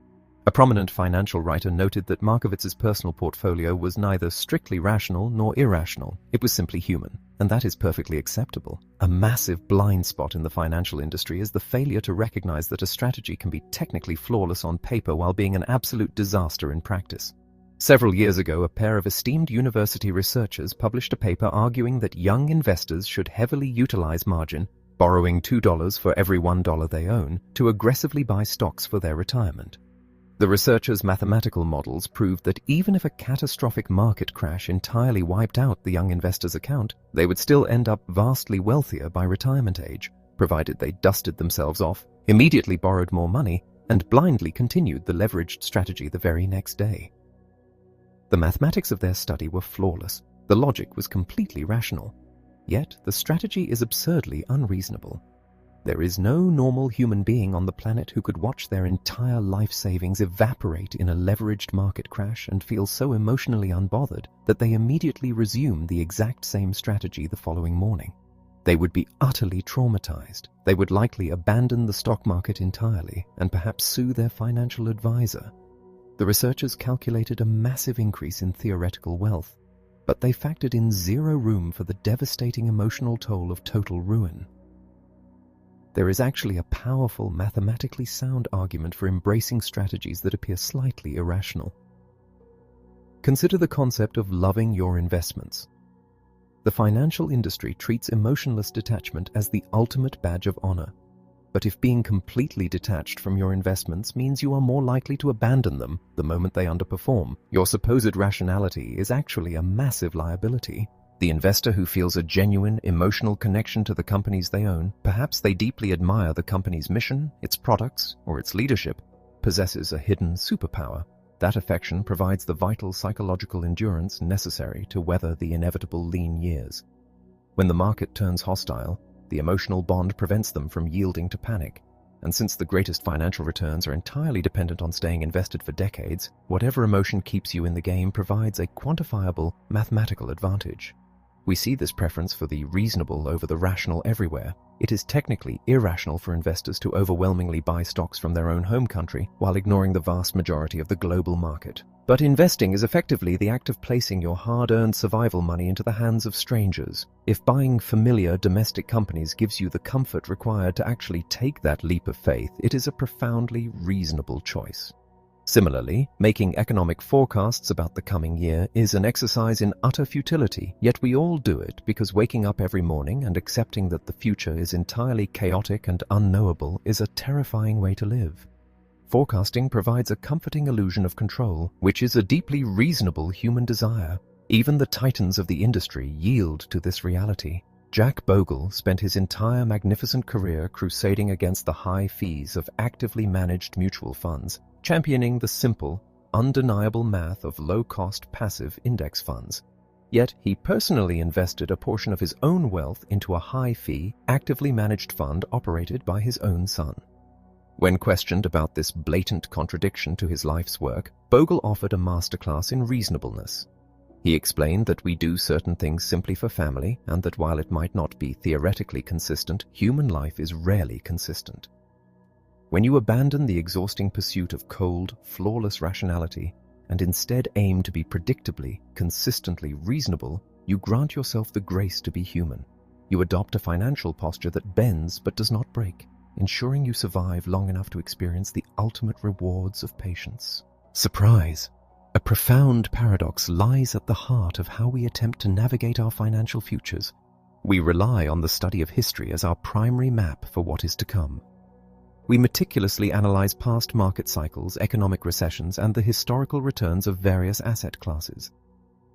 A prominent financial writer noted that Markowitz's personal portfolio was neither strictly rational nor irrational. It was simply human, and that is perfectly acceptable. A massive blind spot in the financial industry is the failure to recognize that a strategy can be technically flawless on paper while being an absolute disaster in practice. Several years ago, a pair of esteemed university researchers published a paper arguing that young investors should heavily utilize margin, borrowing $2 for every $1 they own, to aggressively buy stocks for their retirement. The researchers' mathematical models proved that even if a catastrophic market crash entirely wiped out the young investor's account, they would still end up vastly wealthier by retirement age, provided they dusted themselves off, immediately borrowed more money, and blindly continued the leveraged strategy the very next day. The mathematics of their study were flawless. The logic was completely rational. Yet the strategy is absurdly unreasonable. There is no normal human being on the planet who could watch their entire life savings evaporate in a leveraged market crash and feel so emotionally unbothered that they immediately resume the exact same strategy the following morning. They would be utterly traumatized. They would likely abandon the stock market entirely and perhaps sue their financial advisor. The researchers calculated a massive increase in theoretical wealth, but they factored in zero room for the devastating emotional toll of total ruin. There is actually a powerful, mathematically sound argument for embracing strategies that appear slightly irrational. Consider the concept of loving your investments. The financial industry treats emotionless detachment as the ultimate badge of honor. But if being completely detached from your investments means you are more likely to abandon them the moment they underperform, your supposed rationality is actually a massive liability. The investor who feels a genuine emotional connection to the companies they own, perhaps they deeply admire the company's mission, its products, or its leadership, possesses a hidden superpower. That affection provides the vital psychological endurance necessary to weather the inevitable lean years. When the market turns hostile, the emotional bond prevents them from yielding to panic. And since the greatest financial returns are entirely dependent on staying invested for decades, whatever emotion keeps you in the game provides a quantifiable mathematical advantage. We see this preference for the reasonable over the rational everywhere. It is technically irrational for investors to overwhelmingly buy stocks from their own home country while ignoring the vast majority of the global market. But investing is effectively the act of placing your hard-earned survival money into the hands of strangers. If buying familiar domestic companies gives you the comfort required to actually take that leap of faith, it is a profoundly reasonable choice. Similarly, making economic forecasts about the coming year is an exercise in utter futility, yet we all do it because waking up every morning and accepting that the future is entirely chaotic and unknowable is a terrifying way to live. Forecasting provides a comforting illusion of control, which is a deeply reasonable human desire. Even the titans of the industry yield to this reality. Jack Bogle spent his entire magnificent career crusading against the high fees of actively managed mutual funds, championing the simple, undeniable math of low-cost passive index funds. Yet he personally invested a portion of his own wealth into a high-fee, actively managed fund operated by his own son. When questioned about this blatant contradiction to his life's work, Bogle offered a masterclass in reasonableness. He explained that we do certain things simply for family, and that while it might not be theoretically consistent, human life is rarely consistent. When you abandon the exhausting pursuit of cold, flawless rationality and instead aim to be predictably, consistently reasonable, you grant yourself the grace to be human. You adopt a financial posture that bends but does not break, ensuring you survive long enough to experience the ultimate rewards of patience. Surprise! A profound paradox lies at the heart of how we attempt to navigate our financial futures. We rely on the study of history as our primary map for what is to come. We meticulously analyze past market cycles, economic recessions, and the historical returns of various asset classes.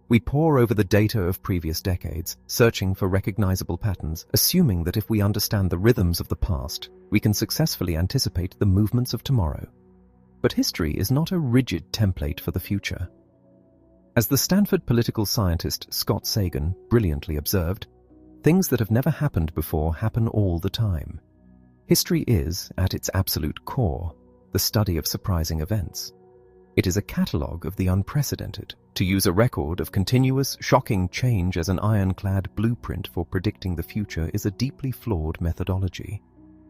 We pore over the data of previous decades, searching for recognizable patterns, assuming that if we understand the rhythms of the past, we can successfully anticipate the movements of tomorrow. But history is not a rigid template for the future. As the Stanford political scientist Scott Sagan brilliantly observed, things that have never happened before happen all the time. History is, at its absolute core, the study of surprising events. It is a catalogue of the unprecedented. To use a record of continuous, shocking change as an ironclad blueprint for predicting the future is a deeply flawed methodology.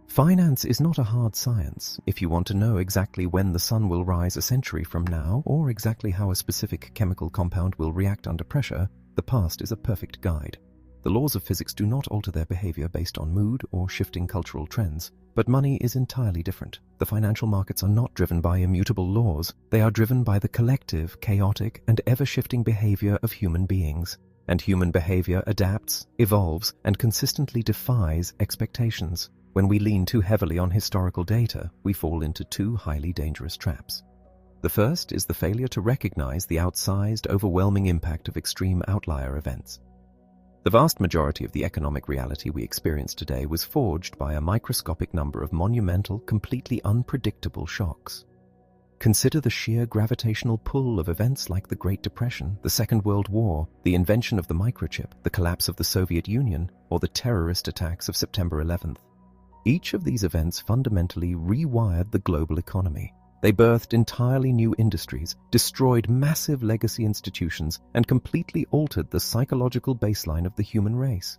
Finance is not a hard science. If you want to know exactly when the sun will rise a century from now, or exactly how a specific chemical compound will react under pressure, the past is a perfect guide. The laws of physics do not alter their behavior based on mood or shifting cultural trends, but money is entirely different. The financial markets are not driven by immutable laws. They are driven by the collective, chaotic, and ever-shifting behavior of human beings. And human behavior adapts, evolves, and consistently defies expectations. When we lean too heavily on historical data, we fall into two highly dangerous traps. The first is the failure to recognize the outsized, overwhelming impact of extreme outlier events. The vast majority of the economic reality we experience today was forged by a microscopic number of monumental, completely unpredictable shocks. Consider the sheer gravitational pull of events like the Great Depression, the Second World War, the invention of the microchip, the collapse of the Soviet Union, or the terrorist attacks of September 11th. Each of these events fundamentally rewired the global economy. They birthed entirely new industries, destroyed massive legacy institutions, and completely altered the psychological baseline of the human race.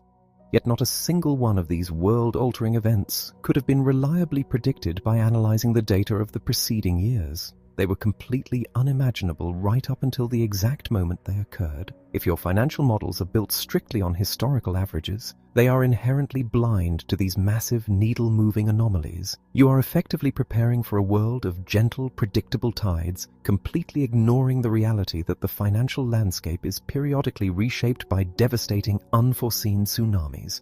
Yet not a single one of these world-altering events could have been reliably predicted by analyzing the data of the preceding years. They were completely unimaginable right up until the exact moment they occurred. If your financial models are built strictly on historical averages, they are inherently blind to these massive needle-moving anomalies. You are effectively preparing for a world of gentle, predictable tides, completely ignoring the reality that the financial landscape is periodically reshaped by devastating, unforeseen tsunamis.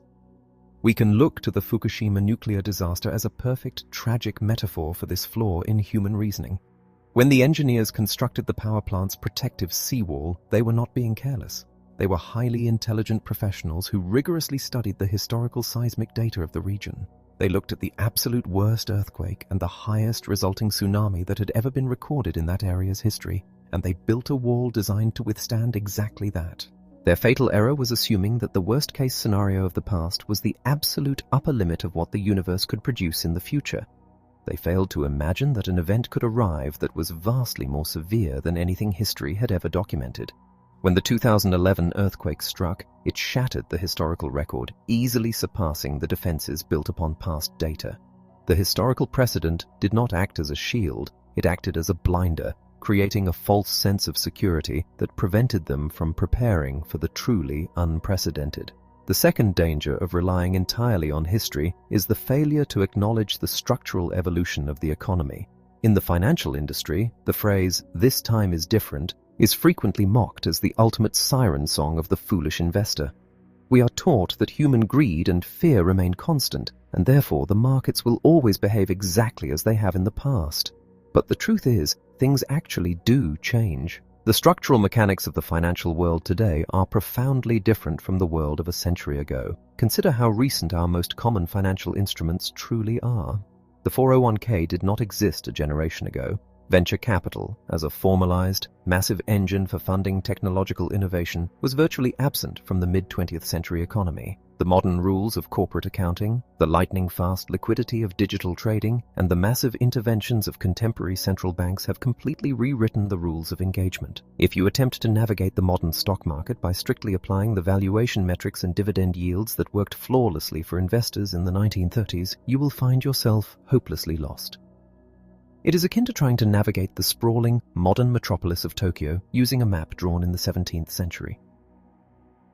We can look to the Fukushima nuclear disaster as a perfect, tragic metaphor for this flaw in human reasoning. When the engineers constructed the power plant's protective seawall, they were not being careless. They were highly intelligent professionals who rigorously studied the historical seismic data of the region. They looked at the absolute worst earthquake and the highest resulting tsunami that had ever been recorded in that area's history, and they built a wall designed to withstand exactly that. Their fatal error was assuming that the worst-case scenario of the past was the absolute upper limit of what the universe could produce in the future. They failed to imagine that an event could arrive that was vastly more severe than anything history had ever documented. When the 2011 earthquake struck, it shattered the historical record, easily surpassing the defenses built upon past data. The historical precedent did not act as a shield, it acted as a blinder, creating a false sense of security that prevented them from preparing for the truly unprecedented. The second danger of relying entirely on history is the failure to acknowledge the structural evolution of the economy. In the financial industry, the phrase, "this time is different," is frequently mocked as the ultimate siren song of the foolish investor. We are taught that human greed and fear remain constant, and therefore the markets will always behave exactly as they have in the past. But the truth is, things actually do change. The structural mechanics of the financial world today are profoundly different from the world of a century ago. Consider how recent our most common financial instruments truly are. The 401k did not exist a generation ago. Venture capital, as a formalized, massive engine for funding technological innovation, was virtually absent from the mid-20th century economy. The modern rules of corporate accounting, the lightning-fast liquidity of digital trading, and the massive interventions of contemporary central banks have completely rewritten the rules of engagement. If you attempt to navigate the modern stock market by strictly applying the valuation metrics and dividend yields that worked flawlessly for investors in the 1930s, you will find yourself hopelessly lost. It is akin to trying to navigate the sprawling, modern metropolis of Tokyo using a map drawn in the 17th century.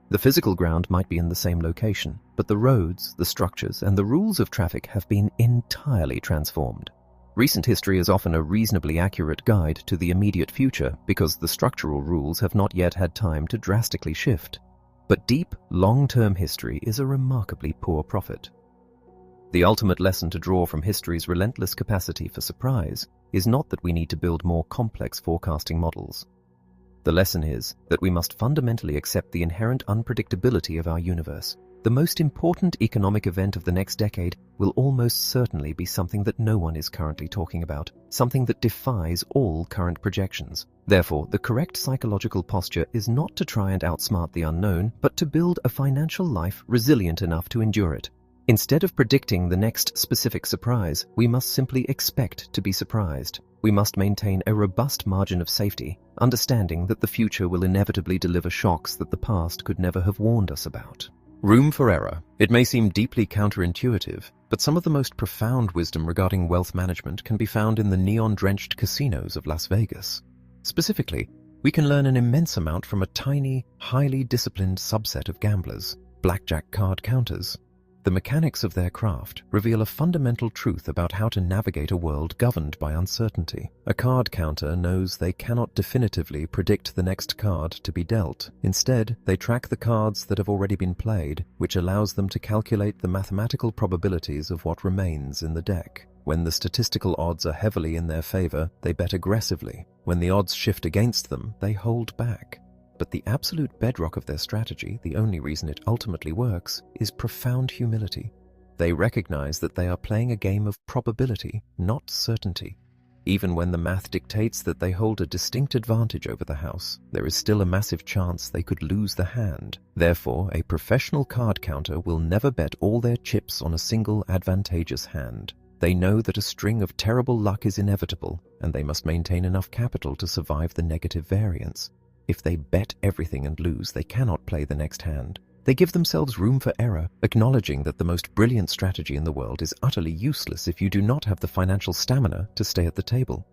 The physical ground might be in the same location, but the roads, the structures, and the rules of traffic have been entirely transformed. Recent history is often a reasonably accurate guide to the immediate future because the structural rules have not yet had time to drastically shift. But deep, long-term history is a remarkably poor prophet. The ultimate lesson to draw from history's relentless capacity for surprise is not that we need to build more complex forecasting models. The lesson is that we must fundamentally accept the inherent unpredictability of our universe. The most important economic event of the next decade will almost certainly be something that no one is currently talking about, something that defies all current projections. Therefore, the correct psychological posture is not to try and outsmart the unknown, but to build a financial life resilient enough to endure it. Instead of predicting the next specific surprise, we must simply expect to be surprised. We must maintain a robust margin of safety, understanding that the future will inevitably deliver shocks that the past could never have warned us about. Room for error. It may seem deeply counterintuitive, but some of the most profound wisdom regarding wealth management can be found in the neon-drenched casinos of Las Vegas. Specifically, we can learn an immense amount from a tiny, highly disciplined subset of gamblers, blackjack card counters. The mechanics of their craft reveal a fundamental truth about how to navigate a world governed by uncertainty. A card counter knows they cannot definitively predict the next card to be dealt. Instead, they track the cards that have already been played, which allows them to calculate the mathematical probabilities of what remains in the deck. When the statistical odds are heavily in their favor, they bet aggressively. When the odds shift against them, they hold back. But the absolute bedrock of their strategy, the only reason it ultimately works, is profound humility. They recognize that they are playing a game of probability, not certainty. Even when the math dictates that they hold a distinct advantage over the house, there is still a massive chance they could lose the hand. Therefore, a professional card counter will never bet all their chips on a single advantageous hand. They know that a string of terrible luck is inevitable, and they must maintain enough capital to survive the negative variance. If they bet everything and lose, they cannot play the next hand. They give themselves room for error, acknowledging that the most brilliant strategy in the world is utterly useless if you do not have the financial stamina to stay at the table.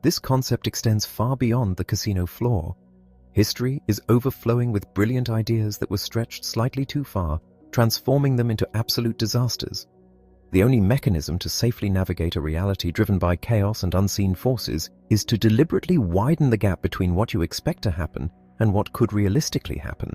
This concept extends far beyond the casino floor. History is overflowing with brilliant ideas that were stretched slightly too far, transforming them into absolute disasters. The only mechanism to safely navigate a reality driven by chaos and unseen forces is to deliberately widen the gap between what you expect to happen and what could realistically happen.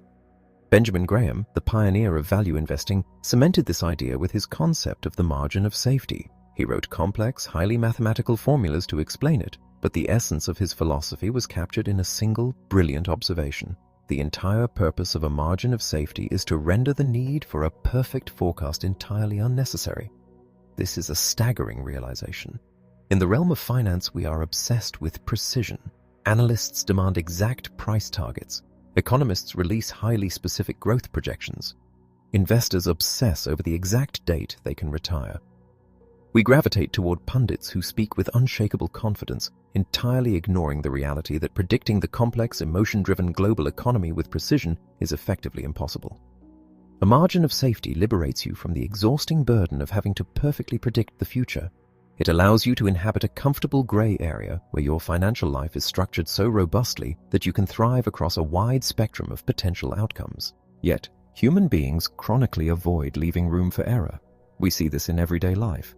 Benjamin Graham, the pioneer of value investing, cemented this idea with his concept of the margin of safety. He wrote complex, highly mathematical formulas to explain it, but the essence of his philosophy was captured in a single, brilliant observation. The entire purpose of a margin of safety is to render the need for a perfect forecast entirely unnecessary. This is a staggering realization. In the realm of finance, we are obsessed with precision. Analysts demand exact price targets. Economists release highly specific growth projections. Investors obsess over the exact date they can retire. We gravitate toward pundits who speak with unshakable confidence, entirely ignoring the reality that predicting the complex, emotion-driven global economy with precision is effectively impossible. A margin of safety liberates you from the exhausting burden of having to perfectly predict the future. It allows you to inhabit a comfortable gray area where your financial life is structured so robustly that you can thrive across a wide spectrum of potential outcomes. Yet, human beings chronically avoid leaving room for error. We see this in everyday life.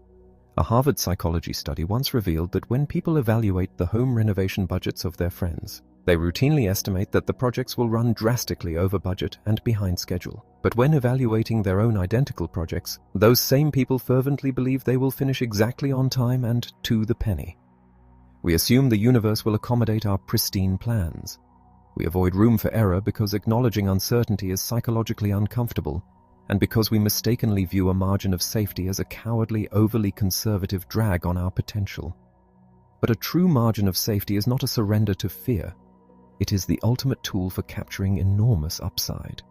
A Harvard psychology study once revealed that when people evaluate the home renovation budgets of their friends, they routinely estimate that the projects will run drastically over budget and behind schedule. But when evaluating their own identical projects, those same people fervently believe they will finish exactly on time and to the penny. We assume the universe will accommodate our pristine plans. We avoid room for error because acknowledging uncertainty is psychologically uncomfortable, and because we mistakenly view a margin of safety as a cowardly, overly conservative drag on our potential. But a true margin of safety is not a surrender to fear. It is the ultimate tool for capturing enormous upside.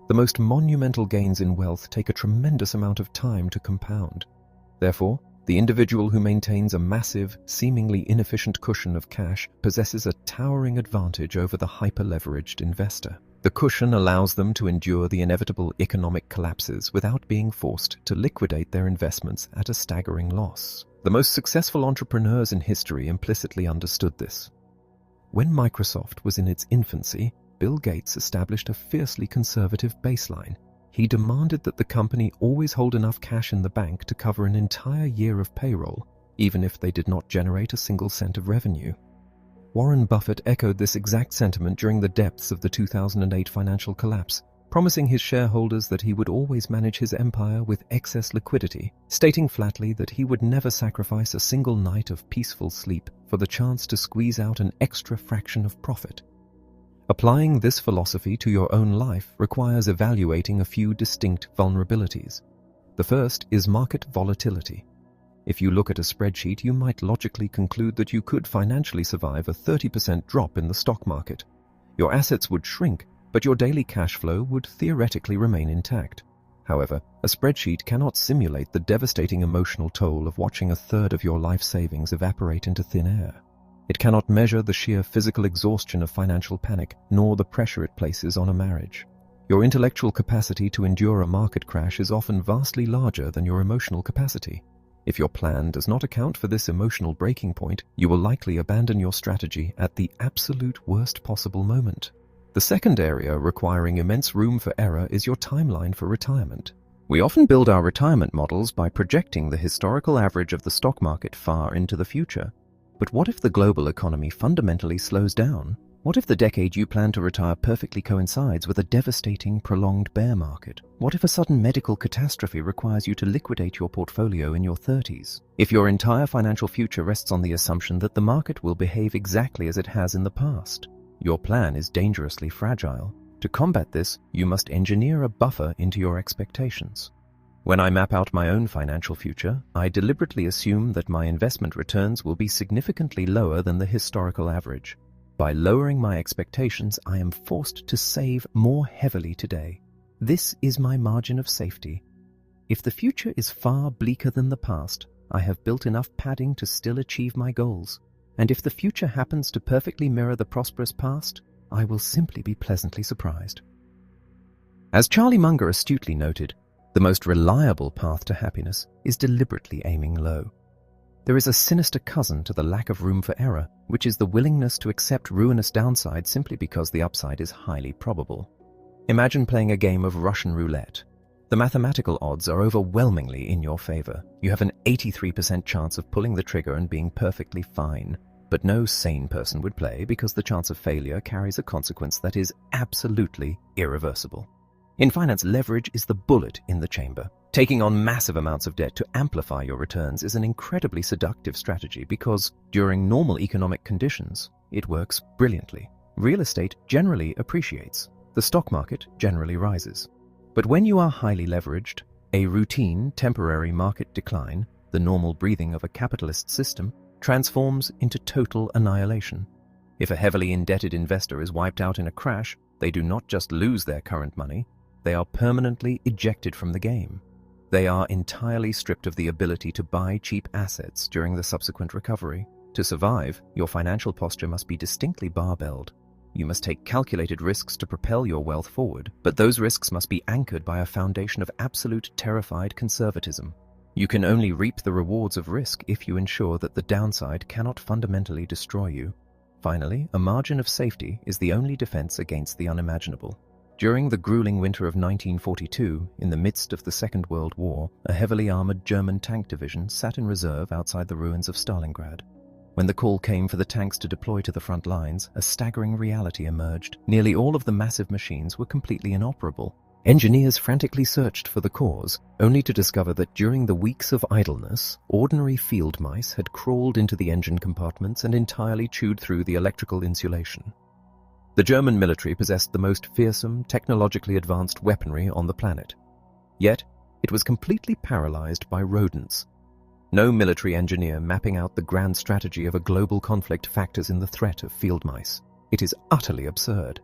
The most monumental gains in wealth take a tremendous amount of time to compound. Therefore, the individual who maintains a massive, seemingly inefficient cushion of cash possesses a towering advantage over the hyper-leveraged investor. The cushion allows them to endure the inevitable economic collapses without being forced to liquidate their investments at a staggering loss. The most successful entrepreneurs in history implicitly understood this. When Microsoft was in its infancy, Bill Gates established a fiercely conservative baseline. He demanded that the company always hold enough cash in the bank to cover an entire year of payroll, even if they did not generate a single cent of revenue. Warren Buffett echoed this exact sentiment during the depths of the 2008 financial collapse, promising his shareholders that he would always manage his empire with excess liquidity, stating flatly that he would never sacrifice a single night of peaceful sleep for the chance to squeeze out an extra fraction of profit. Applying this philosophy to your own life requires evaluating a few distinct vulnerabilities. The first is market volatility. If you look at a spreadsheet, you might logically conclude that you could financially survive a 30% drop in the stock market. Your assets would shrink, but your daily cash flow would theoretically remain intact. However, a spreadsheet cannot simulate the devastating emotional toll of watching a third of your life savings evaporate into thin air. It cannot measure the sheer physical exhaustion of financial panic, nor the pressure it places on a marriage. Your intellectual capacity to endure a market crash is often vastly larger than your emotional capacity. If your plan does not account for this emotional breaking point, you will likely abandon your strategy at the absolute worst possible moment. The second area requiring immense room for error is your timeline for retirement. We often build our retirement models by projecting the historical average of the stock market far into the future. But what if the global economy fundamentally slows down? What if the decade you plan to retire perfectly coincides with a devastating, prolonged bear market? What if a sudden medical catastrophe requires you to liquidate your portfolio in your 30s? If your entire financial future rests on the assumption that the market will behave exactly as it has in the past, your plan is dangerously fragile. To combat this, you must engineer a buffer into your expectations. When I map out my own financial future, I deliberately assume that my investment returns will be significantly lower than the historical average. By lowering my expectations, I am forced to save more heavily today. This is my margin of safety. If the future is far bleaker than the past, I have built enough padding to still achieve my goals. And if the future happens to perfectly mirror the prosperous past, I will simply be pleasantly surprised. As Charlie Munger astutely noted, the most reliable path to happiness is deliberately aiming low. There is a sinister cousin to the lack of room for error, which is the willingness to accept ruinous downside simply because the upside is highly probable. Imagine playing a game of Russian roulette. The mathematical odds are overwhelmingly in your favor. You have an 83% chance of pulling the trigger and being perfectly fine. But no sane person would play because the chance of failure carries a consequence that is absolutely irreversible. In finance, leverage is the bullet in the chamber. Taking on massive amounts of debt to amplify your returns is an incredibly seductive strategy because, during normal economic conditions, it works brilliantly. Real estate generally appreciates. The stock market generally rises. But when you are highly leveraged, a routine, temporary market decline, the normal breathing of a capitalist system, transforms into total annihilation. If a heavily indebted investor is wiped out in a crash, they do not just lose their current money, they are permanently ejected from the game. They are entirely stripped of the ability to buy cheap assets during the subsequent recovery. To survive, your financial posture must be distinctly barbelled. You must take calculated risks to propel your wealth forward, but those risks must be anchored by a foundation of absolute terrified conservatism. You can only reap the rewards of risk if you ensure that the downside cannot fundamentally destroy you. Finally, a margin of safety is the only defense against the unimaginable. During the grueling winter of 1942, in the midst of the Second World War, a heavily armored German tank division sat in reserve outside the ruins of Stalingrad. When the call came for the tanks to deploy to the front lines, a staggering reality emerged. Nearly all of the massive machines were completely inoperable. Engineers frantically searched for the cause, only to discover that during the weeks of idleness, ordinary field mice had crawled into the engine compartments and entirely chewed through the electrical insulation. The German military possessed the most fearsome, technologically advanced weaponry on the planet. Yet, it was completely paralyzed by rodents. No military engineer mapping out the grand strategy of a global conflict factors in the threat of field mice. It is utterly absurd.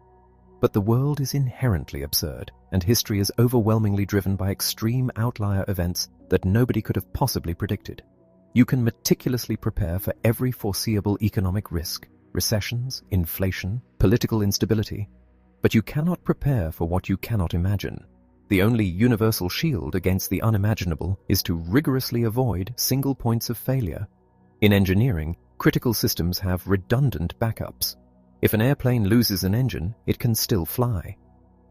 But the world is inherently absurd, and history is overwhelmingly driven by extreme outlier events that nobody could have possibly predicted. You can meticulously prepare for every foreseeable economic risk, recessions, inflation, political instability. but you cannot prepare for what you cannot imagine. The only universal shield against the unimaginable is to rigorously avoid single points of failure. In engineering, critical systems have redundant backups. If an airplane loses an engine, it can still fly.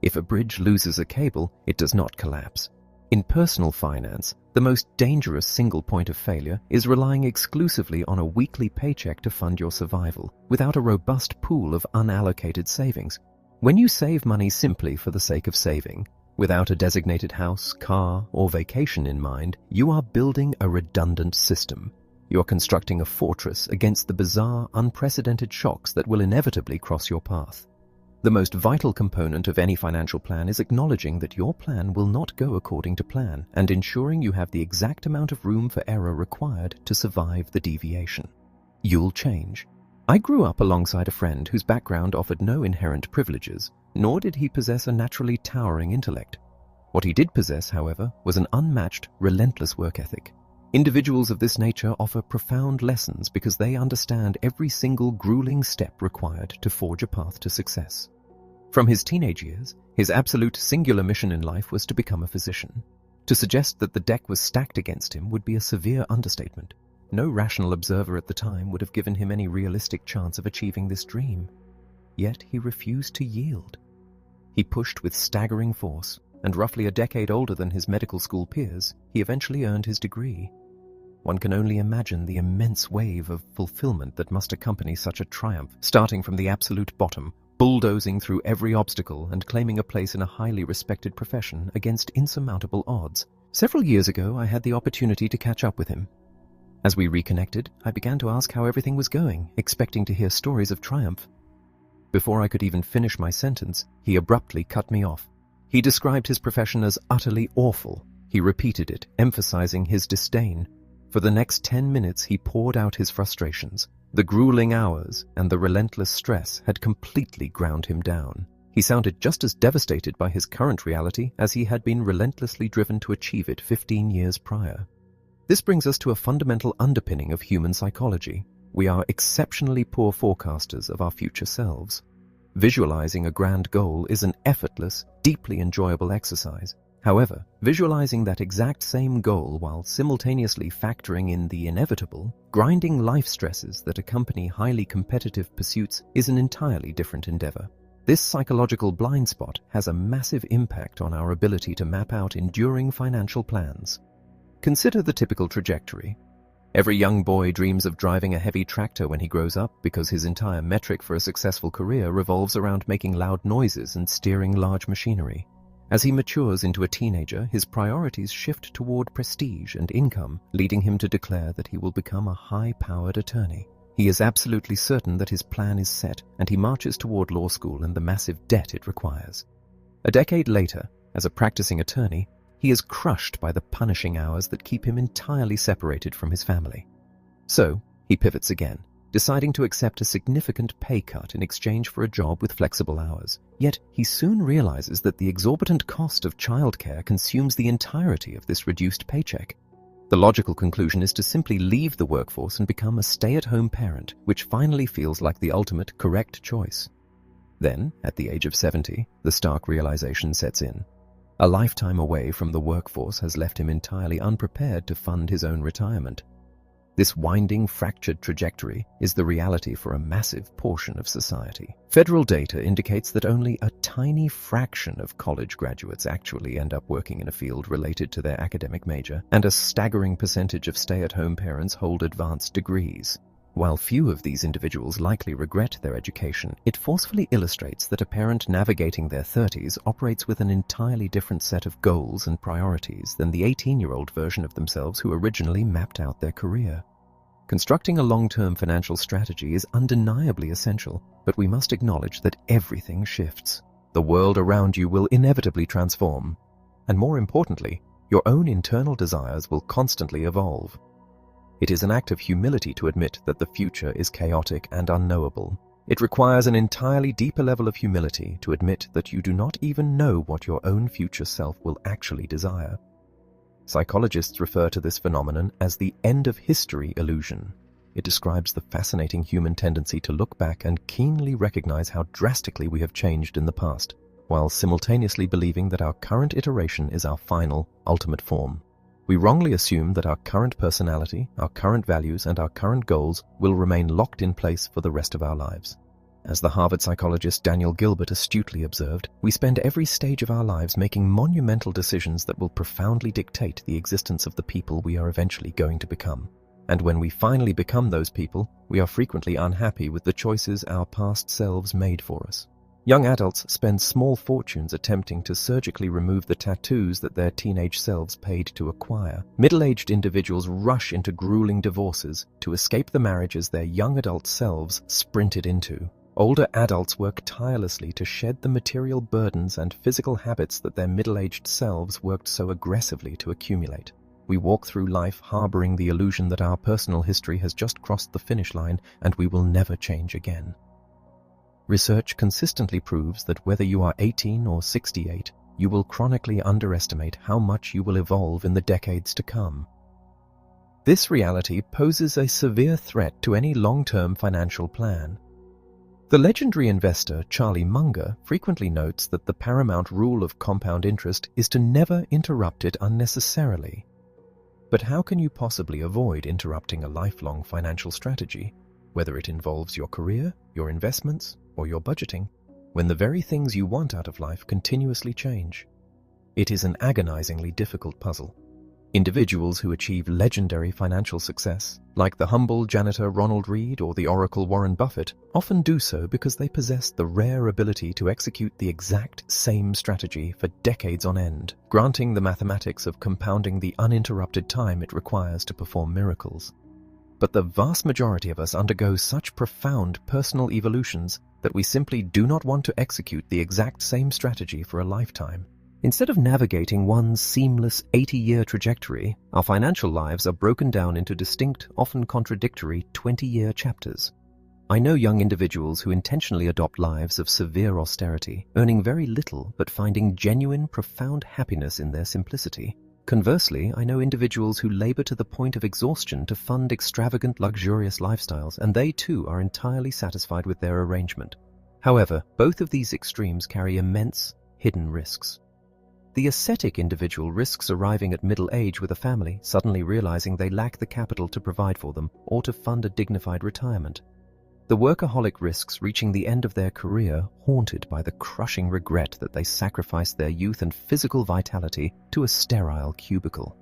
If a bridge loses a cable, it does not collapse. In personal finance, the most dangerous single point of failure is relying exclusively on a weekly paycheck to fund your survival, without a robust pool of unallocated savings. When you save money simply for the sake of saving, without a designated house, car, or vacation in mind, you are building a redundant system. You are constructing a fortress against the bizarre, unprecedented shocks that will inevitably cross your path. The most vital component of any financial plan is acknowledging that your plan will not go according to plan and ensuring you have the exact amount of room for error required to survive the deviation. You'll change. I grew up alongside a friend whose background offered no inherent privileges, nor did he possess a naturally towering intellect. What he did possess, however, was an unmatched, relentless work ethic. Individuals of this nature offer profound lessons because they understand every single grueling step required to forge a path to success. From his teenage years, his absolute singular mission in life was to become a physician. To suggest that the deck was stacked against him would be a severe understatement. No rational observer at the time would have given him any realistic chance of achieving this dream. Yet he refused to yield. He pushed with staggering force, and roughly a decade older than his medical school peers, he eventually earned his degree. One can only imagine the immense wave of fulfillment that must accompany such a triumph, starting from the absolute bottom, bulldozing through every obstacle and claiming a place in a highly respected profession against insurmountable odds. Several years ago, I had the opportunity to catch up with him. As we reconnected, I began to ask how everything was going, expecting to hear stories of triumph. Before I could even finish my sentence, he abruptly cut me off. He described his profession as utterly awful. He repeated it, emphasizing his disdain. For the next 10 minutes, he poured out his frustrations. The grueling hours and the relentless stress had completely ground him down. He sounded just as devastated by his current reality as he had been relentlessly driven to achieve it 15 years prior. This brings us to a fundamental underpinning of human psychology. We are exceptionally poor forecasters of our future selves. Visualizing a grand goal is an effortless, deeply enjoyable exercise. However, visualizing that exact same goal while simultaneously factoring in the inevitable, grinding life stresses that accompany highly competitive pursuits is an entirely different endeavor. This psychological blind spot has a massive impact on our ability to map out enduring financial plans. Consider the typical trajectory. Every young boy dreams of driving a heavy tractor when he grows up because his entire metric for a successful career revolves around making loud noises and steering large machinery. As he matures into a teenager, his priorities shift toward prestige and income, leading him to declare that he will become a high-powered attorney. He is absolutely certain that his plan is set, and he marches toward law school and the massive debt it requires. A decade later, as a practicing attorney, he is crushed by the punishing hours that keep him entirely separated from his family. So, he pivots again, deciding to accept a significant pay cut in exchange for a job with flexible hours. Yet, he soon realizes that the exorbitant cost of childcare consumes the entirety of this reduced paycheck. The logical conclusion is to simply leave the workforce and become a stay-at-home parent, which finally feels like the ultimate correct choice. Then, at the age of 70, the stark realization sets in. A lifetime away from the workforce has left him entirely unprepared to fund his own retirement. This winding, fractured trajectory is the reality for a massive portion of society. Federal data indicates that only a tiny fraction of college graduates actually end up working in a field related to their academic major, and a staggering percentage of stay-at-home parents hold advanced degrees. While few of these individuals likely regret their education, it forcefully illustrates that a parent navigating their 30s operates with an entirely different set of goals and priorities than the 18-year-old version of themselves who originally mapped out their career. Constructing a long-term financial strategy is undeniably essential, but we must acknowledge that everything shifts. The world around you will inevitably transform, and more importantly, your own internal desires will constantly evolve. It is an act of humility to admit that the future is chaotic and unknowable. It requires an entirely deeper level of humility to admit that you do not even know what your own future self will actually desire. Psychologists refer to this phenomenon as the end-of-history illusion. It describes the fascinating human tendency to look back and keenly recognize how drastically we have changed in the past, while simultaneously believing that our current iteration is our final, ultimate form. We wrongly assume that our current personality, our current values, and our current goals will remain locked in place for the rest of our lives. As the Harvard psychologist Daniel Gilbert astutely observed, we spend every stage of our lives making monumental decisions that will profoundly dictate the existence of the people we are eventually going to become. And when we finally become those people, we are frequently unhappy with the choices our past selves made for us. Young adults spend small fortunes attempting to surgically remove the tattoos that their teenage selves paid to acquire. Middle-aged individuals rush into grueling divorces to escape the marriages their young adult selves sprinted into. Older adults work tirelessly to shed the material burdens and physical habits that their middle-aged selves worked so aggressively to accumulate. We walk through life harboring the illusion that our personal history has just crossed the finish line and we will never change again. Research consistently proves that whether you are 18 or 68, you will chronically underestimate how much you will evolve in the decades to come. This reality poses a severe threat to any long-term financial plan. The legendary investor Charlie Munger frequently notes that the paramount rule of compound interest is to never interrupt it unnecessarily. But how can you possibly avoid interrupting a lifelong financial strategy, whether it involves your career, your investments, or your budgeting, when the very things you want out of life continuously change? It is an agonizingly difficult puzzle. Individuals who achieve legendary financial success, like the humble janitor Ronald Read or the oracle Warren Buffett, often do so because they possess the rare ability to execute the exact same strategy for decades on end, granting the mathematics of compounding the uninterrupted time it requires to perform miracles. But the vast majority of us undergo such profound personal evolutions that we simply do not want to execute the exact same strategy for a lifetime. Instead of navigating one seamless 80-year trajectory, our financial lives are broken down into distinct, often contradictory 20-year chapters. I know young individuals who intentionally adopt lives of severe austerity, earning very little but finding genuine, profound happiness in their simplicity. Conversely, I know individuals who labor to the point of exhaustion to fund extravagant, luxurious lifestyles, and they too are entirely satisfied with their arrangement. However, both of these extremes carry immense, hidden risks. The ascetic individual risks arriving at middle age with a family, suddenly realizing they lack the capital to provide for them or to fund a dignified retirement. The workaholic risks reaching the end of their career, haunted by the crushing regret that they sacrificed their youth and physical vitality to a sterile cubicle.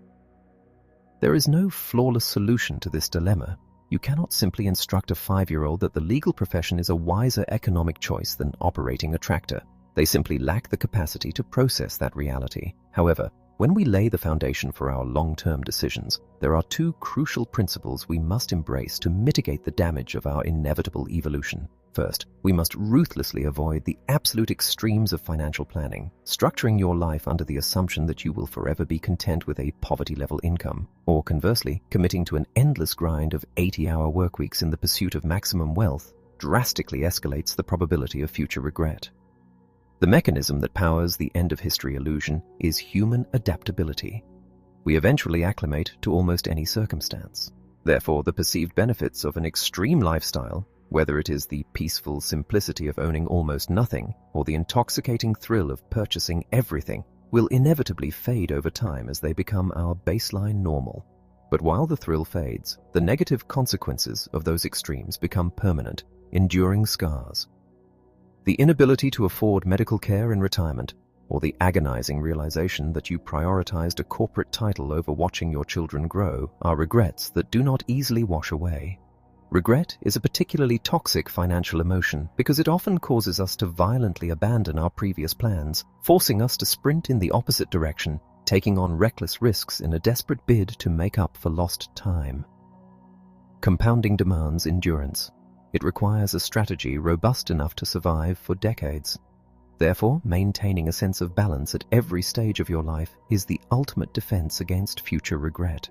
There is no flawless solution to this dilemma. You cannot simply instruct a 5-year-old that the legal profession is a wiser economic choice than operating a tractor. They simply lack the capacity to process that reality. However, when we lay the foundation for our long-term decisions, there are two crucial principles we must embrace to mitigate the damage of our inevitable evolution. First, we must ruthlessly avoid the absolute extremes of financial planning, structuring your life under the assumption that you will forever be content with a poverty-level income, or conversely, committing to an endless grind of 80-hour workweeks in the pursuit of maximum wealth drastically escalates the probability of future regret. The mechanism that powers the end-of-history illusion is human adaptability. We eventually acclimate to almost any circumstance. Therefore, the perceived benefits of an extreme lifestyle, whether it is the peaceful simplicity of owning almost nothing or the intoxicating thrill of purchasing everything, will inevitably fade over time as they become our baseline normal. But while the thrill fades, the negative consequences of those extremes become permanent, enduring scars. The inability to afford medical care in retirement, or the agonizing realization that you prioritized a corporate title over watching your children grow, are regrets that do not easily wash away. Regret is a particularly toxic financial emotion because it often causes us to violently abandon our previous plans, forcing us to sprint in the opposite direction, taking on reckless risks in a desperate bid to make up for lost time. Compounding demands endurance. It requires a strategy robust enough to survive for decades. Therefore, maintaining a sense of balance at every stage of your life is the ultimate defense against future regret.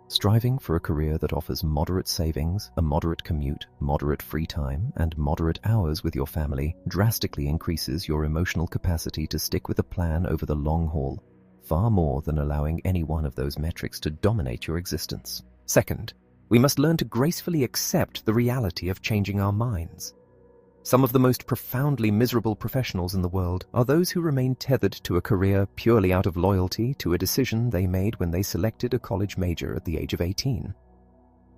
Striving for a career that offers moderate savings, a moderate commute, moderate free time, and moderate hours with your family drastically increases your emotional capacity to stick with a plan over the long haul, far more than allowing any one of those metrics to dominate your existence. Second, We must learn to gracefully accept the reality of changing our minds. Some of the most profoundly miserable professionals in the world are those who remain tethered to a career purely out of loyalty to a decision they made when they selected a college major at the age of 18.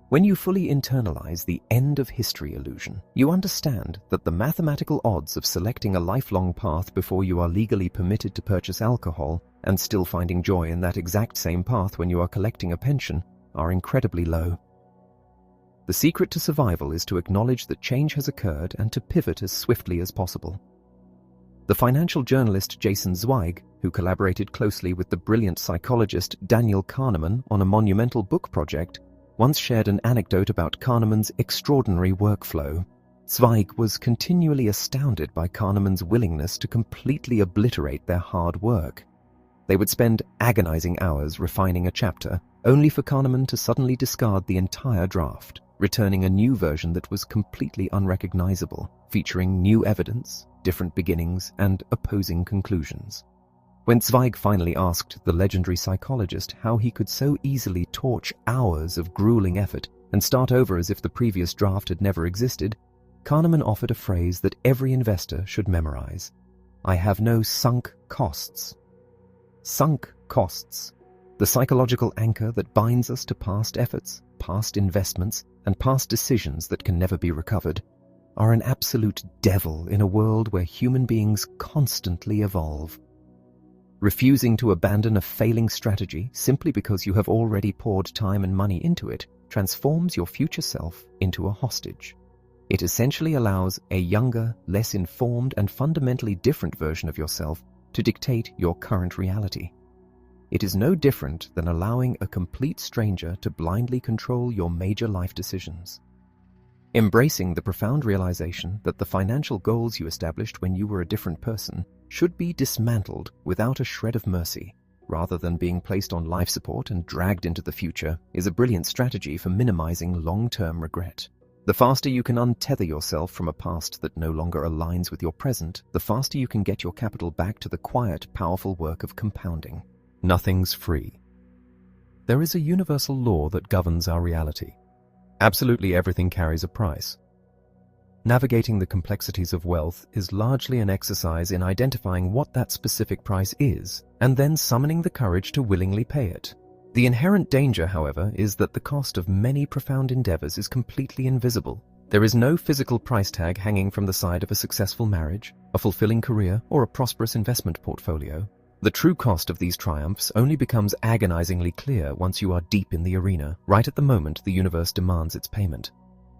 When you fully internalize the end of history illusion, you understand that the mathematical odds of selecting a lifelong path before you are legally permitted to purchase alcohol and still finding joy in that exact same path when you are collecting a pension are incredibly low. The secret to survival is to acknowledge that change has occurred and to pivot as swiftly as possible. The financial journalist Jason Zweig, who collaborated closely with the brilliant psychologist Daniel Kahneman on a monumental book project, once shared an anecdote about Kahneman's extraordinary workflow. Zweig was continually astounded by Kahneman's willingness to completely obliterate their hard work. They would spend agonizing hours refining a chapter, only for Kahneman to suddenly discard the entire draft, returning a new version that was completely unrecognizable, featuring new evidence, different beginnings, and opposing conclusions. When Zweig finally asked the legendary psychologist how he could so easily torch hours of grueling effort and start over as if the previous draft had never existed, Kahneman offered a phrase that every investor should memorize: "I have no sunk costs." Sunk costs, the psychological anchor that binds us to past efforts, past investments, and past decisions that can never be recovered, are an absolute devil in a world where human beings constantly evolve. Refusing to abandon a failing strategy simply because you have already poured time and money into it transforms your future self into a hostage. It essentially allows a younger, less informed, and fundamentally different version of yourself to dictate your current reality. It is no different than allowing a complete stranger to blindly control your major life decisions. Embracing the profound realization that the financial goals you established when you were a different person should be dismantled without a shred of mercy, rather than being placed on life support and dragged into the future, is a brilliant strategy for minimizing long-term regret. The faster you can untether yourself from a past that no longer aligns with your present, the faster you can get your capital back to the quiet, powerful work of compounding. Nothing's free. There is a universal law that governs our reality. Absolutely everything carries a price. Navigating the complexities of wealth is largely an exercise in identifying what that specific price is, and then summoning the courage to willingly pay it. The inherent danger, however, is that the cost of many profound endeavors is completely invisible. There is no physical price tag hanging from the side of a successful marriage, a fulfilling career, or a prosperous investment portfolio. The true cost of these triumphs only becomes agonizingly clear once you are deep in the arena, right at the moment the universe demands its payment.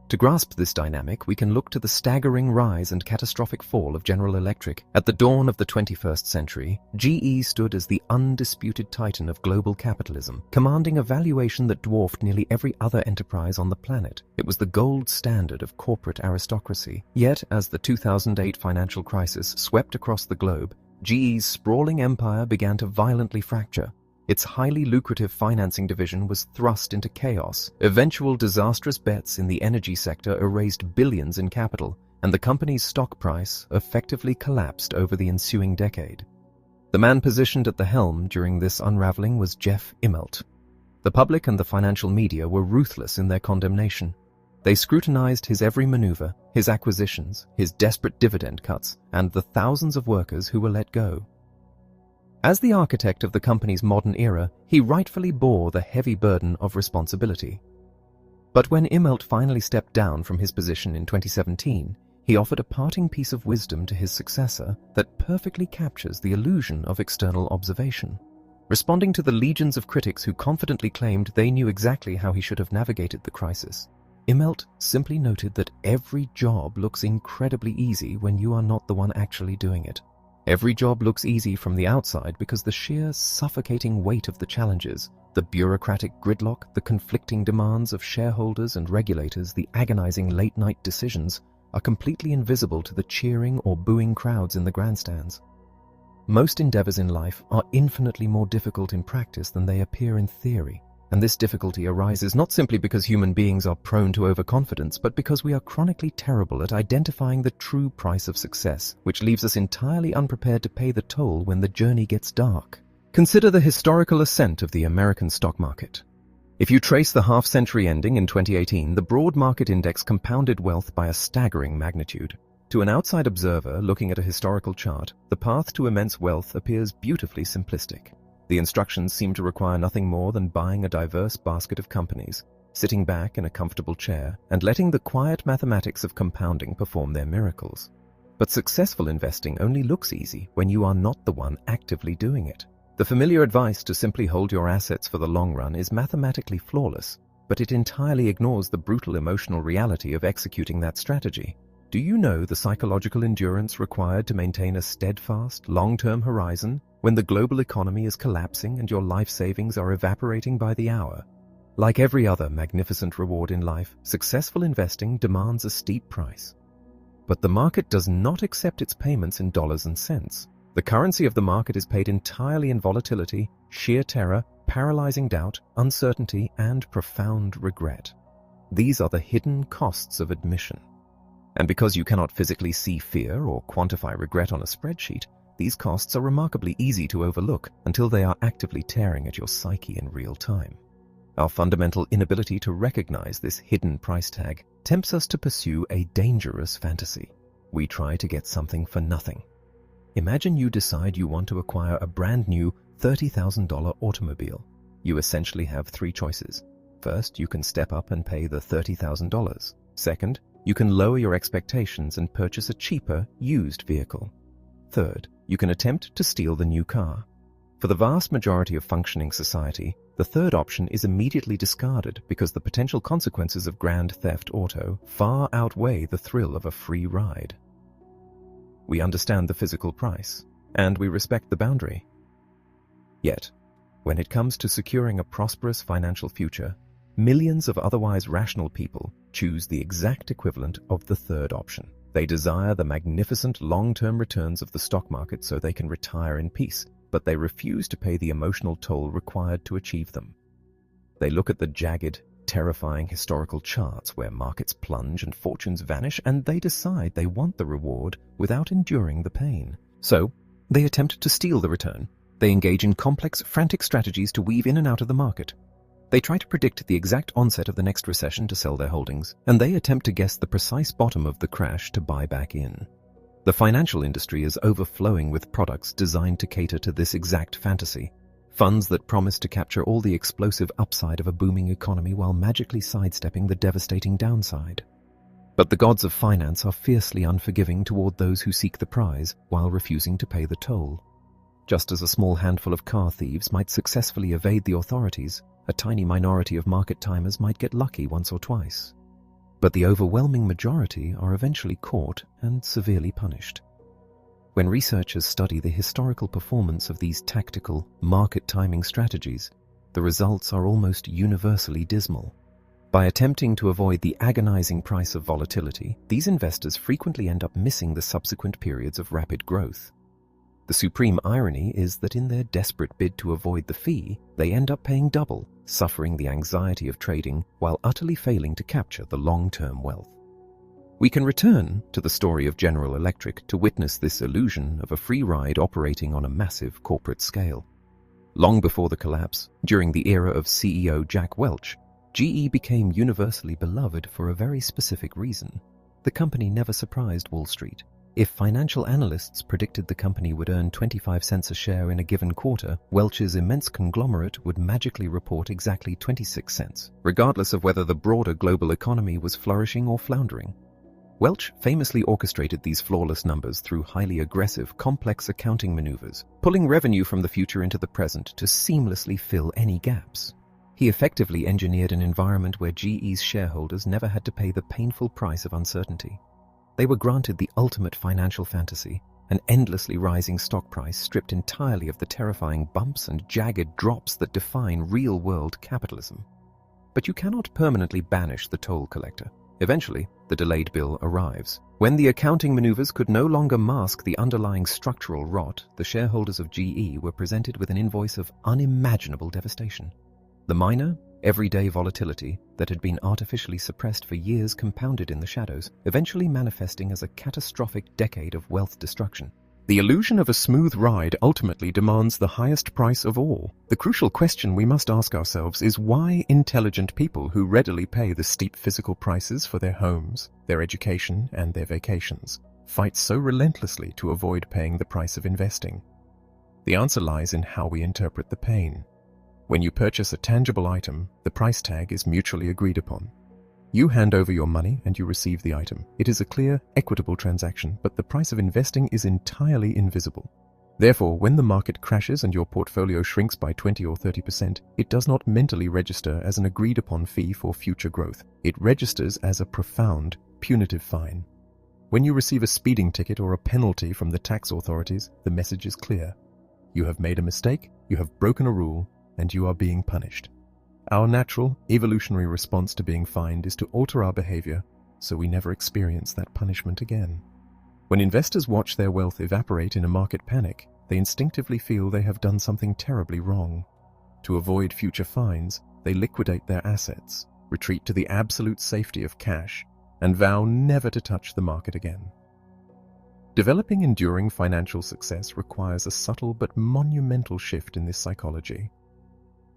To grasp this dynamic, we can look to the staggering rise and catastrophic fall of General Electric. At the dawn of the 21st century, GE stood as the undisputed titan of global capitalism, commanding a valuation that dwarfed nearly every other enterprise on the planet. It was the gold standard of corporate aristocracy. Yet, as the 2008 financial crisis swept across the globe, GE's sprawling empire began to violently fracture. Its highly lucrative financing division was thrust into chaos. Eventual disastrous bets in the energy sector erased billions in capital, and the company's stock price effectively collapsed over the ensuing decade. The man positioned at the helm during this unraveling was Jeff Immelt. The public and the financial media were ruthless in their condemnation. They scrutinized his every maneuver, his acquisitions, his desperate dividend cuts, and the thousands of workers who were let go. As the architect of the company's modern era, he rightfully bore the heavy burden of responsibility. But when Immelt finally stepped down from his position in 2017, he offered a parting piece of wisdom to his successor that perfectly captures the illusion of external observation. Responding to the legions of critics who confidently claimed they knew exactly how he should have navigated the crisis, Immelt simply noted that every job looks incredibly easy when you are not the one actually doing it. Every job looks easy from the outside because the sheer suffocating weight of the challenges, the bureaucratic gridlock, the conflicting demands of shareholders and regulators, the agonizing late-night decisions, are completely invisible to the cheering or booing crowds in the grandstands. Most endeavors in life are infinitely more difficult in practice than they appear in theory. And this difficulty arises not simply because human beings are prone to overconfidence, but because we are chronically terrible at identifying the true price of success, which leaves us entirely unprepared to pay the toll when the journey gets dark. Consider the historical ascent of the American stock market. If you trace the half-century ending in 2018, the broad market index compounded wealth by a staggering magnitude. To an outside observer looking at a historical chart, the path to immense wealth appears beautifully simplistic. The instructions seem to require nothing more than buying a diverse basket of companies, sitting back in a comfortable chair, and letting the quiet mathematics of compounding perform their miracles. But successful investing only looks easy when you are not the one actively doing it. The familiar advice to simply hold your assets for the long run is mathematically flawless, but it entirely ignores the brutal emotional reality of executing that strategy. Do you know the psychological endurance required to maintain a steadfast, long-term horizon when the global economy is collapsing and your life savings are evaporating by the hour? Like every other magnificent reward in life, successful investing demands a steep price. But the market does not accept its payments in dollars and cents. The currency of the market is paid entirely in volatility, sheer terror, paralyzing doubt, uncertainty, and profound regret. These are the hidden costs of admission. And because you cannot physically see fear or quantify regret on a spreadsheet, these costs are remarkably easy to overlook until they are actively tearing at your psyche in real time. Our fundamental inability to recognize this hidden price tag tempts us to pursue a dangerous fantasy. We try to get something for nothing. Imagine you decide you want to acquire a brand new $30,000 automobile. You essentially have three choices. First, you can step up and pay the $30,000. Second, you can lower your expectations and purchase a cheaper, used vehicle. Third, you can attempt to steal the new car. For the vast majority of functioning society, the third option is immediately discarded because the potential consequences of grand theft auto far outweigh the thrill of a free ride. We understand the physical price, and we respect the boundary. Yet, when it comes to securing a prosperous financial future, millions of otherwise rational people choose the exact equivalent of the third option. They desire the magnificent long-term returns of the stock market so they can retire in peace, but they refuse to pay the emotional toll required to achieve them. They look at the jagged, terrifying historical charts where markets plunge and fortunes vanish, and they decide they want the reward without enduring the pain. So, they attempt to steal the return. They engage in complex, frantic strategies to weave in and out of the market. They try to predict the exact onset of the next recession to sell their holdings, and they attempt to guess the precise bottom of the crash to buy back in. The financial industry is overflowing with products designed to cater to this exact fantasy. Funds that promise to capture all the explosive upside of a booming economy while magically sidestepping the devastating downside. But the gods of finance are fiercely unforgiving toward those who seek the prize while refusing to pay the toll. Just as a small handful of car thieves might successfully evade the authorities, a tiny minority of market timers might get lucky once or twice. But the overwhelming majority are eventually caught and severely punished. When researchers study the historical performance of these tactical, market timing strategies, the results are almost universally dismal. By attempting to avoid the agonizing price of volatility, these investors frequently end up missing the subsequent periods of rapid growth. The supreme irony is that in their desperate bid to avoid the fee, they end up paying double, suffering the anxiety of trading while utterly failing to capture the long-term wealth. We can return to the story of General Electric to witness this illusion of a free ride operating on a massive corporate scale. Long before the collapse, during the era of CEO Jack Welch, GE became universally beloved for a very specific reason. The company never surprised Wall Street. If financial analysts predicted the company would earn 25 cents a share in a given quarter, Welch's immense conglomerate would magically report exactly 26 cents, regardless of whether the broader global economy was flourishing or floundering. Welch famously orchestrated these flawless numbers through highly aggressive, complex accounting maneuvers, pulling revenue from the future into the present to seamlessly fill any gaps. He effectively engineered an environment where GE's shareholders never had to pay the painful price of uncertainty. They were granted the ultimate financial fantasy, an endlessly rising stock price stripped entirely of the terrifying bumps and jagged drops that define real-world capitalism. But you cannot permanently banish the toll collector. Eventually, the delayed bill arrives. When the accounting maneuvers could no longer mask the underlying structural rot, the shareholders of GE were presented with an invoice of unimaginable devastation. The minor, everyday volatility that had been artificially suppressed for years compounded in the shadows, eventually manifesting as a catastrophic decade of wealth destruction. The illusion of a smooth ride ultimately demands the highest price of all. The crucial question we must ask ourselves is why intelligent people who readily pay the steep physical prices for their homes, their education, and their vacations fight so relentlessly to avoid paying the price of investing. The answer lies in how we interpret the pain. When you purchase a tangible item, the price tag is mutually agreed upon. You hand over your money and you receive the item. It is a clear, equitable transaction, but the price of investing is entirely invisible. Therefore, when the market crashes and your portfolio shrinks by 20 or 30%, it does not mentally register as an agreed-upon fee for future growth. It registers as a profound, punitive fine. When you receive a speeding ticket or a penalty from the tax authorities, the message is clear. You have made a mistake, you have broken a rule, and you are being punished. Our natural, evolutionary response to being fined is to alter our behavior so we never experience that punishment again. When investors watch their wealth evaporate in a market panic, they instinctively feel they have done something terribly wrong. To avoid future fines, they liquidate their assets, retreat to the absolute safety of cash, and vow never to touch the market again. Developing enduring financial success requires a subtle but monumental shift in this psychology.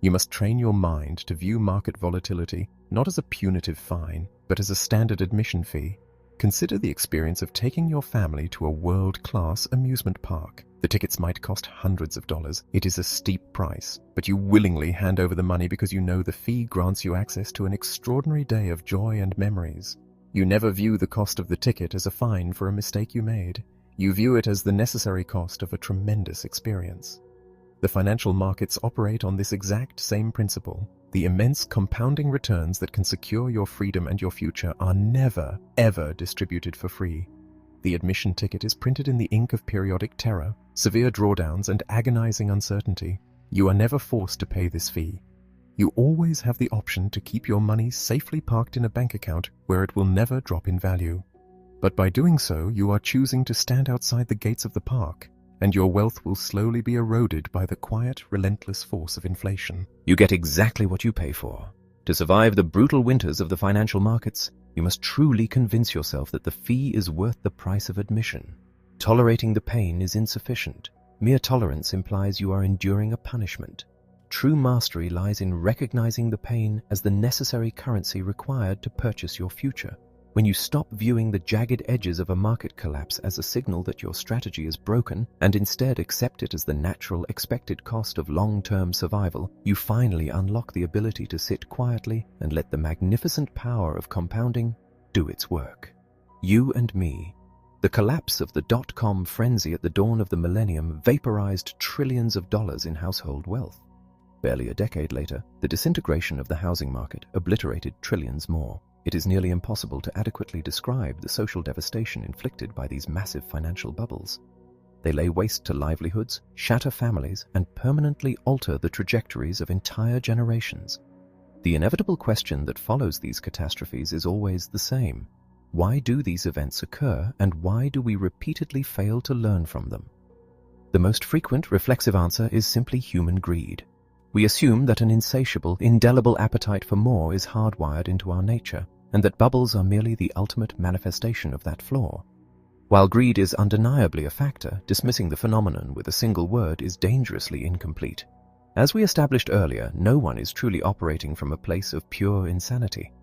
You must train your mind to view market volatility not as a punitive fine, but as a standard admission fee. Consider the experience of taking your family to a world-class amusement park. The tickets might cost hundreds of dollars. It is a steep price, but you willingly hand over the money because you know the fee grants you access to an extraordinary day of joy and memories. You never view the cost of the ticket as a fine for a mistake you made. You view it as the necessary cost of a tremendous experience. The financial markets operate on this exact same principle. The immense compounding returns that can secure your freedom and your future are never, ever distributed for free. The admission ticket is printed in the ink of periodic terror, severe drawdowns, and agonizing uncertainty. You are never forced to pay this fee. You always have the option to keep your money safely parked in a bank account where it will never drop in value. But by doing so, you are choosing to stand outside the gates of the park, and your wealth will slowly be eroded by the quiet, relentless force of inflation. You get exactly what you pay for. To survive the brutal winters of the financial markets, you must truly convince yourself that the fee is worth the price of admission. Tolerating the pain is insufficient. Mere tolerance implies you are enduring a punishment. True mastery lies in recognizing the pain as the necessary currency required to purchase your future. When you stop viewing the jagged edges of a market collapse as a signal that your strategy is broken and instead accept it as the natural expected cost of long-term survival, you finally unlock the ability to sit quietly and let the magnificent power of compounding do its work. You and me. The collapse of the dot-com frenzy at the dawn of the millennium vaporized trillions of dollars in household wealth. Barely a decade later, the disintegration of the housing market obliterated trillions more. It is nearly impossible to adequately describe the social devastation inflicted by these massive financial bubbles. They lay waste to livelihoods, shatter families, and permanently alter the trajectories of entire generations. The inevitable question that follows these catastrophes is always the same. Why do these events occur, and why do we repeatedly fail to learn from them? The most frequent reflexive answer is simply human greed. We assume that an insatiable, indelible appetite for more is hardwired into our nature, and that bubbles are merely the ultimate manifestation of that flaw. While greed is undeniably a factor, dismissing the phenomenon with a single word is dangerously incomplete. As we established earlier, no one is truly operating from a place of pure insanity.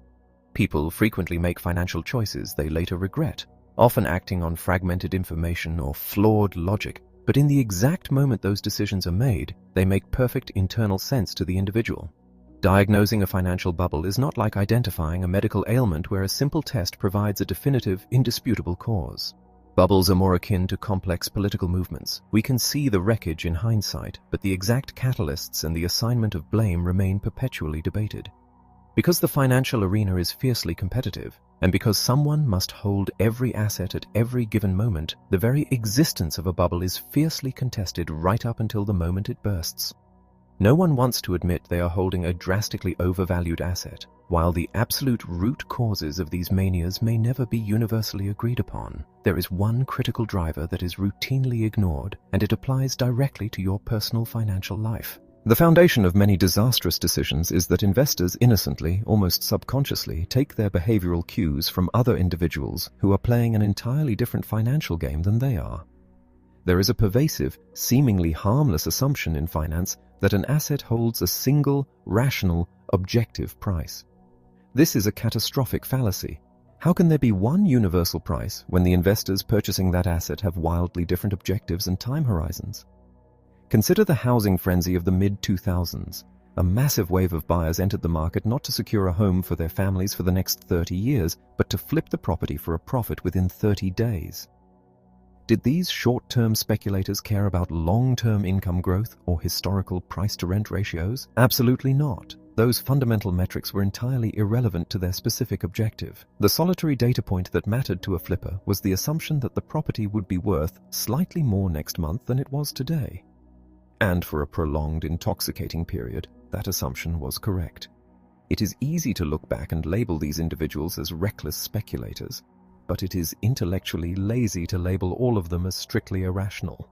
People frequently make financial choices they later regret, often acting on fragmented information or flawed logic. But in the exact moment those decisions are made, they make perfect internal sense to the individual. Diagnosing a financial bubble is not like identifying a medical ailment where a simple test provides a definitive, indisputable cause. Bubbles are more akin to complex political movements. We can see the wreckage in hindsight, but the exact catalysts and the assignment of blame remain perpetually debated. Because the financial arena is fiercely competitive, and because someone must hold every asset at every given moment, the very existence of a bubble is fiercely contested right up until the moment it bursts. No one wants to admit they are holding a drastically overvalued asset, while the absolute root causes of these manias may never be universally agreed upon. There is one critical driver that is routinely ignored, and it applies directly to your personal financial life. The foundation of many disastrous decisions is that investors innocently, almost subconsciously, take their behavioral cues from other individuals who are playing an entirely different financial game than they are. There is a pervasive, seemingly harmless assumption in finance that an asset holds a single, rational, objective price. This is a catastrophic fallacy. How can there be one universal price when the investors purchasing that asset have wildly different objectives and time horizons? Consider the housing frenzy of the mid-2000s. A massive wave of buyers entered the market not to secure a home for their families for the next 30 years, but to flip the property for a profit within 30 days. Did these short-term speculators care about long-term income growth or historical price-to-rent ratios? Absolutely not. Those fundamental metrics were entirely irrelevant to their specific objective. The solitary data point that mattered to a flipper was the assumption that the property would be worth slightly more next month than it was today. And for a prolonged, intoxicating period, that assumption was correct. It is easy to look back and label these individuals as reckless speculators, but it is intellectually lazy to label all of them as strictly irrational.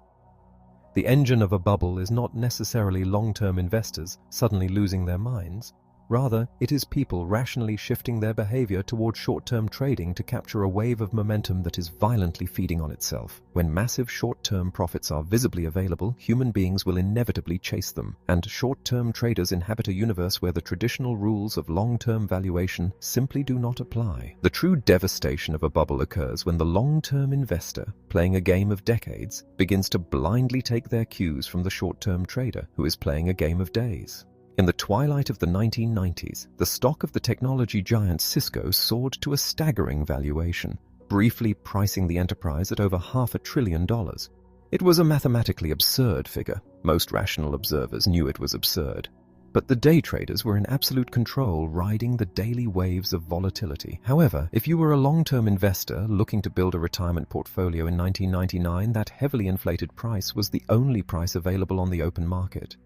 The engine of a bubble is not necessarily long-term investors suddenly losing their minds. Rather, it is people rationally shifting their behavior towards short-term trading to capture a wave of momentum that is violently feeding on itself. When massive short-term profits are visibly available, human beings will inevitably chase them, and short-term traders inhabit a universe where the traditional rules of long-term valuation simply do not apply. The true devastation of a bubble occurs when the long-term investor, playing a game of decades, begins to blindly take their cues from the short-term trader who is playing a game of days. In the twilight of the 1990s, the stock of the technology giant Cisco soared to a staggering valuation, briefly pricing the enterprise at over $500 billion. It was a mathematically absurd figure. Most rational observers knew it was absurd. But the day traders were in absolute control, riding the daily waves of volatility. However, if you were a long-term investor looking to build a retirement portfolio in 1999, that heavily inflated price was the only price available on the open market.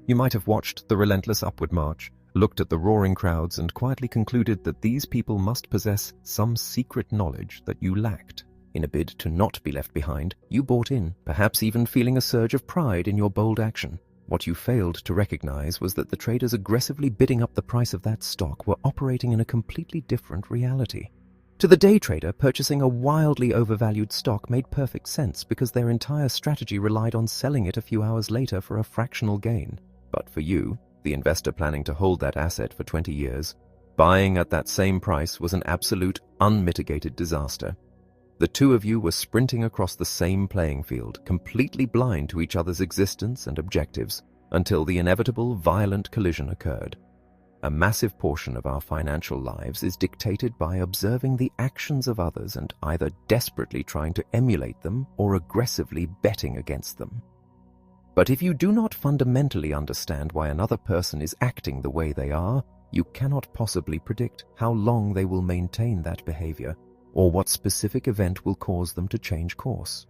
You might have watched the relentless upward march, looked at the roaring crowds, and quietly concluded that these people must possess some secret knowledge that you lacked. In a bid to not be left behind, you bought in, perhaps even feeling a surge of pride in your bold action. What you failed to recognize was that the traders aggressively bidding up the price of that stock were operating in a completely different reality. To the day trader, purchasing a wildly overvalued stock made perfect sense because their entire strategy relied on selling it a few hours later for a fractional gain. But for you, the investor planning to hold that asset for 20 years, buying at that same price was an absolute, unmitigated disaster. The two of you were sprinting across the same playing field, completely blind to each other's existence and objectives, until the inevitable violent collision occurred. A massive portion of our financial lives is dictated by observing the actions of others and either desperately trying to emulate them or aggressively betting against them. But if you do not fundamentally understand why another person is acting the way they are, you cannot possibly predict how long they will maintain that behavior or what specific event will cause them to change course.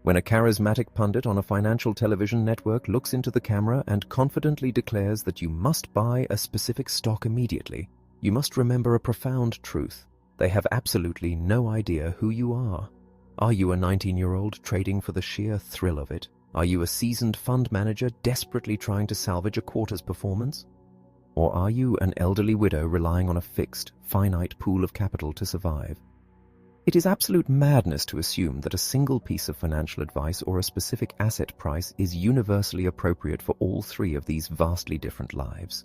When a charismatic pundit on a financial television network looks into the camera and confidently declares that you must buy a specific stock immediately, you must remember a profound truth. They have absolutely no idea who you are. Are you a 19-year-old trading for the sheer thrill of it? Are you a seasoned fund manager desperately trying to salvage a quarter's performance? Or are you an elderly widow relying on a fixed, finite pool of capital to survive? It is absolute madness to assume that a single piece of financial advice or a specific asset price is universally appropriate for all three of these vastly different lives.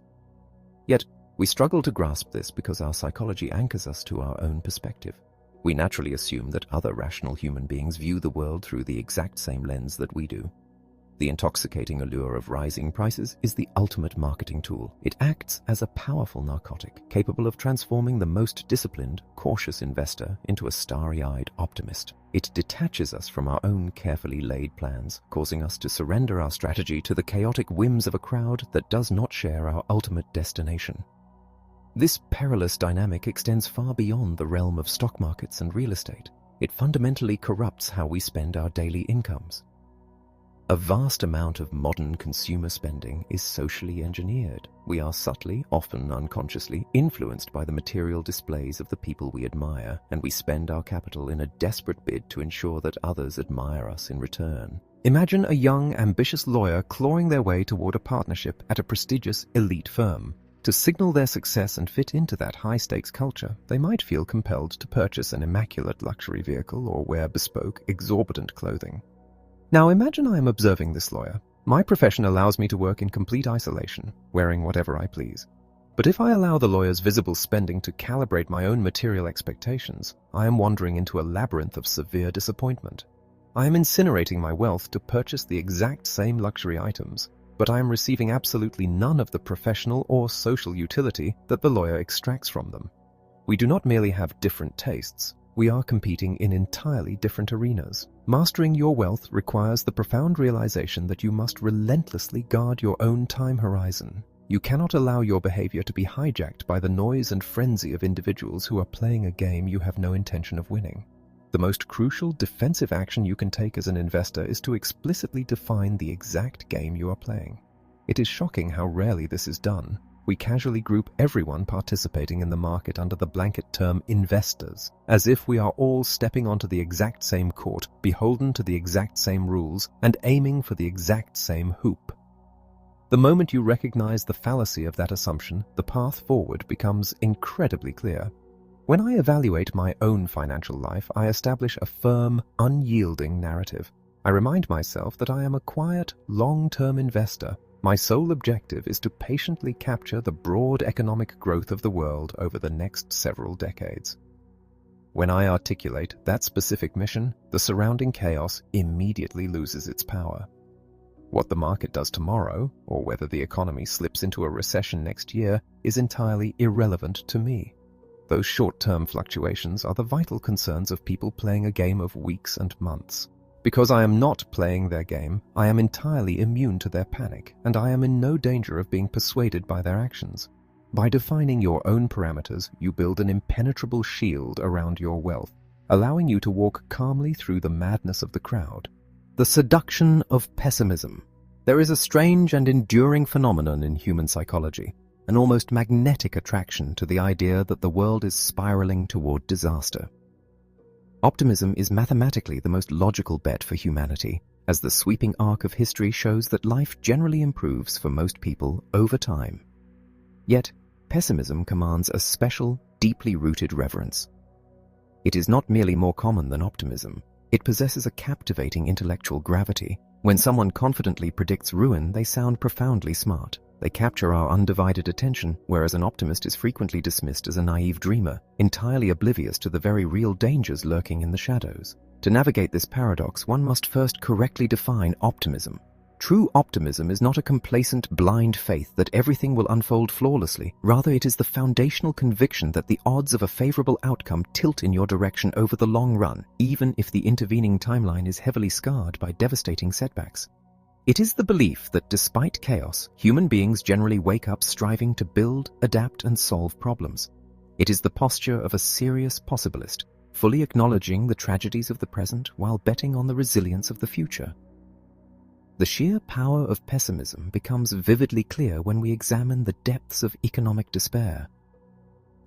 Yet, we struggle to grasp this because our psychology anchors us to our own perspective. We naturally assume that other rational human beings view the world through the exact same lens that we do. The intoxicating allure of rising prices is the ultimate marketing tool. It acts as a powerful narcotic, capable of transforming the most disciplined, cautious investor into a starry-eyed optimist. It detaches us from our own carefully laid plans, causing us to surrender our strategy to the chaotic whims of a crowd that does not share our ultimate destination. This perilous dynamic extends far beyond the realm of stock markets and real estate. It fundamentally corrupts how we spend our daily incomes. A vast amount of modern consumer spending is socially engineered. We are subtly, often unconsciously, influenced by the material displays of the people we admire, and we spend our capital in a desperate bid to ensure that others admire us in return. Imagine a young, ambitious lawyer clawing their way toward a partnership at a prestigious, elite firm. To signal their success and fit into that high-stakes culture, they might feel compelled to purchase an immaculate luxury vehicle or wear bespoke, exorbitant clothing. Now imagine I am observing this lawyer. My profession allows me to work in complete isolation, wearing whatever I please. But if I allow the lawyer's visible spending to calibrate my own material expectations, I am wandering into a labyrinth of severe disappointment. I am incinerating my wealth to purchase the exact same luxury items, but I am receiving absolutely none of the professional or social utility that the lawyer extracts from them. We do not merely have different tastes, we are competing in entirely different arenas. Mastering your wealth requires the profound realization that you must relentlessly guard your own time horizon. You cannot allow your behavior to be hijacked by the noise and frenzy of individuals who are playing a game you have no intention of winning. The most crucial defensive action you can take as an investor is to explicitly define the exact game you are playing. It is shocking how rarely this is done. We casually group everyone participating in the market under the blanket term investors, as if we are all stepping onto the exact same court, beholden to the exact same rules, and aiming for the exact same hoop. The moment you recognize the fallacy of that assumption, the path forward becomes incredibly clear. When I evaluate my own financial life, I establish a firm, unyielding narrative. I remind myself that I am a quiet, long-term investor. My sole objective is to patiently capture the broad economic growth of the world over the next several decades. When I articulate that specific mission, the surrounding chaos immediately loses its power. What the market does tomorrow, or whether the economy slips into a recession next year, is entirely irrelevant to me. Those short-term fluctuations are the vital concerns of people playing a game of weeks and months. Because I am not playing their game, I am entirely immune to their panic, and I am in no danger of being persuaded by their actions. By defining your own parameters, you build an impenetrable shield around your wealth, allowing you to walk calmly through the madness of the crowd. The seduction of pessimism. There is a strange and enduring phenomenon in human psychology, an almost magnetic attraction to the idea that the world is spiraling toward disaster. Optimism is mathematically the most logical bet for humanity, as the sweeping arc of history shows that life generally improves for most people over time. Yet, pessimism commands a special, deeply rooted reverence. It is not merely more common than optimism. It possesses a captivating intellectual gravity. When someone confidently predicts ruin, they sound profoundly smart. They capture our undivided attention, whereas an optimist is frequently dismissed as a naive dreamer, entirely oblivious to the very real dangers lurking in the shadows. To navigate this paradox, one must first correctly define optimism. True optimism is not a complacent, blind faith that everything will unfold flawlessly. Rather, it is the foundational conviction that the odds of a favorable outcome tilt in your direction over the long run, even if the intervening timeline is heavily scarred by devastating setbacks. It is the belief that despite chaos, human beings generally wake up striving to build, adapt, and solve problems. It is the posture of a serious possibilist, fully acknowledging the tragedies of the present while betting on the resilience of the future. The sheer power of pessimism becomes vividly clear when we examine the depths of economic despair.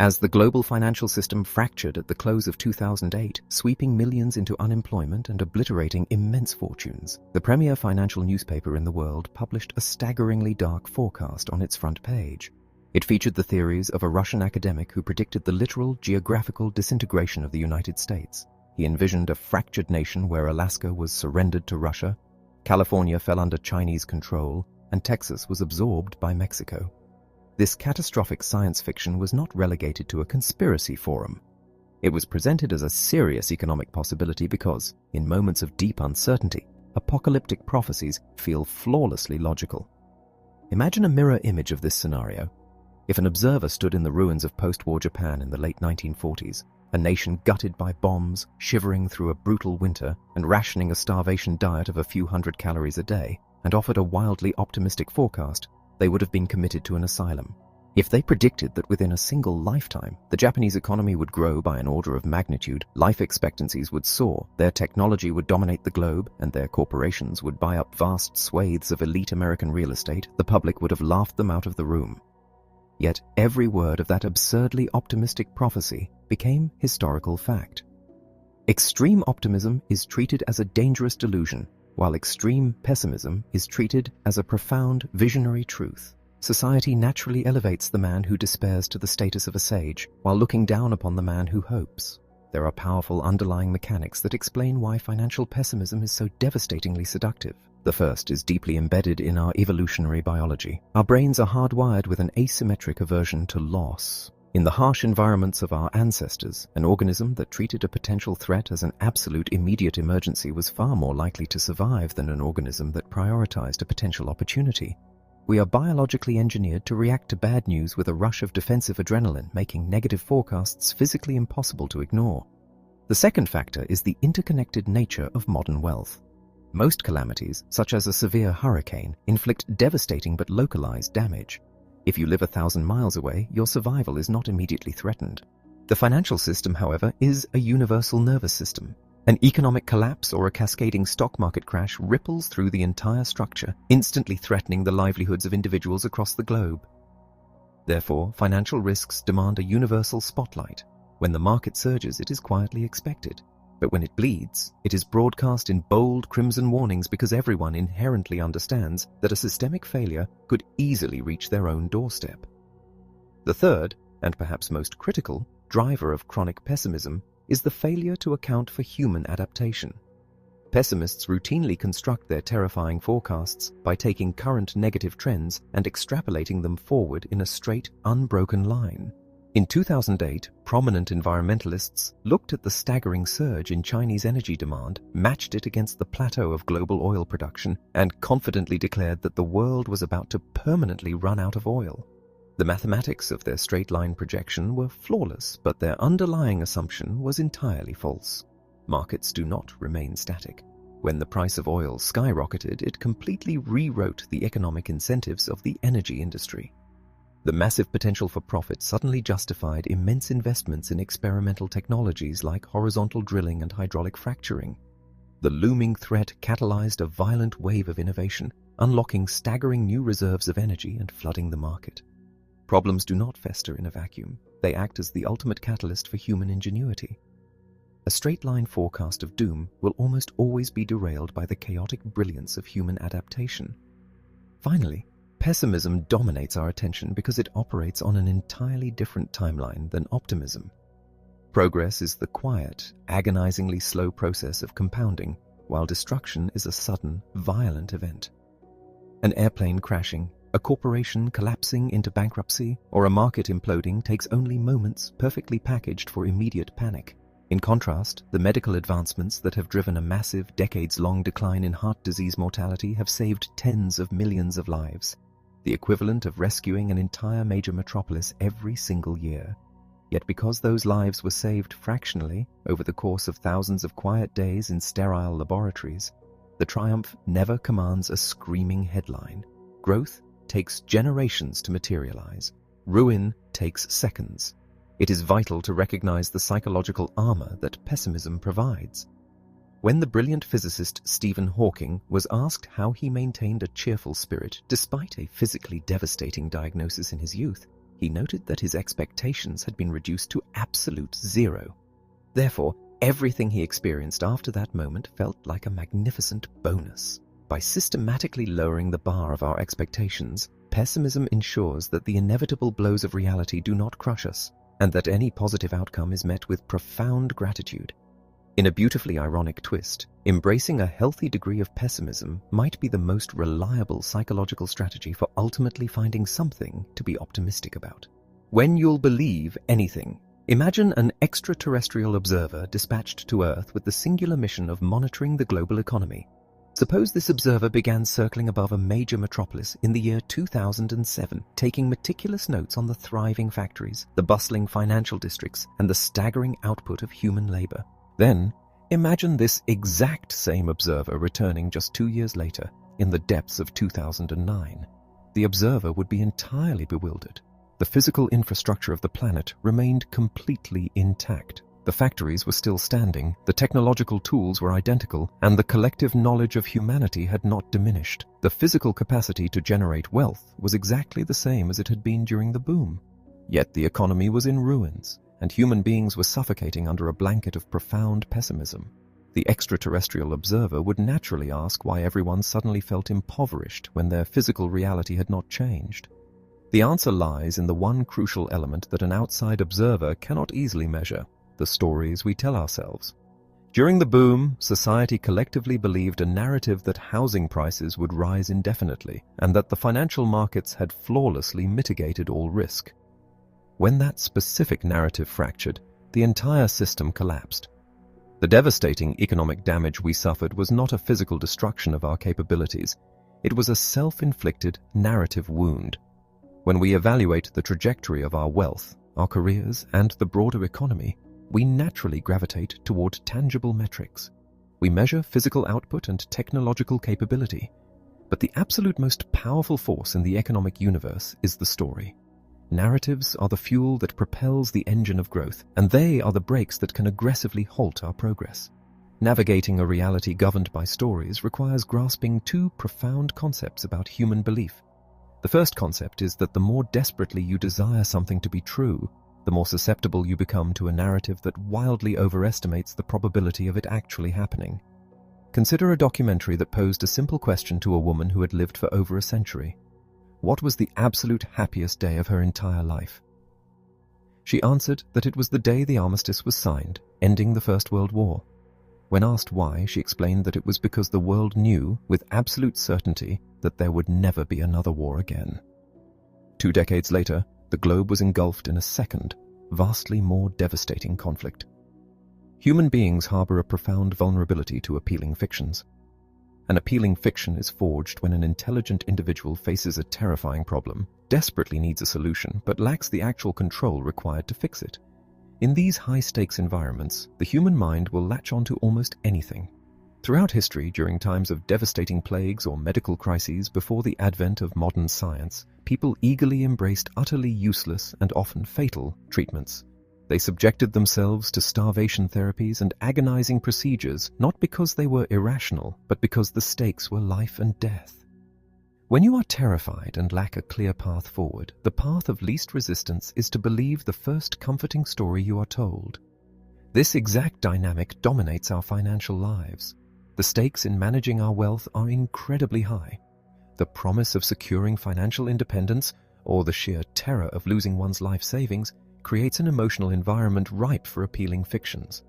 As the global financial system fractured at the close of 2008, sweeping millions into unemployment and obliterating immense fortunes, the premier financial newspaper in the world published a staggeringly dark forecast on its front page. It featured the theories of a Russian academic who predicted the literal geographical disintegration of the United States. He envisioned a fractured nation where Alaska was surrendered to Russia, California fell under Chinese control, and Texas was absorbed by Mexico. This catastrophic science fiction was not relegated to a conspiracy forum. It was presented as a serious economic possibility because, in moments of deep uncertainty, apocalyptic prophecies feel flawlessly logical. Imagine a mirror image of this scenario. If an observer stood in the ruins of post-war Japan in the late 1940s, a nation gutted by bombs, shivering through a brutal winter, and rationing a starvation diet of a few hundred calories a day, and offered a wildly optimistic forecast, they would have been committed to an asylum. If they predicted that within a single lifetime, the Japanese economy would grow by an order of magnitude, life expectancies would soar, their technology would dominate the globe, and their corporations would buy up vast swathes of elite American real estate, the public would have laughed them out of the room. Yet every word of that absurdly optimistic prophecy became historical fact. Extreme optimism is treated as a dangerous delusion, while extreme pessimism is treated as a profound visionary truth. Society naturally elevates the man who despairs to the status of a sage, while looking down upon the man who hopes. there are powerful underlying mechanics that explain why financial pessimism is so devastatingly seductive. The first is deeply embedded in our evolutionary biology. Our brains are hardwired with an asymmetric aversion to loss. In the harsh environments of our ancestors, an organism that treated a potential threat as an absolute immediate emergency was far more likely to survive than an organism that prioritized a potential opportunity. We are biologically engineered to react to bad news with a rush of defensive adrenaline, making negative forecasts physically impossible to ignore. The second factor is the interconnected nature of modern wealth. Most calamities, such as a severe hurricane, inflict devastating but localized damage. If you live 1,000 miles away, your survival is not immediately threatened. The financial system, however, is a universal nervous system. An economic collapse or a cascading stock market crash ripples through the entire structure, instantly threatening the livelihoods of individuals across the globe. Therefore, financial risks demand a universal spotlight. When the market surges, it is quietly expected. But when it bleeds, it is broadcast in bold crimson warnings because everyone inherently understands that a systemic failure could easily reach their own doorstep. The third, and perhaps most critical, driver of chronic pessimism is the failure to account for human adaptation. Pessimists routinely construct their terrifying forecasts by taking current negative trends and extrapolating them forward in a straight, unbroken line. In 2008, prominent environmentalists looked at the staggering surge in Chinese energy demand, matched it against the plateau of global oil production, and confidently declared that the world was about to permanently run out of oil. The mathematics of their straight-line projection were flawless, but their underlying assumption was entirely false. Markets do not remain static. When the price of oil skyrocketed, it completely rewrote the economic incentives of the energy industry. The massive potential for profit suddenly justified immense investments in experimental technologies like horizontal drilling and hydraulic fracturing. The looming threat catalyzed a violent wave of innovation, unlocking staggering new reserves of energy and flooding the market. Problems do not fester in a vacuum. They act as the ultimate catalyst for human ingenuity. A straight-line forecast of doom will almost always be derailed by the chaotic brilliance of human adaptation. Finally, pessimism dominates our attention because it operates on an entirely different timeline than optimism. Progress is the quiet, agonizingly slow process of compounding, while destruction is a sudden, violent event. An airplane crashing, a corporation collapsing into bankruptcy, or a market imploding takes only moments, perfectly packaged for immediate panic. In contrast, the medical advancements that have driven a massive, decades-long decline in heart disease mortality have saved tens of millions of lives, the equivalent of rescuing an entire major metropolis every single year. Yet because those lives were saved fractionally over the course of thousands of quiet days in sterile laboratories, the triumph never commands a screaming headline. Growth takes generations to materialize. Ruin takes seconds. It is vital to recognize the psychological armor that pessimism provides. When the brilliant physicist Stephen Hawking was asked how he maintained a cheerful spirit despite a physically devastating diagnosis in his youth, he noted that his expectations had been reduced to absolute zero. Therefore, everything he experienced after that moment felt like a magnificent bonus. By systematically lowering the bar of our expectations, pessimism ensures that the inevitable blows of reality do not crush us, and that any positive outcome is met with profound gratitude. In a beautifully ironic twist, embracing a healthy degree of pessimism might be the most reliable psychological strategy for ultimately finding something to be optimistic about. When you'll believe anything, imagine an extraterrestrial observer dispatched to Earth with the singular mission of monitoring the global economy. Suppose this observer began circling above a major metropolis in the year 2007, taking meticulous notes on the thriving factories, the bustling financial districts, and the staggering output of human labor. Then, imagine this exact same observer returning just 2 years later, in the depths of 2009. The observer would be entirely bewildered. The physical infrastructure of the planet remained completely intact. The factories were still standing, the technological tools were identical, and the collective knowledge of humanity had not diminished. The physical capacity to generate wealth was exactly the same as it had been during the boom. Yet the economy was in ruins, and human beings were suffocating under a blanket of profound pessimism. The extraterrestrial observer would naturally ask why everyone suddenly felt impoverished when their physical reality had not changed. The answer lies in the one crucial element that an outside observer cannot easily measure: the stories we tell ourselves. During the boom, society collectively believed a narrative that housing prices would rise indefinitely and that the financial markets had flawlessly mitigated all risk. When that specific narrative fractured, the entire system collapsed. The devastating economic damage we suffered was not a physical destruction of our capabilities. It was a self-inflicted narrative wound. When we evaluate the trajectory of our wealth, our careers, and the broader economy, we naturally gravitate toward tangible metrics. We measure physical output and technological capability. But the absolute most powerful force in the economic universe is the story. Narratives are the fuel that propels the engine of growth, and they are the brakes that can aggressively halt our progress. Navigating a reality governed by stories requires grasping two profound concepts about human belief. The first concept is that the more desperately you desire something to be true, the more susceptible you become to a narrative that wildly overestimates the probability of it actually happening. Consider a documentary that posed a simple question to a woman who had lived for over a century. What was the absolute happiest day of her entire life? She answered that it was the day the armistice was signed, ending the First World War. When asked why, she explained that it was because the world knew with absolute certainty that there would never be another war again. 2 decades later, the globe was engulfed in a second, vastly more devastating conflict. Human beings harbor a profound vulnerability to appealing fictions. An appealing fiction is forged when an intelligent individual faces a terrifying problem, desperately needs a solution, but lacks the actual control required to fix it. In these high-stakes environments, the human mind will latch onto almost anything. Throughout history, during times of devastating plagues or medical crises before the advent of modern science, people eagerly embraced utterly useless and often fatal treatments. They subjected themselves to starvation therapies and agonizing procedures not because they were irrational, but because the stakes were life and death. When you are terrified and lack a clear path forward, the path of least resistance is to believe the first comforting story you are told. This exact dynamic dominates our financial lives. The stakes in managing our wealth are incredibly high. The promise of securing financial independence, or the sheer terror of losing one's life savings, creates an emotional environment ripe for appealing fictions.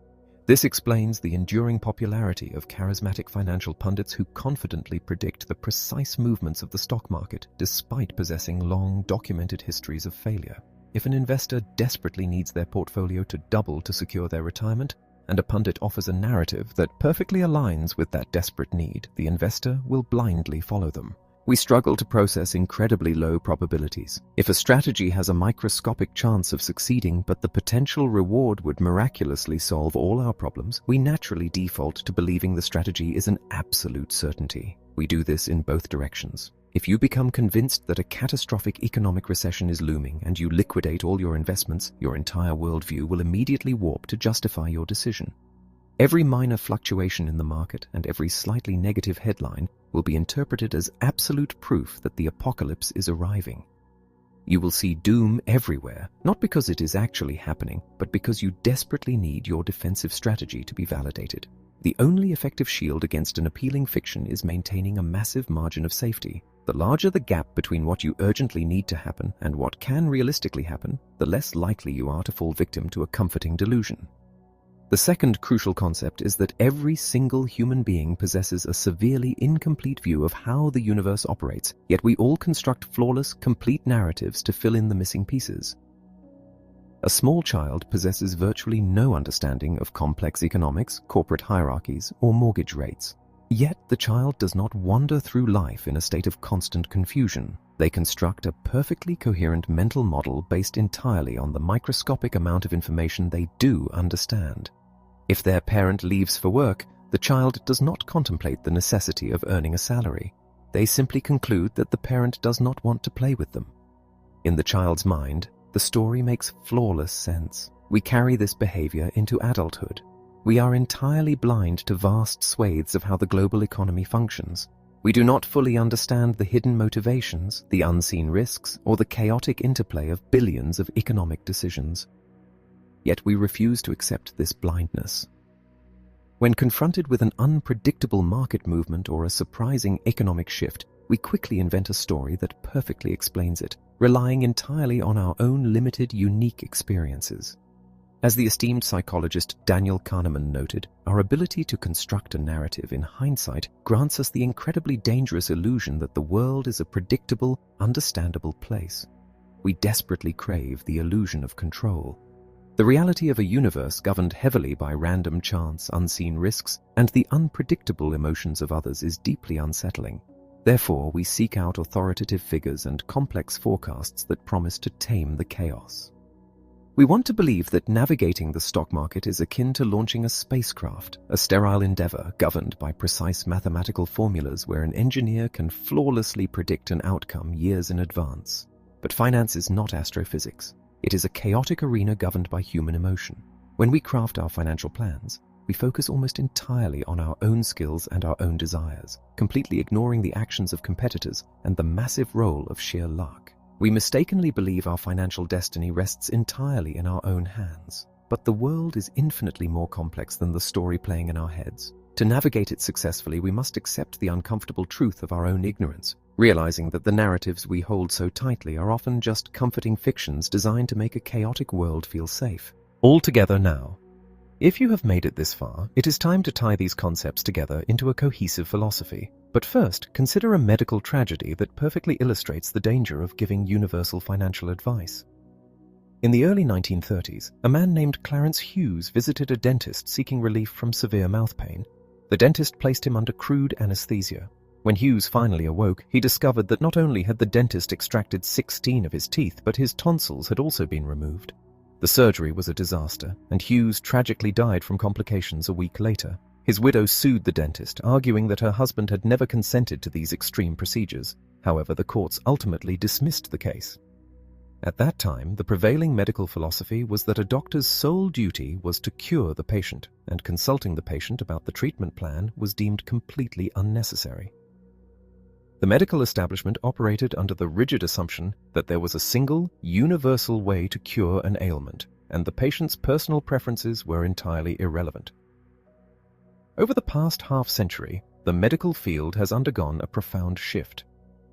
This explains the enduring popularity of charismatic financial pundits who confidently predict the precise movements of the stock market despite possessing long, documented histories of failure. If an investor desperately needs their portfolio to double to secure their retirement, and a pundit offers a narrative that perfectly aligns with that desperate need, the investor will blindly follow them. We struggle to process incredibly low probabilities. If a strategy has a microscopic chance of succeeding but the potential reward would miraculously solve all our problems, we naturally default to believing the strategy is an absolute certainty. We do this in both directions. If you become convinced that a catastrophic economic recession is looming and you liquidate all your investments, your entire worldview will immediately warp to justify your decision. Every minor fluctuation in the market and every slightly negative headline will be interpreted as absolute proof that the apocalypse is arriving. You will see doom everywhere, not because it is actually happening, but because you desperately need your defensive strategy to be validated. The only effective shield against an appealing fiction is maintaining a massive margin of safety. The larger the gap between what you urgently need to happen and what can realistically happen, the less likely you are to fall victim to a comforting delusion. The second crucial concept is that every single human being possesses a severely incomplete view of how the universe operates, yet we all construct flawless, complete narratives to fill in the missing pieces. A small child possesses virtually no understanding of complex economics, corporate hierarchies, or mortgage rates. Yet the child does not wander through life in a state of constant confusion. They construct a perfectly coherent mental model based entirely on the microscopic amount of information they do understand. If their parent leaves for work, the child does not contemplate the necessity of earning a salary. They simply conclude that the parent does not want to play with them. In the child's mind, the story makes flawless sense. We carry this behavior into adulthood. We are entirely blind to vast swathes of how the global economy functions. We do not fully understand the hidden motivations, the unseen risks, or the chaotic interplay of billions of economic decisions. Yet we refuse to accept this blindness. When confronted with an unpredictable market movement or a surprising economic shift, we quickly invent a story that perfectly explains it, relying entirely on our own limited, unique experiences. As the esteemed psychologist Daniel Kahneman noted, our ability to construct a narrative in hindsight grants us the incredibly dangerous illusion that the world is a predictable, understandable place. We desperately crave the illusion of control. The reality of a universe governed heavily by random chance, unseen risks, and the unpredictable emotions of others is deeply unsettling. Therefore, we seek out authoritative figures and complex forecasts that promise to tame the chaos. We want to believe that navigating the stock market is akin to launching a spacecraft, a sterile endeavor governed by precise mathematical formulas where an engineer can flawlessly predict an outcome years in advance. But finance is not astrophysics. It is a chaotic arena governed by human emotion. When we craft our financial plans, we focus almost entirely on our own skills and our own desires, completely ignoring the actions of competitors and the massive role of sheer luck. We mistakenly believe our financial destiny rests entirely in our own hands. But the world is infinitely more complex than the story playing in our heads. To navigate it successfully, we must accept the uncomfortable truth of our own ignorance, realizing that the narratives we hold so tightly are often just comforting fictions designed to make a chaotic world feel safe. All together now. If you have made it this far, it is time to tie these concepts together into a cohesive philosophy. But first, consider a medical tragedy that perfectly illustrates the danger of giving universal financial advice. In the early 1930s, a man named Clarence Hughes visited a dentist seeking relief from severe mouth pain. The dentist placed him under crude anesthesia. When Hughes finally awoke, he discovered that not only had the dentist extracted 16 of his teeth, but his tonsils had also been removed. The surgery was a disaster, and Hughes tragically died from complications a week later. His widow sued the dentist, arguing that her husband had never consented to these extreme procedures. However, the courts ultimately dismissed the case. At that time, the prevailing medical philosophy was that a doctor's sole duty was to cure the patient, and consulting the patient about the treatment plan was deemed completely unnecessary. The medical establishment operated under the rigid assumption that there was a single, universal way to cure an ailment, and the patient's personal preferences were entirely irrelevant. Over the past half-century, the medical field has undergone a profound shift.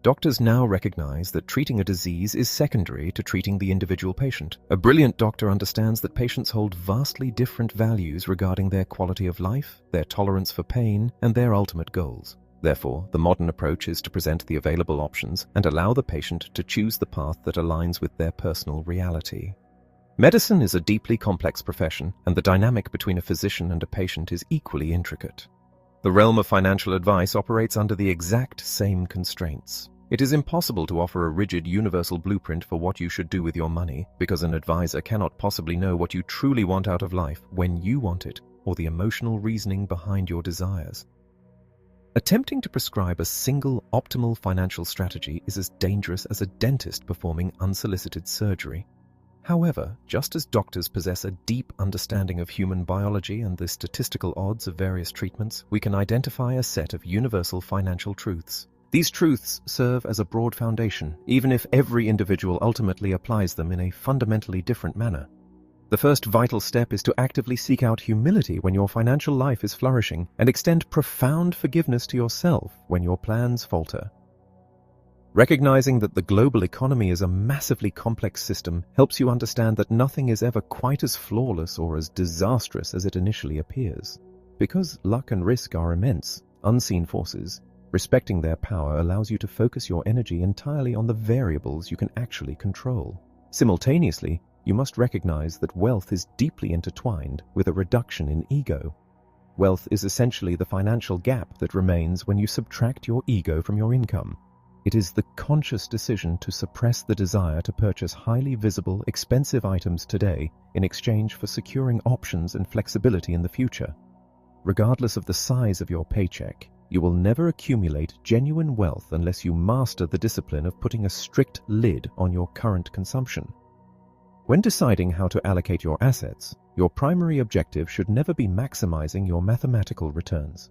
Doctors now recognize that treating a disease is secondary to treating the individual patient. A brilliant doctor understands that patients hold vastly different values regarding their quality of life, their tolerance for pain, and their ultimate goals. Therefore, the modern approach is to present the available options and allow the patient to choose the path that aligns with their personal reality. Medicine is a deeply complex profession, and the dynamic between a physician and a patient is equally intricate. The realm of financial advice operates under the exact same constraints. It is impossible to offer a rigid, universal blueprint for what you should do with your money, because an advisor cannot possibly know what you truly want out of life when you want it, or the emotional reasoning behind your desires. Attempting to prescribe a single, optimal financial strategy is as dangerous as a dentist performing unsolicited surgery. However, just as doctors possess a deep understanding of human biology and the statistical odds of various treatments, we can identify a set of universal financial truths. These truths serve as a broad foundation, even if every individual ultimately applies them in a fundamentally different manner. The first vital step is to actively seek out humility when your financial life is flourishing and extend profound forgiveness to yourself when your plans falter. Recognizing that the global economy is a massively complex system helps you understand that nothing is ever quite as flawless or as disastrous as it initially appears. Because luck and risk are immense, unseen forces, respecting their power allows you to focus your energy entirely on the variables you can actually control. Simultaneously, you must recognize that wealth is deeply intertwined with a reduction in ego. Wealth is essentially the financial gap that remains when you subtract your ego from your income. It is the conscious decision to suppress the desire to purchase highly visible, expensive items today in exchange for securing options and flexibility in the future. Regardless of the size of your paycheck, you will never accumulate genuine wealth unless you master the discipline of putting a strict lid on your current consumption. When deciding how to allocate your assets, your primary objective should never be maximizing your mathematical returns.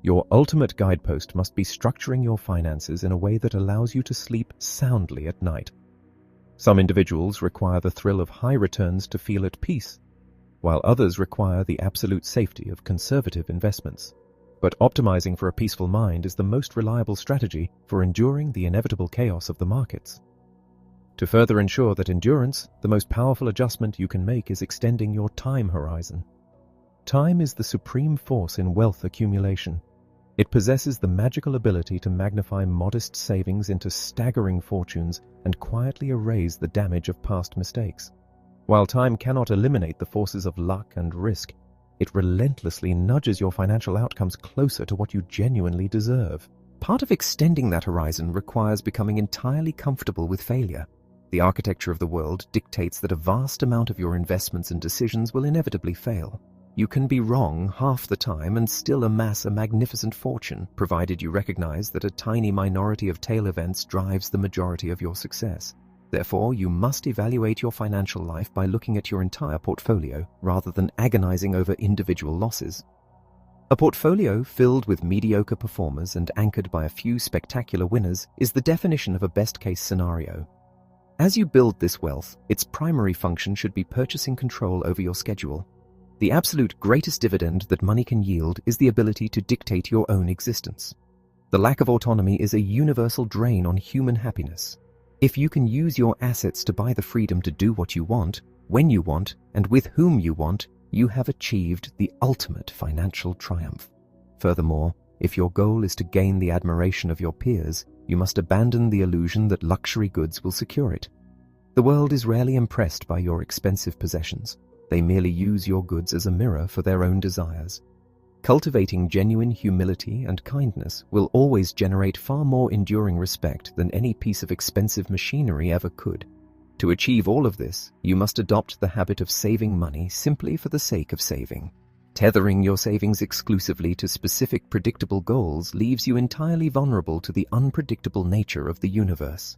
Your ultimate guidepost must be structuring your finances in a way that allows you to sleep soundly at night. Some individuals require the thrill of high returns to feel at peace, while others require the absolute safety of conservative investments. But optimizing for a peaceful mind is the most reliable strategy for enduring the inevitable chaos of the markets. To further ensure that endurance, the most powerful adjustment you can make is extending your time horizon. Time is the supreme force in wealth accumulation. It possesses the magical ability to magnify modest savings into staggering fortunes and quietly erase the damage of past mistakes. While time cannot eliminate the forces of luck and risk, it relentlessly nudges your financial outcomes closer to what you genuinely deserve. Part of extending that horizon requires becoming entirely comfortable with failure. The architecture of the world dictates that a vast amount of your investments and decisions will inevitably fail. You can be wrong half the time and still amass a magnificent fortune, provided you recognize that a tiny minority of tail events drives the majority of your success. Therefore, you must evaluate your financial life by looking at your entire portfolio rather than agonizing over individual losses. A portfolio filled with mediocre performers and anchored by a few spectacular winners is the definition of a best-case scenario. As you build this wealth, its primary function should be purchasing control over your schedule. The absolute greatest dividend that money can yield is the ability to dictate your own existence. The lack of autonomy is a universal drain on human happiness. If you can use your assets to buy the freedom to do what you want, when you want, and with whom you want, you have achieved the ultimate financial triumph. Furthermore, if your goal is to gain the admiration of your peers, you must abandon the illusion that luxury goods will secure it. The world is rarely impressed by your expensive possessions. They merely use your goods as a mirror for their own desires. Cultivating genuine humility and kindness will always generate far more enduring respect than any piece of expensive machinery ever could. To achieve all of this, you must adopt the habit of saving money simply for the sake of saving. Tethering your savings exclusively to specific predictable goals leaves you entirely vulnerable to the unpredictable nature of the universe.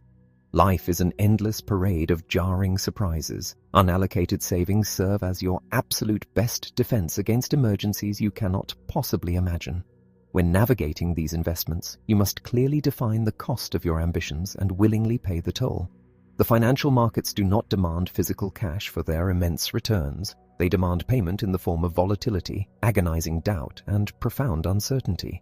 Life is an endless parade of jarring surprises. Unallocated savings serve as your absolute best defense against emergencies you cannot possibly imagine. When navigating these investments, you must clearly define the cost of your ambitions and willingly pay the toll. The financial markets do not demand physical cash for their immense returns. They demand payment in the form of volatility, agonizing doubt, and profound uncertainty.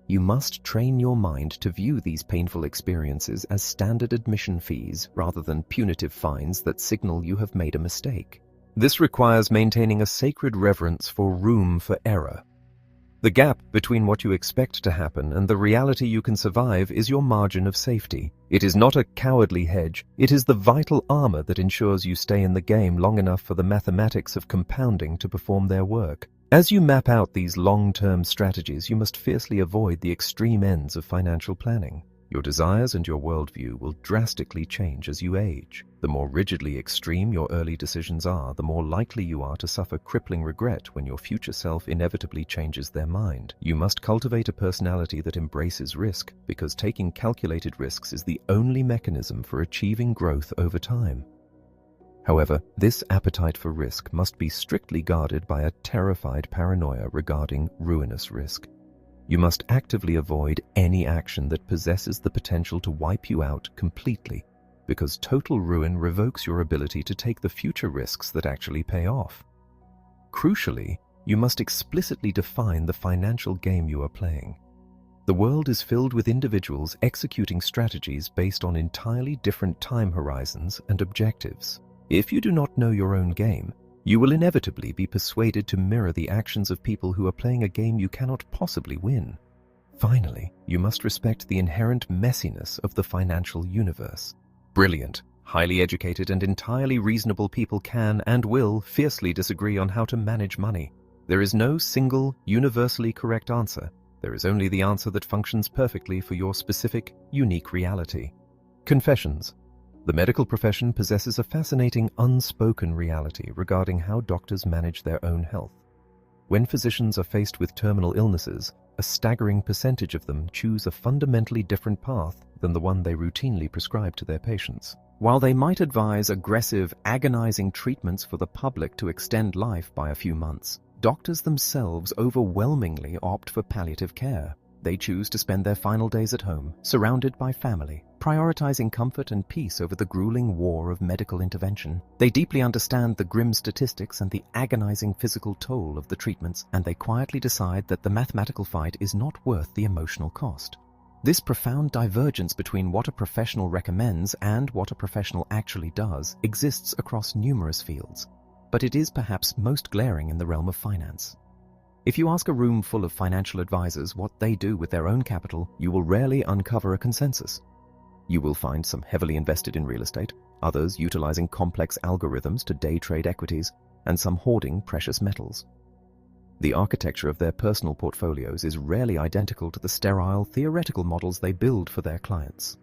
You must train your mind to view these painful experiences as standard admission fees rather than punitive fines that signal you have made a mistake. This requires maintaining a sacred reverence for room for error. The gap between what you expect to happen and the reality you can survive is your margin of safety. It is not a cowardly hedge, it is the vital armor that ensures you stay in the game long enough for the mathematics of compounding to perform their work. As you map out these long-term strategies, you must fiercely avoid the extreme ends of financial planning. Your desires and your worldview will drastically change as you age. The more rigidly extreme your early decisions are, the more likely you are to suffer crippling regret when your future self inevitably changes their mind. You must cultivate a personality that embraces risk, because taking calculated risks is the only mechanism for achieving growth over time. However, this appetite for risk must be strictly guarded by a terrified paranoia regarding ruinous risk. You must actively avoid any action that possesses the potential to wipe you out completely, because total ruin revokes your ability to take the future risks that actually pay off. Crucially, you must explicitly define the financial game you are playing. The world is filled with individuals executing strategies based on entirely different time horizons and objectives. If you do not know your own game, you will inevitably be persuaded to mirror the actions of people who are playing a game you cannot possibly win. Finally, you must respect the inherent messiness of the financial universe. Brilliant, highly educated, and entirely reasonable people can and will fiercely disagree on how to manage money. There is no single, universally correct answer. There is only the answer that functions perfectly for your specific, unique reality. Confessions. The medical profession possesses a fascinating unspoken reality regarding how doctors manage their own health. When physicians are faced with terminal illnesses, a staggering percentage of them choose a fundamentally different path than the one they routinely prescribe to their patients. While they might advise aggressive, agonizing treatments for the public to extend life by a few months, doctors themselves overwhelmingly opt for palliative care. They choose to spend their final days at home, surrounded by family, prioritizing comfort and peace over the grueling war of medical intervention. They deeply understand the grim statistics and the agonizing physical toll of the treatments, and they quietly decide that the mathematical fight is not worth the emotional cost. This profound divergence between what a professional recommends and what a professional actually does exists across numerous fields, but it is perhaps most glaring in the realm of finance. If you ask a room full of financial advisors what they do with their own capital, you will rarely uncover a consensus. You will find some heavily invested in real estate, others utilizing complex algorithms to day trade equities, and some hoarding precious metals. The architecture of their personal portfolios is rarely identical to the sterile theoretical models they build for their clients.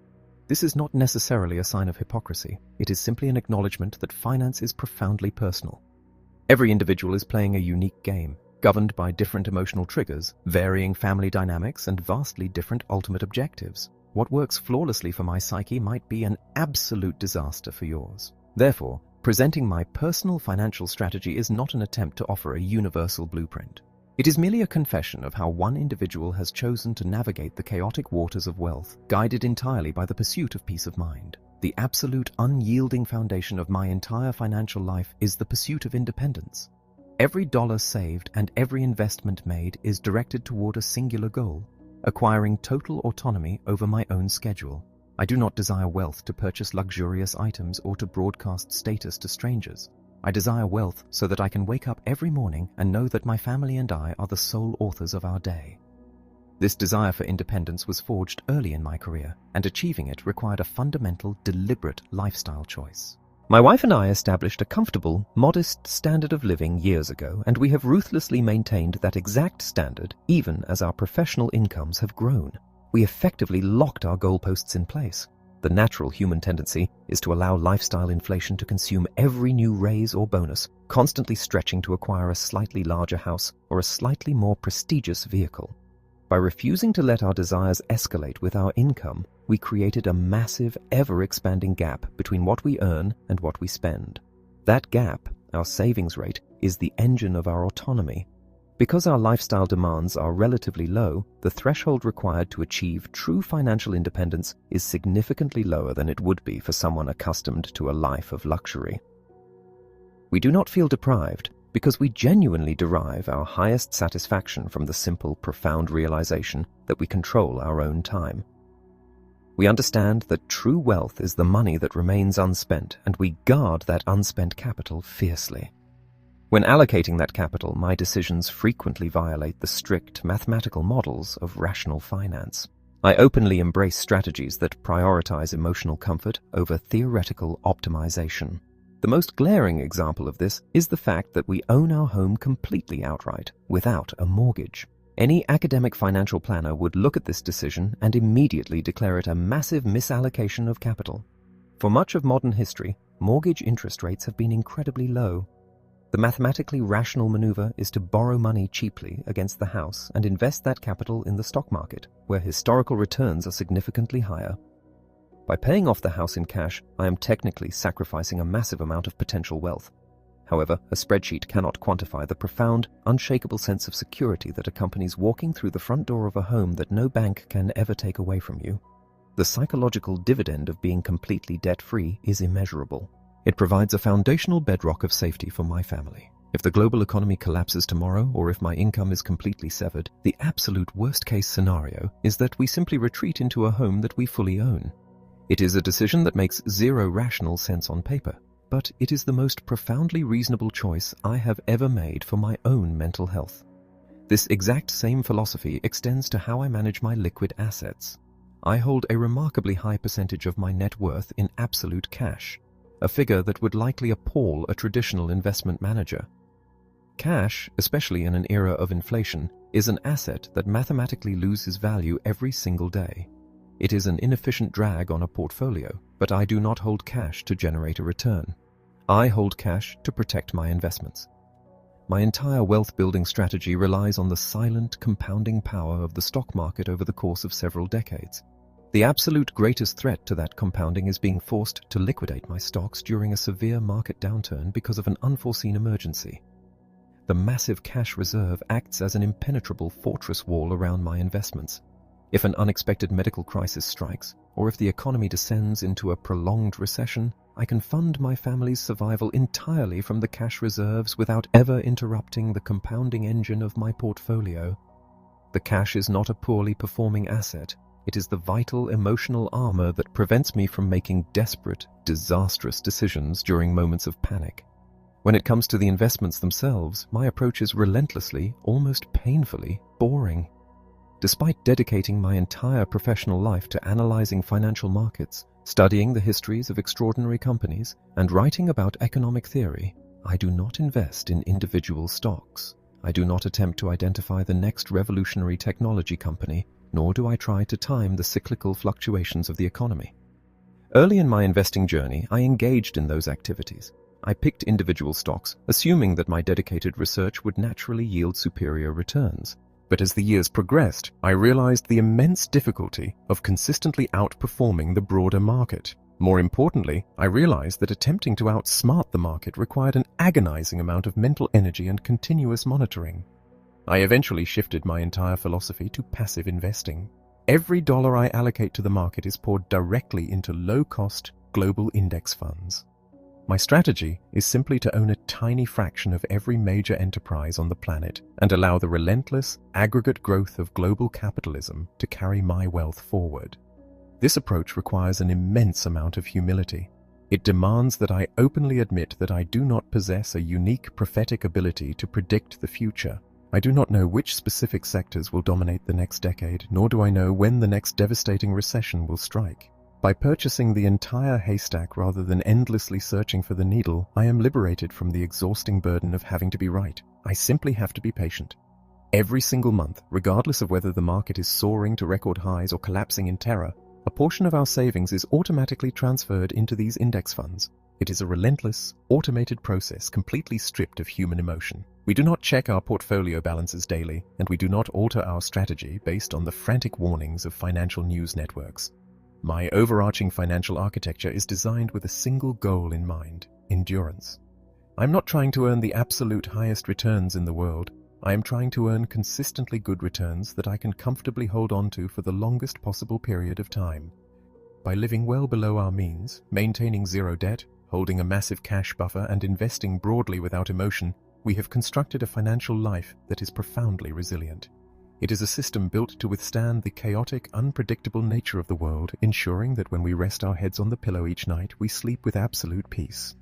This is not necessarily a sign of hypocrisy. It is simply an acknowledgement that finance is profoundly personal. Every individual is playing a unique game, governed by different emotional triggers, varying family dynamics, and vastly different ultimate objectives. What works flawlessly for my psyche might be an absolute disaster for yours. Therefore, presenting my personal financial strategy is not an attempt to offer a universal blueprint. It is merely a confession of how one individual has chosen to navigate the chaotic waters of wealth, guided entirely by the pursuit of peace of mind. The absolute unyielding foundation of my entire financial life is the pursuit of independence. Every dollar saved and every investment made is directed toward a singular goal: acquiring total autonomy over my own schedule. I do not desire wealth to purchase luxurious items or to broadcast status to strangers. I desire wealth so that I can wake up every morning and know that my family and I are the sole authors of our day. This desire for independence was forged early in my career, and achieving it required a fundamental, deliberate lifestyle choice. My wife and I established a comfortable, modest standard of living years ago, and we have ruthlessly maintained that exact standard even as our professional incomes have grown. We effectively locked our goalposts in place. The natural human tendency is to allow lifestyle inflation to consume every new raise or bonus, constantly stretching to acquire a slightly larger house or a slightly more prestigious vehicle. By refusing to let our desires escalate with our income, we created a massive, ever-expanding gap between what we earn and what we spend. That gap, our savings rate, is the engine of our autonomy. Because our lifestyle demands are relatively low, the threshold required to achieve true financial independence is significantly lower than it would be for someone accustomed to a life of luxury. We do not feel deprived because we genuinely derive our highest satisfaction from the simple, profound realization that we control our own time. We understand that true wealth is the money that remains unspent, and we guard that unspent capital fiercely. When allocating that capital, my decisions frequently violate the strict mathematical models of rational finance. I openly embrace strategies that prioritize emotional comfort over theoretical optimization. The most glaring example of this is the fact that we own our home completely outright, without a mortgage. Any academic financial planner would look at this decision and immediately declare it a massive misallocation of capital. For much of modern history, mortgage interest rates have been incredibly low. The mathematically rational maneuver is to borrow money cheaply against the house and invest that capital in the stock market, where historical returns are significantly higher. By paying off the house in cash, I am technically sacrificing a massive amount of potential wealth. However, a spreadsheet cannot quantify the profound, unshakable sense of security that accompanies walking through the front door of a home that no bank can ever take away from you. The psychological dividend of being completely debt-free is immeasurable. It provides a foundational bedrock of safety for my family. If the global economy collapses tomorrow, or if my income is completely severed, the absolute worst-case scenario is that we simply retreat into a home that we fully own. It is a decision that makes zero rational sense on paper, but it is the most profoundly reasonable choice I have ever made for my own mental health. This exact same philosophy extends to how I manage my liquid assets. I hold a remarkably high percentage of my net worth in absolute cash, a figure that would likely appall a traditional investment manager. Cash, especially in an era of inflation, is an asset that mathematically loses value every single day. It is an inefficient drag on a portfolio, but I do not hold cash to generate a return. I hold cash to protect my investments. My entire wealth-building strategy relies on the silent, compounding power of the stock market over the course of several decades. The absolute greatest threat to that compounding is being forced to liquidate my stocks during a severe market downturn because of an unforeseen emergency. The massive cash reserve acts as an impenetrable fortress wall around my investments. If an unexpected medical crisis strikes, or if the economy descends into a prolonged recession, I can fund my family's survival entirely from the cash reserves without ever interrupting the compounding engine of my portfolio. The cash is not a poorly performing asset. It is the vital emotional armor that prevents me from making desperate, disastrous decisions during moments of panic. When it comes to the investments themselves, my approach is relentlessly, almost painfully, boring. Despite dedicating my entire professional life to analyzing financial markets, studying the histories of extraordinary companies, and writing about economic theory, I do not invest in individual stocks. I do not attempt to identify the next revolutionary technology company, nor do I try to time the cyclical fluctuations of the economy. Early in my investing journey, I engaged in those activities. I picked individual stocks, assuming that my dedicated research would naturally yield superior returns. But as the years progressed, I realized the immense difficulty of consistently outperforming the broader market. More importantly, I realized that attempting to outsmart the market required an agonizing amount of mental energy and continuous monitoring. I eventually shifted my entire philosophy to passive investing. Every dollar I allocate to the market is poured directly into low-cost global index funds. My strategy is simply to own a tiny fraction of every major enterprise on the planet and allow the relentless, aggregate growth of global capitalism to carry my wealth forward. This approach requires an immense amount of humility. It demands that I openly admit that I do not possess a unique prophetic ability to predict the future. I do not know which specific sectors will dominate the next decade, nor do I know when the next devastating recession will strike. By purchasing the entire haystack rather than endlessly searching for the needle, I am liberated from the exhausting burden of having to be right. I simply have to be patient. Every single month, regardless of whether the market is soaring to record highs or collapsing in terror, a portion of our savings is automatically transferred into these index funds. It is a relentless, automated process completely stripped of human emotion. We do not check our portfolio balances daily, and we do not alter our strategy based on the frantic warnings of financial news networks. My overarching financial architecture is designed with a single goal in mind: endurance. I'm not trying to earn the absolute highest returns in the world. I am trying to earn consistently good returns that I can comfortably hold on to for the longest possible period of time. By living well below our means, maintaining zero debt, holding a massive cash buffer, and investing broadly without emotion, we have constructed a financial life that is profoundly resilient. It is a system built to withstand the chaotic, unpredictable nature of the world, ensuring that when we rest our heads on the pillow each night, we sleep with absolute peace.